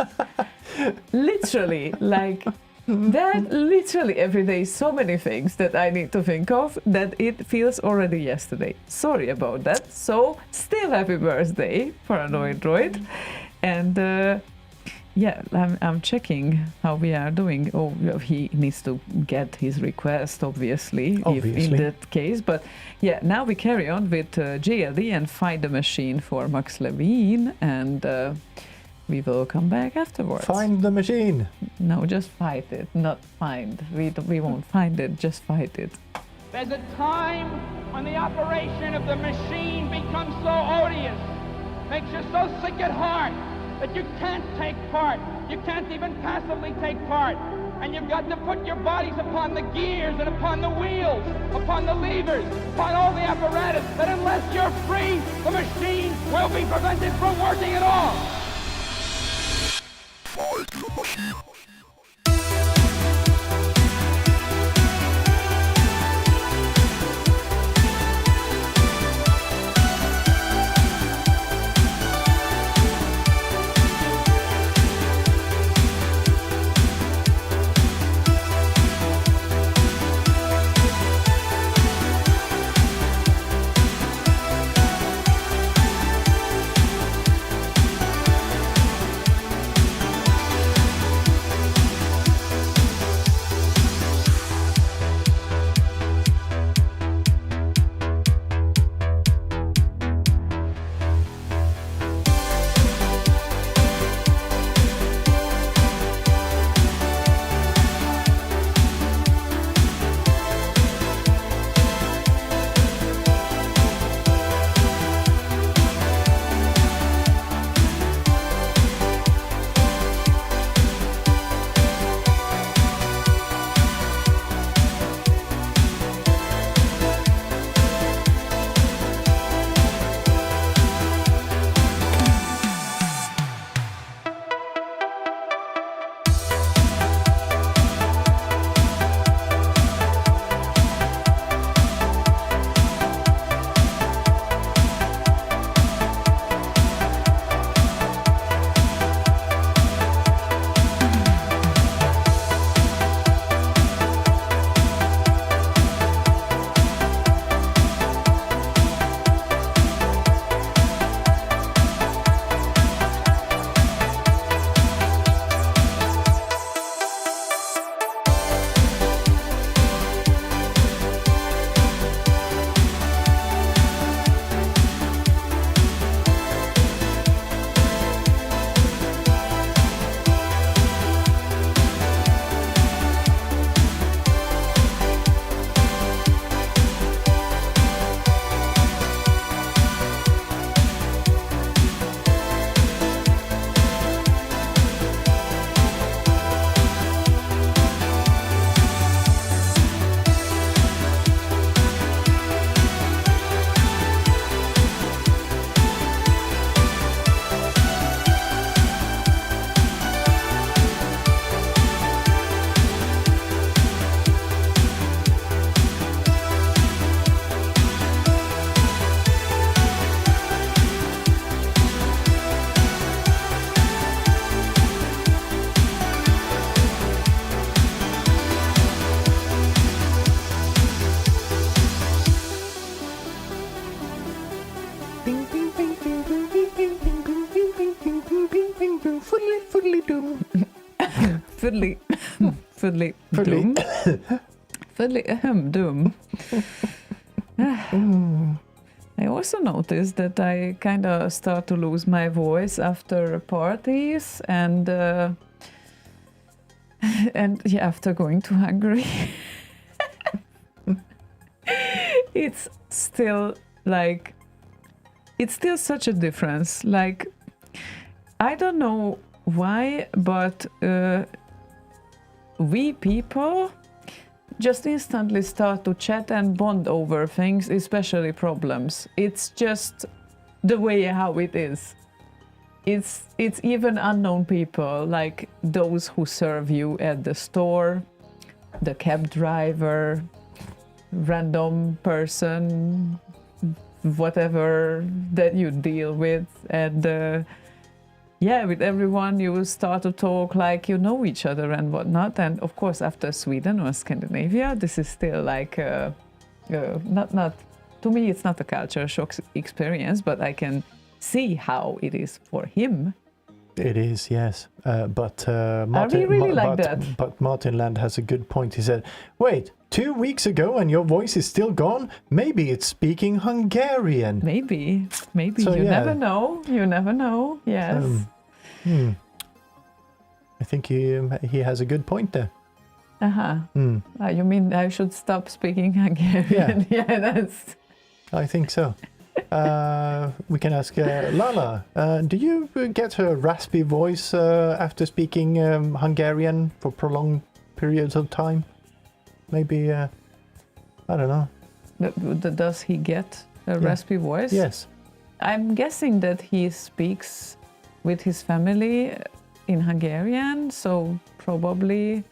Literally, like that, literally every day, so many things that I need to think of that it feels already yesterday. Sorry about that. So, still happy birthday, Paranoid Droid. And yeah, I'm checking how we are doing. Oh, he needs to get his request, obviously. If in that case. But yeah, now we carry on with JLD and Find the Machine for Max Levine, and we will come back afterwards. Find the machine. No, just fight it, not find. We won't find it, just fight it. There's a time when the operation of the machine becomes so odious, makes you so sick at heart that you can't take part. You can't even passively take part. And you've got to put your bodies upon the gears and upon the wheels, upon the levers, upon all the apparatus, that unless you're free, the machine will be prevented from working at all. Fight the machine. Fiddling boom, fiddly doom. Fiddly, fiddly, doom. Fiddly, doom. I also noticed that I kind of start to lose my voice after parties and yeah, after going to Hungary. It's still like, it's still such a difference. Like, I don't know why, but we people just instantly start to chat and bond over things, especially problems. It's just the way how it is. It's even unknown people, like those who serve you at the store, the cab driver, random person, whatever that you deal with, and yeah, with everyone you start to talk like you know each other and whatnot. And of course, after Sweden or Scandinavia, this is still like not to me. It's not a culture shock experience, but I can see how it is for him. It is, yes. But Martin, really like that? But Martin Land has a good point. He said, "Wait, 2 weeks ago, and your voice is still gone. Maybe it's speaking Hungarian." Maybe. So, You yeah. never know. You never know. Yes. I think he has a good point there. You mean I should stop speaking Hungarian? Yeah. Yeah, that's. I think so. We can ask Lala. Do you get her raspy voice after speaking Hungarian for prolonged periods of time? Maybe, I don't know. Does he get a raspy voice? Yes. I'm guessing that he speaks with his family in Hungarian, so probably.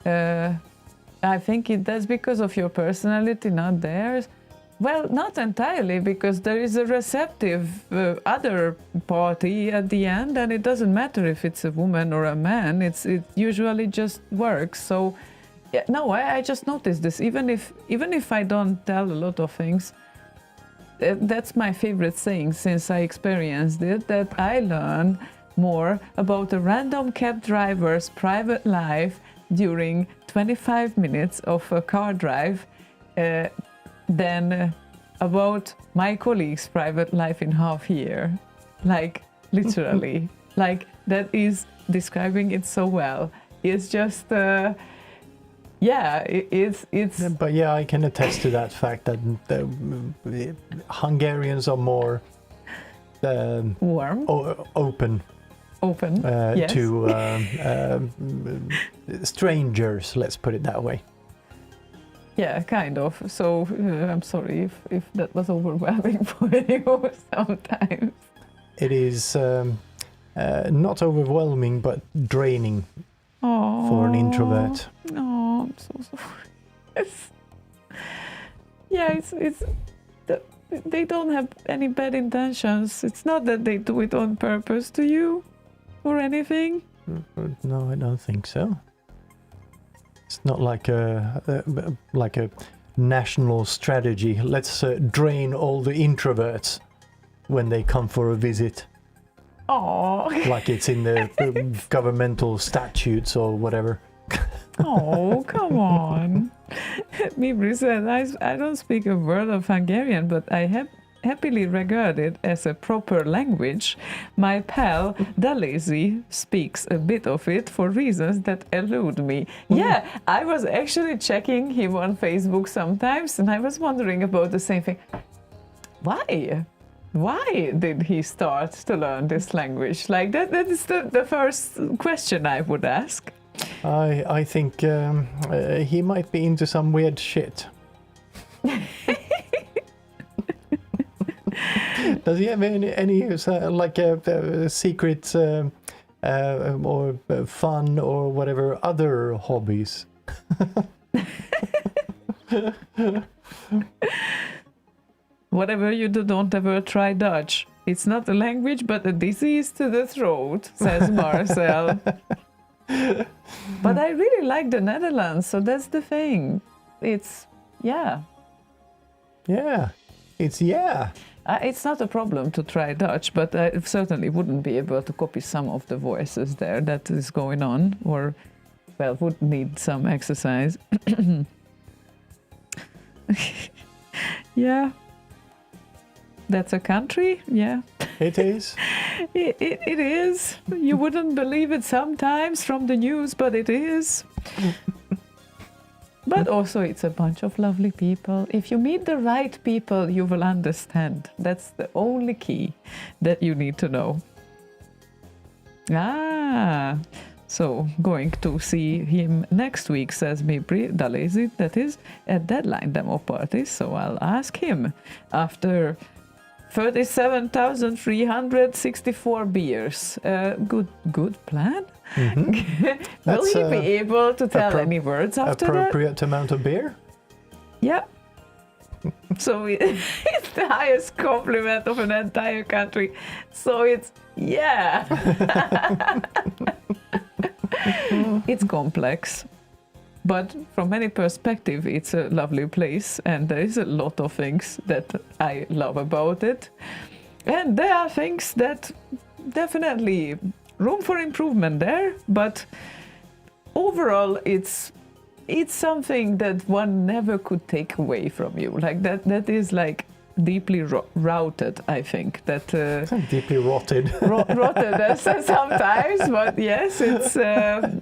I think that's because of your personality, not theirs. Well, not entirely, because there is a receptive other party at the end, and it doesn't matter if it's a woman or a man. It usually just works. So, yeah, no, I just noticed this. Even if I don't tell a lot of things, that's my favorite saying since I experienced it. That I learn more about a random cab driver's private life during 25 minutes of a car drive. Than about my colleague's private life in half year. Like, literally. Like, that is describing it so well. It's just, yeah, it's... But yeah, I can attest to that fact that the Hungarians are more... warm? Open. Yes. To strangers, let's put it that way. Yeah, kind of. So I'm sorry if that was overwhelming for you sometimes. It is not overwhelming, but draining for an introvert. Oh, I'm so sorry. It's they don't have any bad intentions. It's not that they do it on purpose to you or anything. No, I don't think so. It's not like a national strategy. Let's drain all the introverts when they come for a visit. Oh, Like it's in the governmental statutes or whatever. oh, come on. Mibri said, I don't speak a word of Hungarian, but I happily regard it as a proper language. My pal, Dalazy, speaks a bit of it for reasons that elude me. Yeah, I was actually checking him on Facebook sometimes, and I was wondering about the same thing. Why? Why did he start to learn this language? Like, that is the first question I would ask. I think he might be into some weird shit. Does he have any like secret or fun or whatever other hobbies? Whatever you do, don't ever try Dutch. It's not a language, but a disease to the throat, says Marcel. But I really like the Netherlands, so that's the thing. It's, yeah. Yeah. It's yeah. It's not a problem to try Dutch, but I certainly wouldn't be able to copy some of the voices there that is going on, or, well, would need some exercise. Yeah. That's a country? Yeah. It is. It is. You wouldn't believe it sometimes from the news, but it is. But also it's a bunch of lovely people. If you meet the right people, you will understand. That's the only key that you need to know. So going to see him next week, says Mibri Dalezi, that is a deadline demo party. So I'll ask him after 37,364 beers. Good plan. Will he be able to tell any words after appropriate amount of beer? Yeah. So it's the highest compliment of an entire country. So it's, yeah. It's complex. But from any perspective, it's a lovely place, and there is a lot of things that I love about it. And there are things that definitely room for improvement there, but overall it's something that one never could take away from you. Like that is like deeply routed, I think. That deeply rotted. Rotted sometimes, but yes, it's I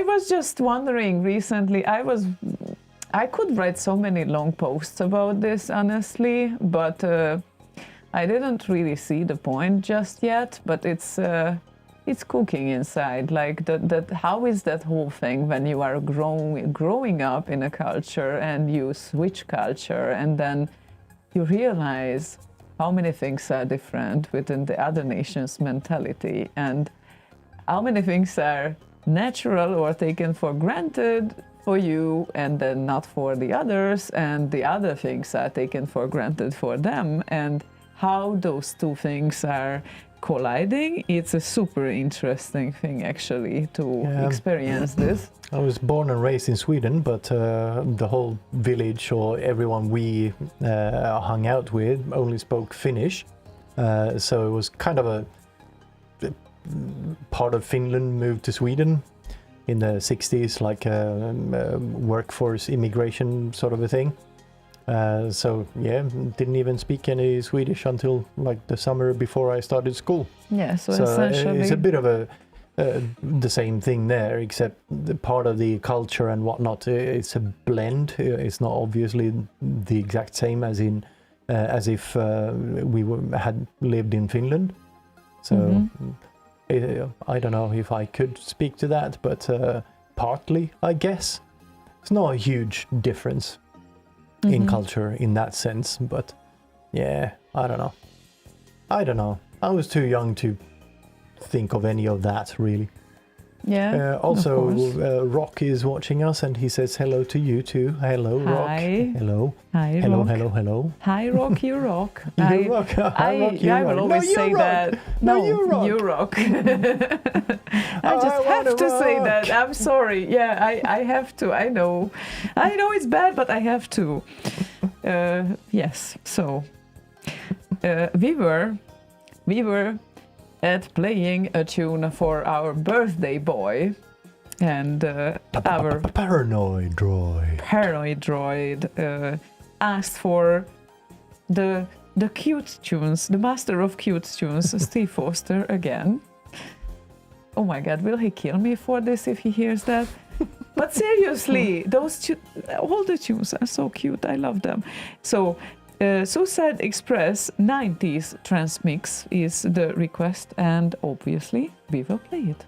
was just wondering recently. I could write so many long posts about this, honestly, but I didn't really see the point just yet. But it's cooking inside. Like that. How is that whole thing when you are growing up in a culture and you switch culture, and then you realize how many things are different within the other nation's mentality, and how many things are natural or taken for granted for you and then not for the others, and the other things are taken for granted for them, and how those two things are colliding. It's a super interesting thing, actually, to experience this. I was born and raised in Sweden, but the whole village or everyone we hung out with only spoke Finnish. So it was kind of a part of Finland moved to Sweden in the 60s, like a workforce immigration sort of a thing. So didn't even speak any Swedish until like the summer before I started school. Yeah, so essentially it's a bit of the same thing there, except the part of the culture and whatnot. It's a blend. It's not obviously the exact same as if we had lived in Finland. So I don't know if I could speak to that, but partly, I guess. It's not a huge difference in culture in that sense, but yeah, I don't know. I was too young to think of any of that, really. Yeah. Also, Rock is watching us, and he says hello to you too. Hello, Rock. Hi. Hello. Hi, hello, Rock. Hello. Hi, Rock. You rock. You rock. I rock. You I rock. will always say rock. that. No, you rock. You rock. I just have to say that. I'm sorry. Yeah, I have to. I know it's bad, but I have to. Yes. So we were at playing a tune for our birthday boy, and our paranoid droid asked for the cute tunes, the master of cute tunes, Steve Foster again. Oh my God, will he kill me for this if he hears that? But seriously, all the tunes are so cute. I love them. So Suicide Express 90s trance mix is the request, and obviously we will play it.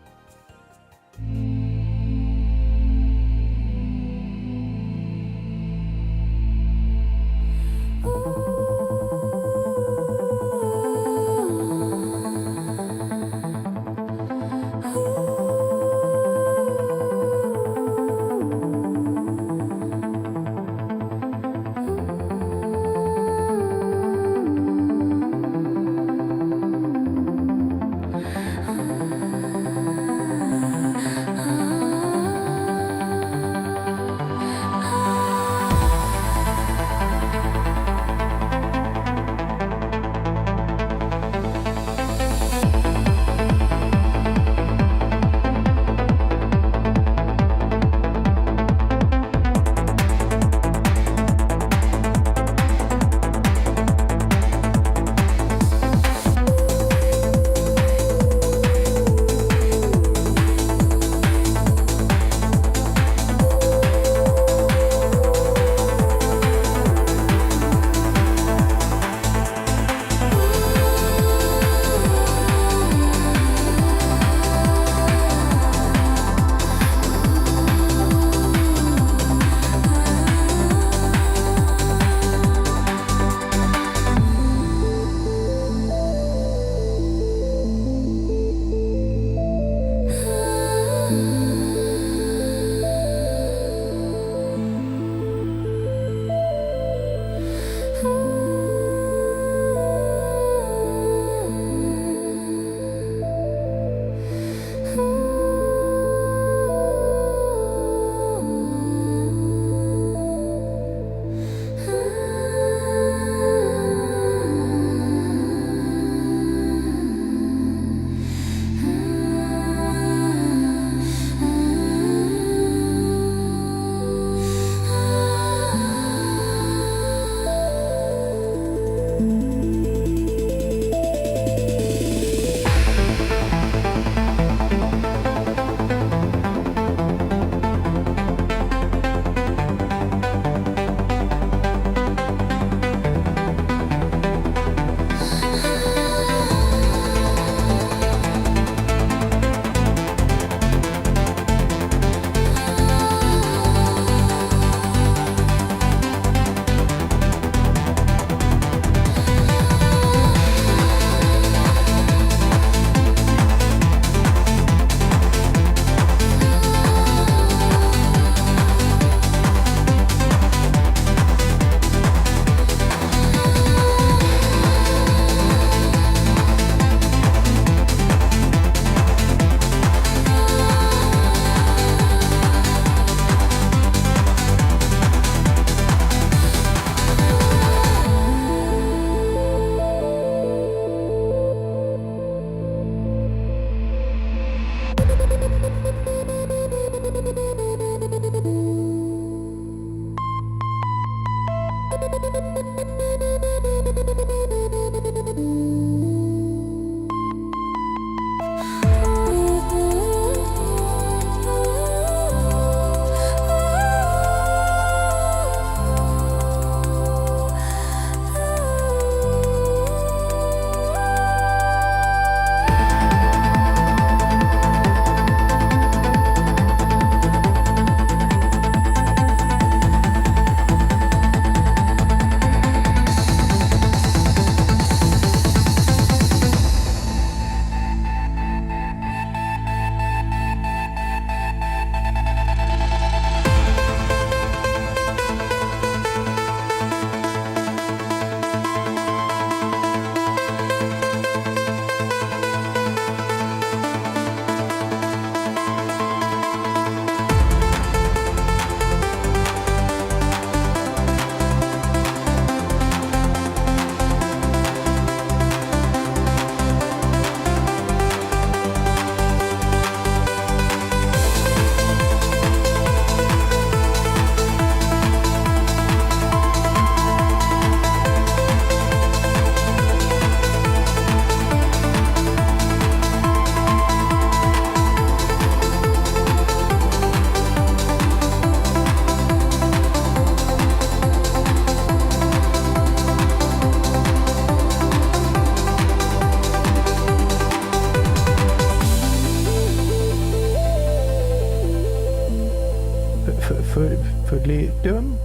Fiddly dum.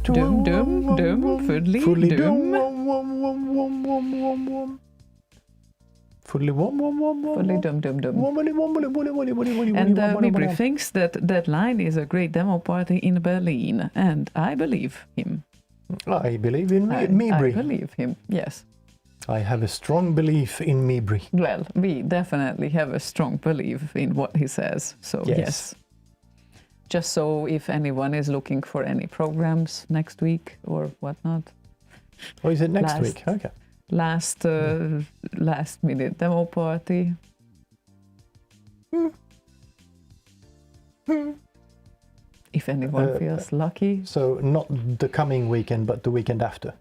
Dum dum dum. Fiddly dum. Fiddly wom wom wom wom. Fiddly dum dum dum. Wobbly wobbly wobbly wobbly wobbly wobbly And wobbly Weebl wobbly. thinks that that line is a great demo party in Berlin, and I believe him. I believe in I Mebri. believe him, yes. I have a strong belief in Mebri. Well, we definitely have a strong belief in what he says, so yes. Just so if anyone is looking for any programs next week or whatnot. Oh, is it next week? Okay. Last minute demo party. If anyone feels lucky, So not the coming weekend, but the weekend after.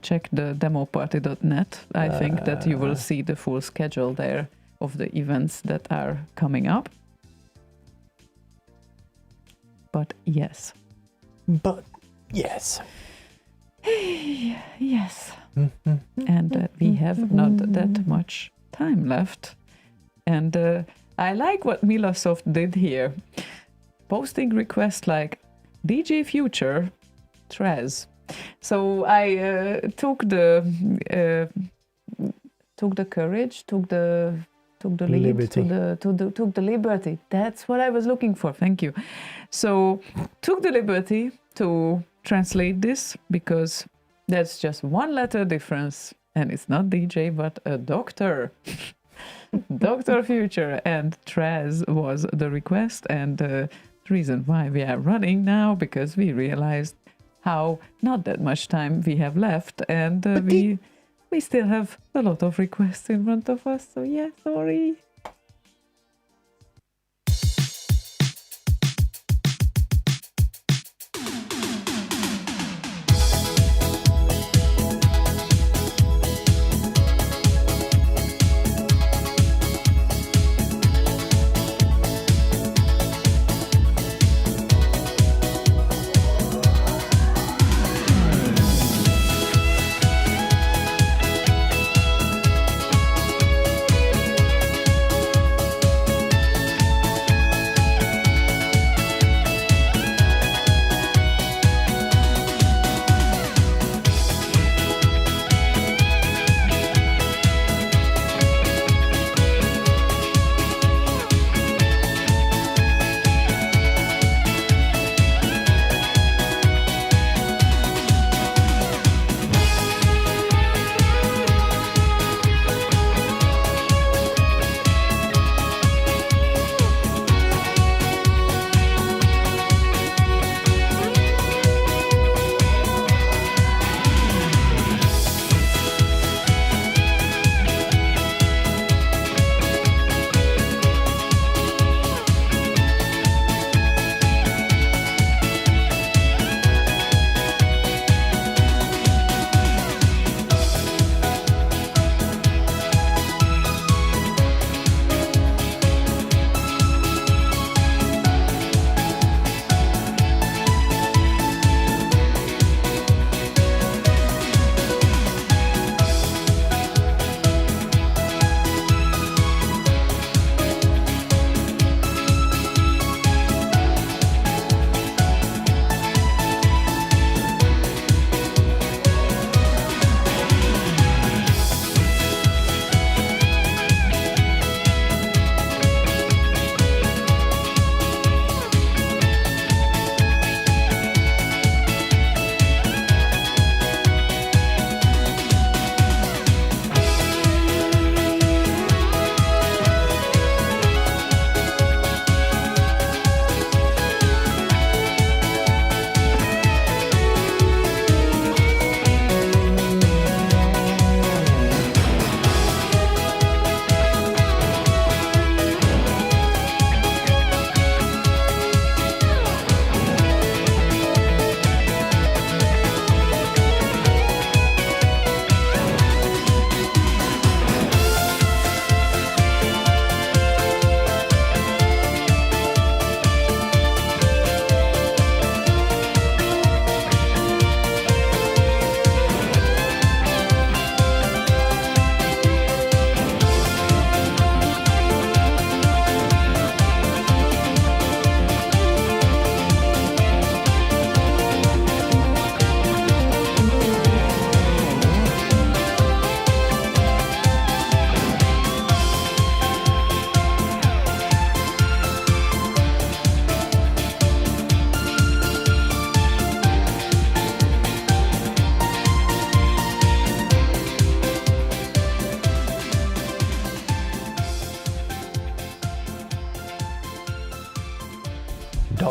check the demoparty.net. I think that you will see the full schedule there of the events that are coming up. But yes. But yes. Yes. And we have not that much time left. And I like what Milosoft did here. Posting requests like DJ Future, Traz. So I took the courage, took the lead, Liberty. took the liberty. That's what I was looking for. Thank you. So took the liberty to translate this because that's just one letter difference, and it's not DJ but a doctor. Dr. Future, and Traz was the request, and the reason why we are running now because we realized how not that much time we have left, and we still have a lot of requests in front of us, so yeah, sorry.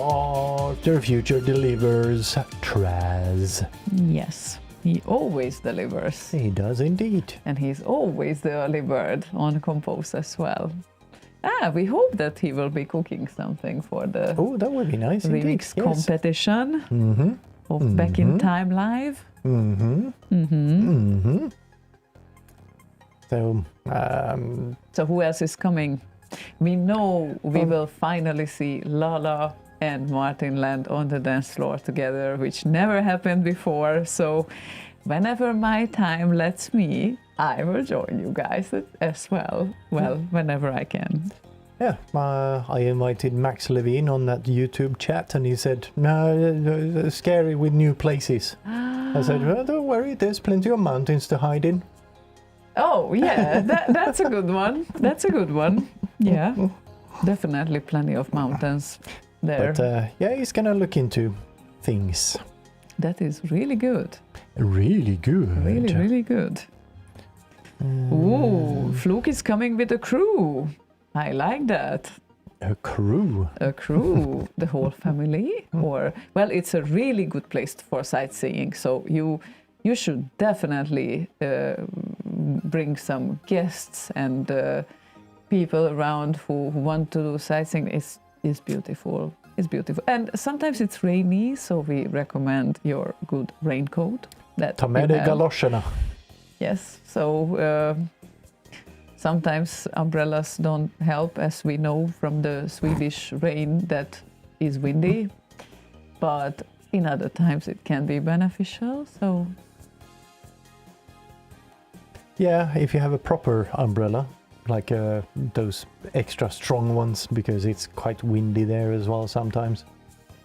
Dr. Future delivers Traz. Yes, he always delivers. He does indeed. And he's always the early bird on Compose as well. We hope that he will be cooking something for the Oh, that would be nice remix indeed. Yes. competition Mm-hmm. of Back in Time Live. Mm-hmm. Mm-hmm. Mm-hmm. So, So who else is coming? We know we will finally see Lala and Martin land on the dance floor together, which never happened before. So whenever my time lets me, I will join you guys as well. Well, whenever I can. yeah, I invited Max Levine on that YouTube chat, and he said, no, scary with new places. I said, well, don't worry, there's plenty of mountains to hide in. Oh, yeah, that's a good one. That's a good one. Yeah, definitely plenty of mountains there. But yeah, he's gonna look into things. That is really good. Really good. Really, really good. Ooh, Fluke is coming with a crew. I like that. A crew. A crew, the whole family, or well, it's a really good place for sightseeing. So you should definitely bring some guests and people around who want to do sightseeing. Is beautiful. It's beautiful, and sometimes it's rainy, so we recommend your good raincoat. That Ta med dig galoscherna. Yes, so sometimes umbrellas don't help, as we know from the Swedish rain that is windy, but in other times it can be beneficial. So Yeah, if you have a proper umbrella, like those extra strong ones, because it's quite windy there as well sometimes.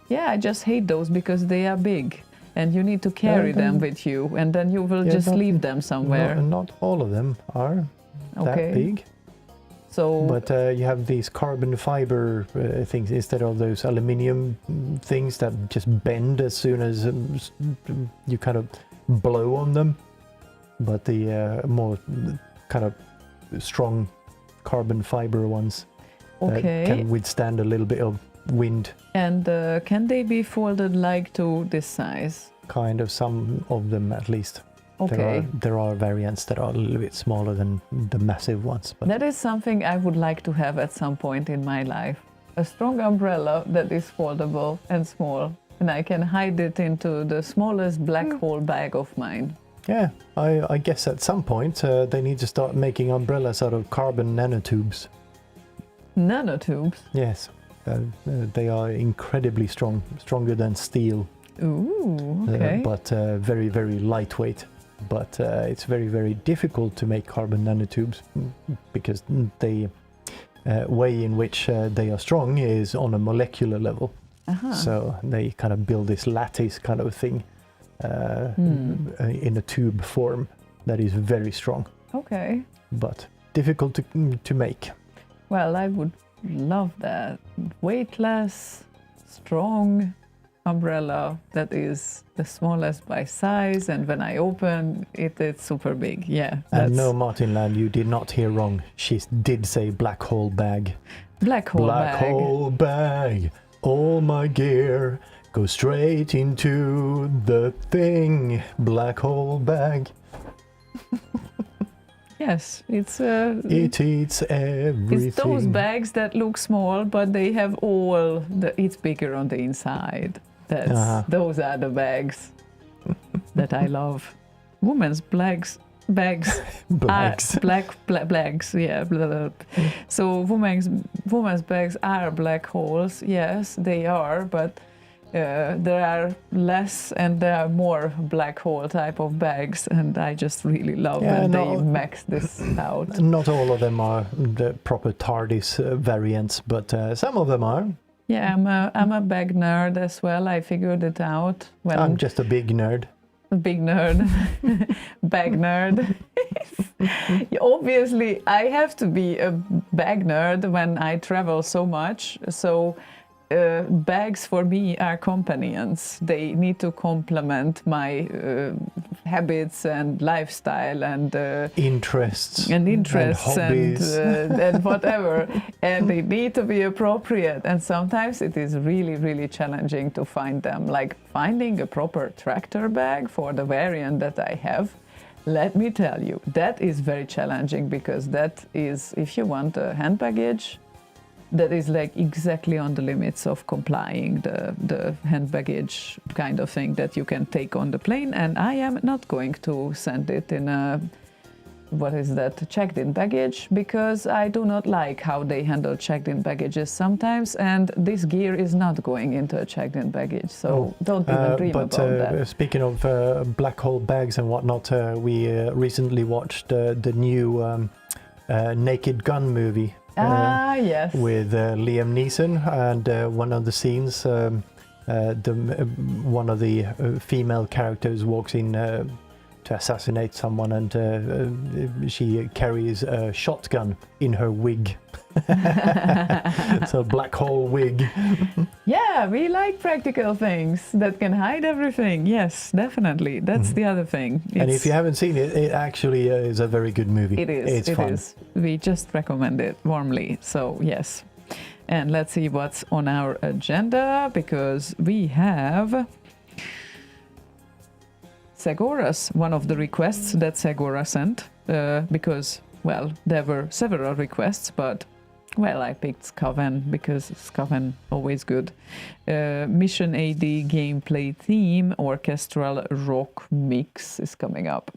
yeah, I just hate those because they are big and you need to carry them with you, and then you will just leave them somewhere. Not all of them are that big. So, But you have these carbon fiber things instead of those aluminium things that just bend as soon as you kind of blow on them. But the more kind of strong carbon fiber ones can withstand a little bit of wind. And can they be folded like to this size? Kind of, some of them at least. Okay. There are variants that are a little bit smaller than the massive ones. But That is something I would like to have at some point in my life. A strong umbrella that is foldable and small, and I can hide it into the smallest black hole bag of mine. yeah, I guess at some point they need to start making umbrellas out of carbon nanotubes. Nanotubes? Yes, they are incredibly strong, stronger than steel. Ooh, okay. But very, very lightweight. But it's very, very difficult to make carbon nanotubes because the way in which they are strong is on a molecular level. So they kind of build this lattice kind of thing in a tube form that is very strong. Okay. But difficult to make. Well, I would love that. Weightless, strong umbrella that is the smallest by size, and when I open it, it's super big. Yeah. And no, Martin Land, you did not hear wrong. She did say black hole bag. Black hole Black bag. hole bag. All my gear go straight into the thing. Black hole bag. Yes, it's It eats everything. it's those bags that look small, but they have all it's bigger on the inside. Those are the bags that I love. Women's bags Bags. are black bags. Yeah. Blah, blah. So women's bags are black holes. Yes, they are, but there are less and there are more black hole type of bags, and I just really love when they max this out. Not all of them are the proper TARDIS variants, but some of them are. Yeah, I'm a bag nerd as well. I figured it out when I'm just a big nerd. Big nerd, bag nerd. Obviously, I have to be a bag nerd when I travel so much. So bags for me are companions. They need to complement my habits and lifestyle and interests and hobbies. and whatever, and they need to be appropriate. And sometimes it is really, really challenging to find them. Like finding a proper tractor bag for the variant that I have. Let me tell you, that is very challenging, because that is, if you want a hand baggage, that is like exactly on the limits of complying the hand baggage kind of thing that you can take on the plane. And I am not going to send it in a, what is that, checked-in baggage, because I do not like how they handle checked-in baggages sometimes, and this gear is not going into a checked-in baggage, so don't even dream about that. Speaking of black hole bags and whatnot, we recently watched the new Naked Gun movie. Yes. With Liam Neeson, and one of the scenes, one of the female characters walks in to assassinate someone, and she carries a shotgun in her wig. So black hole wig. Yeah, we like practical things that can hide everything. Yes, definitely. That's the other thing. And if you haven't seen it, it actually is a very good movie. It is. It's fun. We just recommend it warmly. So yes. And let's see what's on our agenda, because we have Segura's, one of the requests that Segura sent, because, well, there were several requests, but, well, I picked Skaven because Skaven always good. Mission AD gameplay theme, orchestral rock mix is coming up.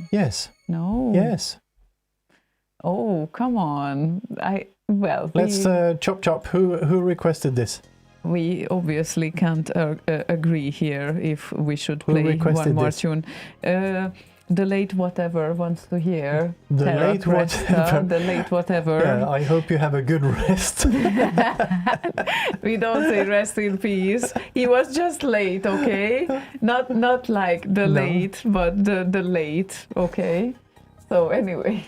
Yes. No. Yes. Oh, come on. Well, Let's chop. Who requested this? we obviously can't agree here if we should Who play requested one more this? tune. The late whatever wants to hear The Terra, late Cresta, whatever. the late whatever. Yeah, I hope you have a good rest. We don't say rest in peace. He was just late, okay? Not like the No. late, but the late, okay? So anyway,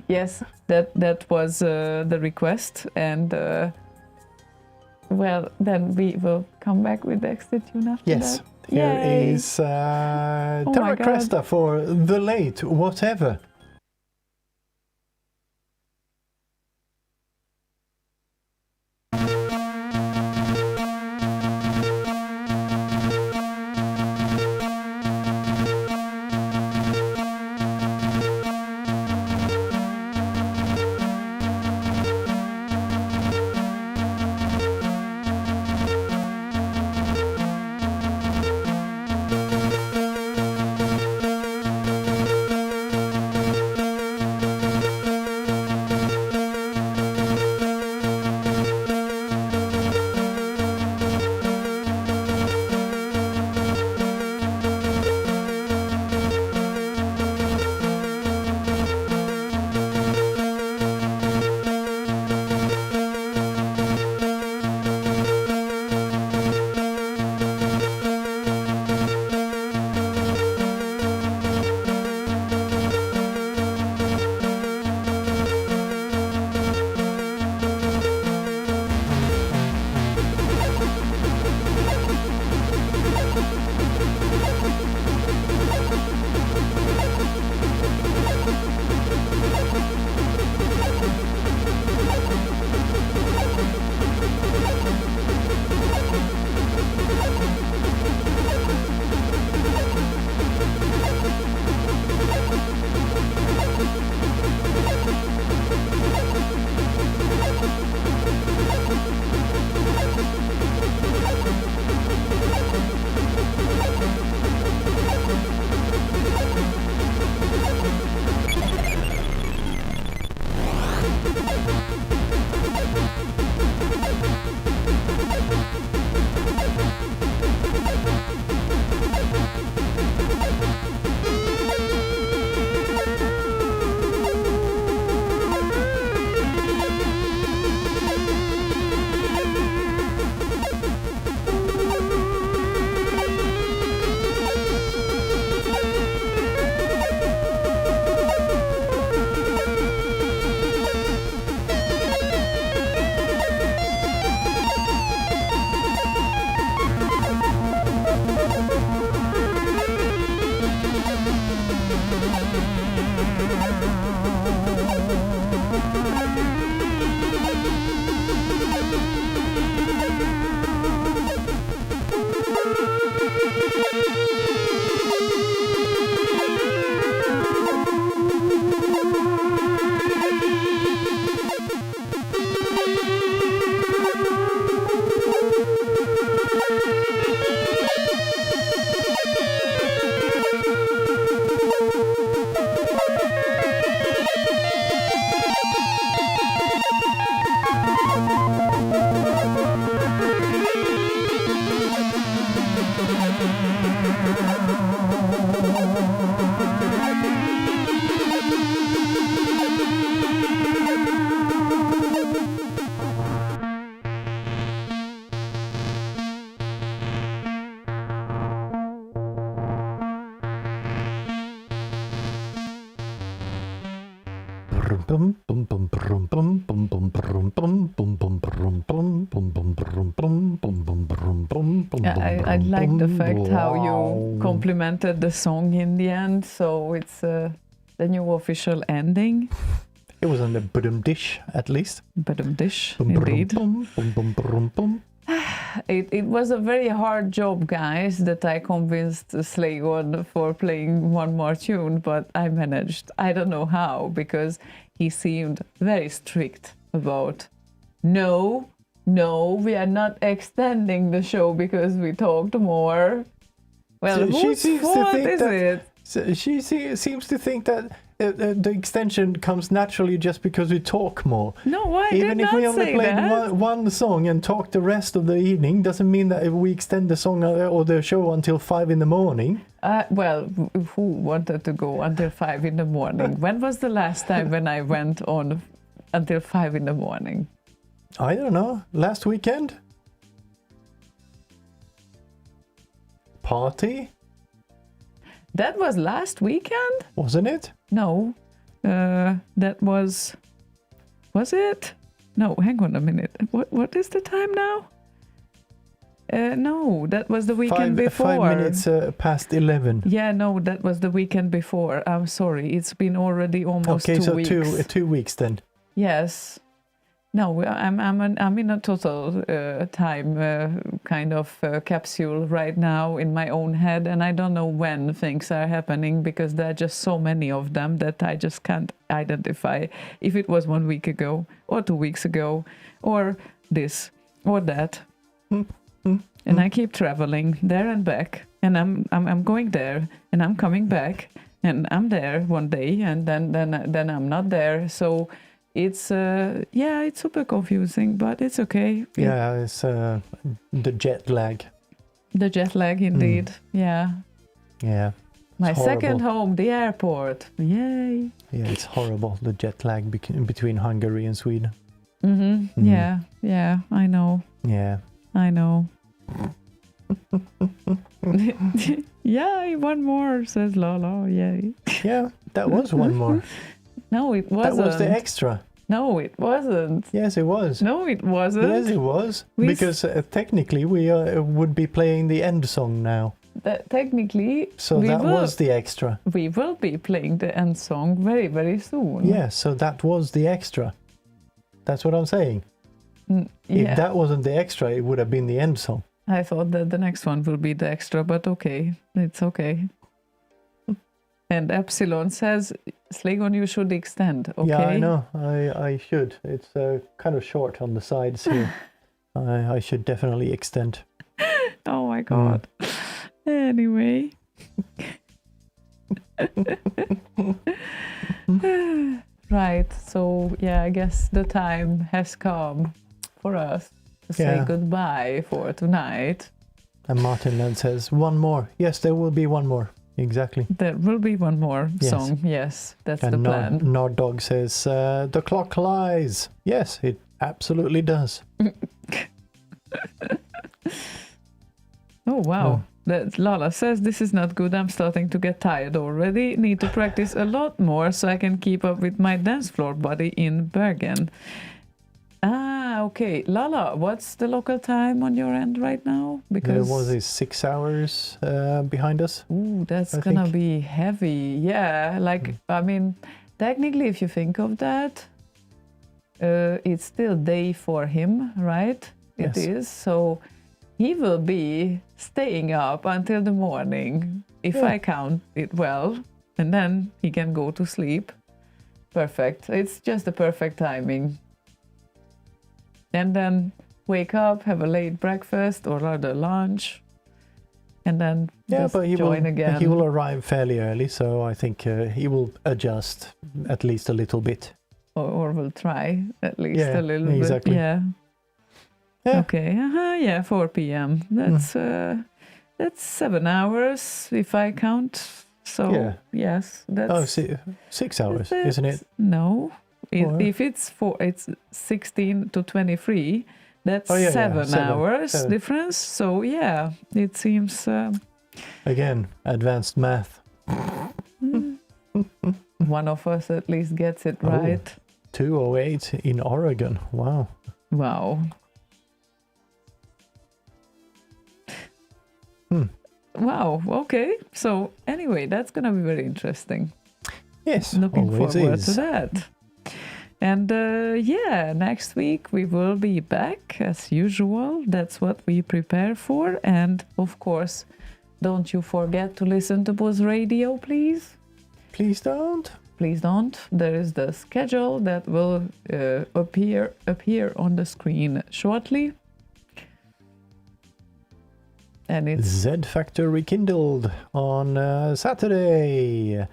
yes, that was the request, and well, then we will come back with the extra tune after Yes. that. Here Yay. is my Terra God. Cresta for the late whatever. I like the fact how you complimented the song in the end, so it's the new official ending. It was on the bottom dish, at least. Bottom dish, indeed. It was a very hard job, guys, that I convinced Slaygon for playing one more tune, but I managed. I don't know how, because he seemed very strict about, no, we are not extending the show because we talked more. Well, So she whose seems to fault think is that- it? So she seems to think that the extension comes naturally just because we talk more. No, I Even did if we not only say played that. one song and talk the rest of the evening, doesn't mean that if we extend the song or the show until 5 in the morning. Well, who wanted to go until 5 in the morning? When was the last time when I went on until 5 in the morning? I don't know. Last weekend? Party? That was last weekend? Wasn't it? No, that was it? No, hang on a minute. What is the time now? No, that was the weekend before. 5 minutes past 11. Yeah, no, that was the weekend before. I'm sorry, it's been already almost 2 weeks. Okay, so 2 weeks then. Yes. No, I'm in a total time kind of capsule right now in my own head, and I don't know when things are happening because there are just so many of them that I just can't identify if it was 1 week ago or 2 weeks ago or this or that. And I keep traveling there and back, and I'm going there and I'm coming back, and I'm there one day and then I'm not there. So it's it's super confusing, but it's okay. Yeah, it's the jet lag. The jet lag, indeed. Yeah. Yeah. My It's second horrible. home, the airport. Yay. Yeah, it's horrible, the jet lag between Hungary and Sweden. Yeah, I know. Yeah. I know. Yay, one more, says Lala. Yay. Yeah, that was one more. No, it wasn't. That was the extra. No, it wasn't. Yes, it was. No, it wasn't. Yes, it was. We Because technically we would be playing the end song now. Technically, So that was the extra. we will be playing the end song very, very soon. Yeah, so that was the extra. That's what I'm saying. Yeah. If that wasn't the extra, it would have been the end song. I thought that the next one will be the extra, but okay, it's okay. And Epsilon says, Slaygon, you should extend, okay? Yeah, I know. I should. It's kind of short on the sides here. I should definitely extend. Oh my god. Anyway. Right, so yeah, I guess the time has come for us to say goodbye for tonight. And Martin then says, one more. Yes, there will be one more. Exactly. There will be one more song, yes, that's the plan. Nord Dog says, the clock lies. Yes, it absolutely does. Oh, wow. That Lala says, this is not good. I'm starting to get tired already. Need to practice a lot more so I can keep up with my dance floor buddy in Bergen. Ah, okay. Lala, what's the local time on your end right now? There was 6 hours behind us. Ooh, that's gonna be heavy. Yeah, like, I mean, technically, if you think of that, it's still day for him, right? Yes. It is. So he will be staying up until the morning, if I count it well, and then he can go to sleep. Perfect. It's just the perfect timing. And then wake up, have a late breakfast or rather lunch, and then just join again. He will arrive fairly early, so I think he will adjust at least a little bit. Or will try at least a little exactly. bit. Yeah. Okay. Yeah, 4 p.m. That's 7 hours if I count. So yes, that's 6 hours, isn't it? No. If it's 16 to 23, that's 7 hours difference. So yeah, it seems. Again, advanced math. One of us at least gets it right. 2:08 in Oregon. Wow. Wow. Wow. Okay. So anyway, that's gonna be very interesting. Yes. Looking always forward is. to that. And next week we will be back as usual. That's what we prepare for. And of course, don't you forget to listen to Buzz Radio, please. Please don't. Please don't. There is the schedule that will appear on the screen shortly. And it's Z Factor rekindled on Saturday.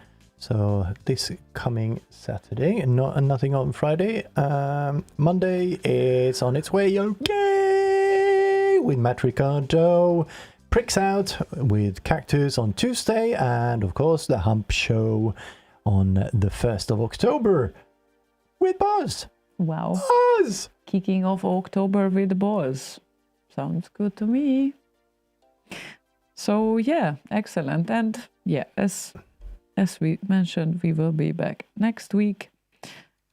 So this coming Saturday, and nothing on Friday. Monday it's on its way, okay, with Matt Ricardo. Pricks Out with Cactus on Tuesday, and of course the Hump Show on the 1st of October with Buzz. Wow. Buzz! Kicking off October with Buzz. Sounds good to me. So yeah, excellent. And yeah, as we mentioned, we will be back next week.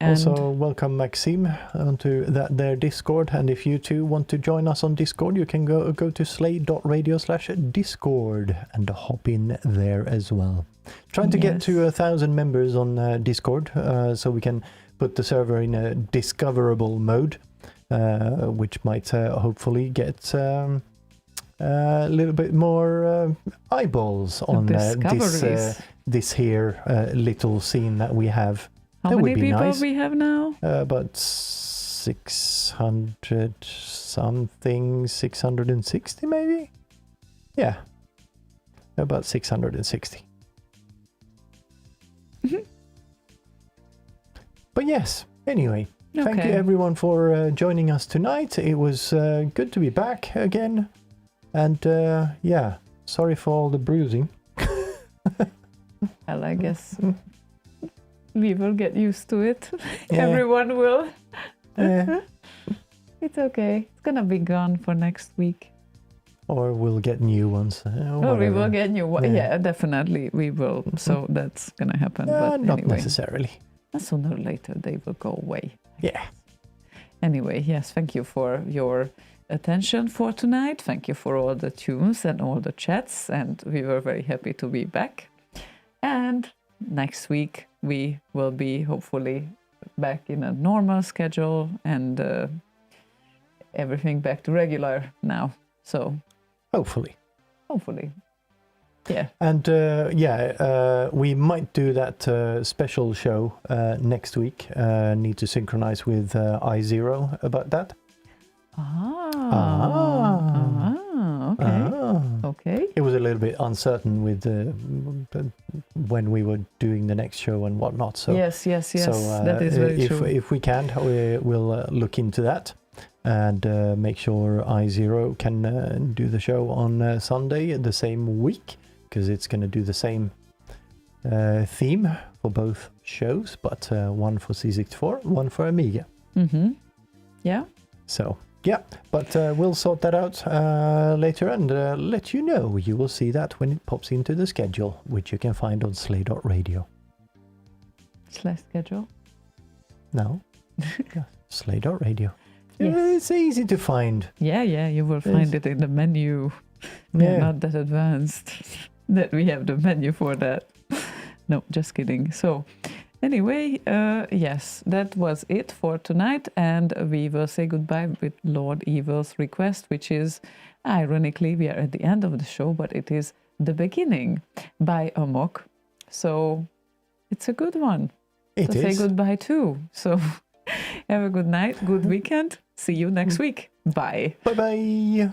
And also, welcome Maxime onto their Discord, and if you too want to join us on Discord, you can go to slay.radio/discord and hop in there as well. Trying to get to 1,000 members on Discord, so we can put the server in a discoverable mode, which might hopefully get a little bit more eyeballs on this here little scene that we have. How many people we have now? About 600 something, 660 maybe? Yeah, about 660. But yes, anyway, thank you everyone for joining us tonight. It was good to be back again. And yeah, sorry for all the bruising. Well, I guess we will get used to it. Yeah. Everyone will. Yeah. It's okay. It's gonna be gone for next week. Or we'll get new ones. Or we will get new ones. Yeah, definitely we will. So that's gonna happen. But not anyway, necessarily. Sooner or later they will go away. Yeah. Anyway, yes, thank you for your attention for tonight. Thank you for all the tunes and all the chats. And we were very happy to be back. And next week we will be hopefully back in a normal schedule and everything back to regular now. So hopefully. Yeah. And we might do that special show next week. Need to synchronize with I0 about that. Okay. It was a little bit uncertain with when we were doing the next show and whatnot. So yes. So, that is very true. If we can, we'll look into that and make sure I0 can do the show on Sunday the same week, because it's going to do the same theme for both shows, but one for C64, one for Amiga. Yeah. So, yeah, but we'll sort that out later and let you know. You will see that when it pops into the schedule, which you can find on slay.radio. Schedule? No. Yeah, slay.radio. Yes. It's easy to find. Yeah, you will find it in the menu. We're not that advanced that we have the menu for that. No, just kidding. So, anyway, yes, that was it for tonight, and we will say goodbye with Lord Evil's request, which is, ironically, we are at the end of the show, but it is the beginning by Amok. So, it's a good one to say goodbye to. So, have a good night, good weekend. See you next week. Bye. Bye-bye.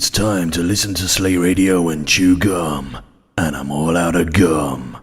It's time to listen to Slay Radio and chew gum. And I'm all out of gum.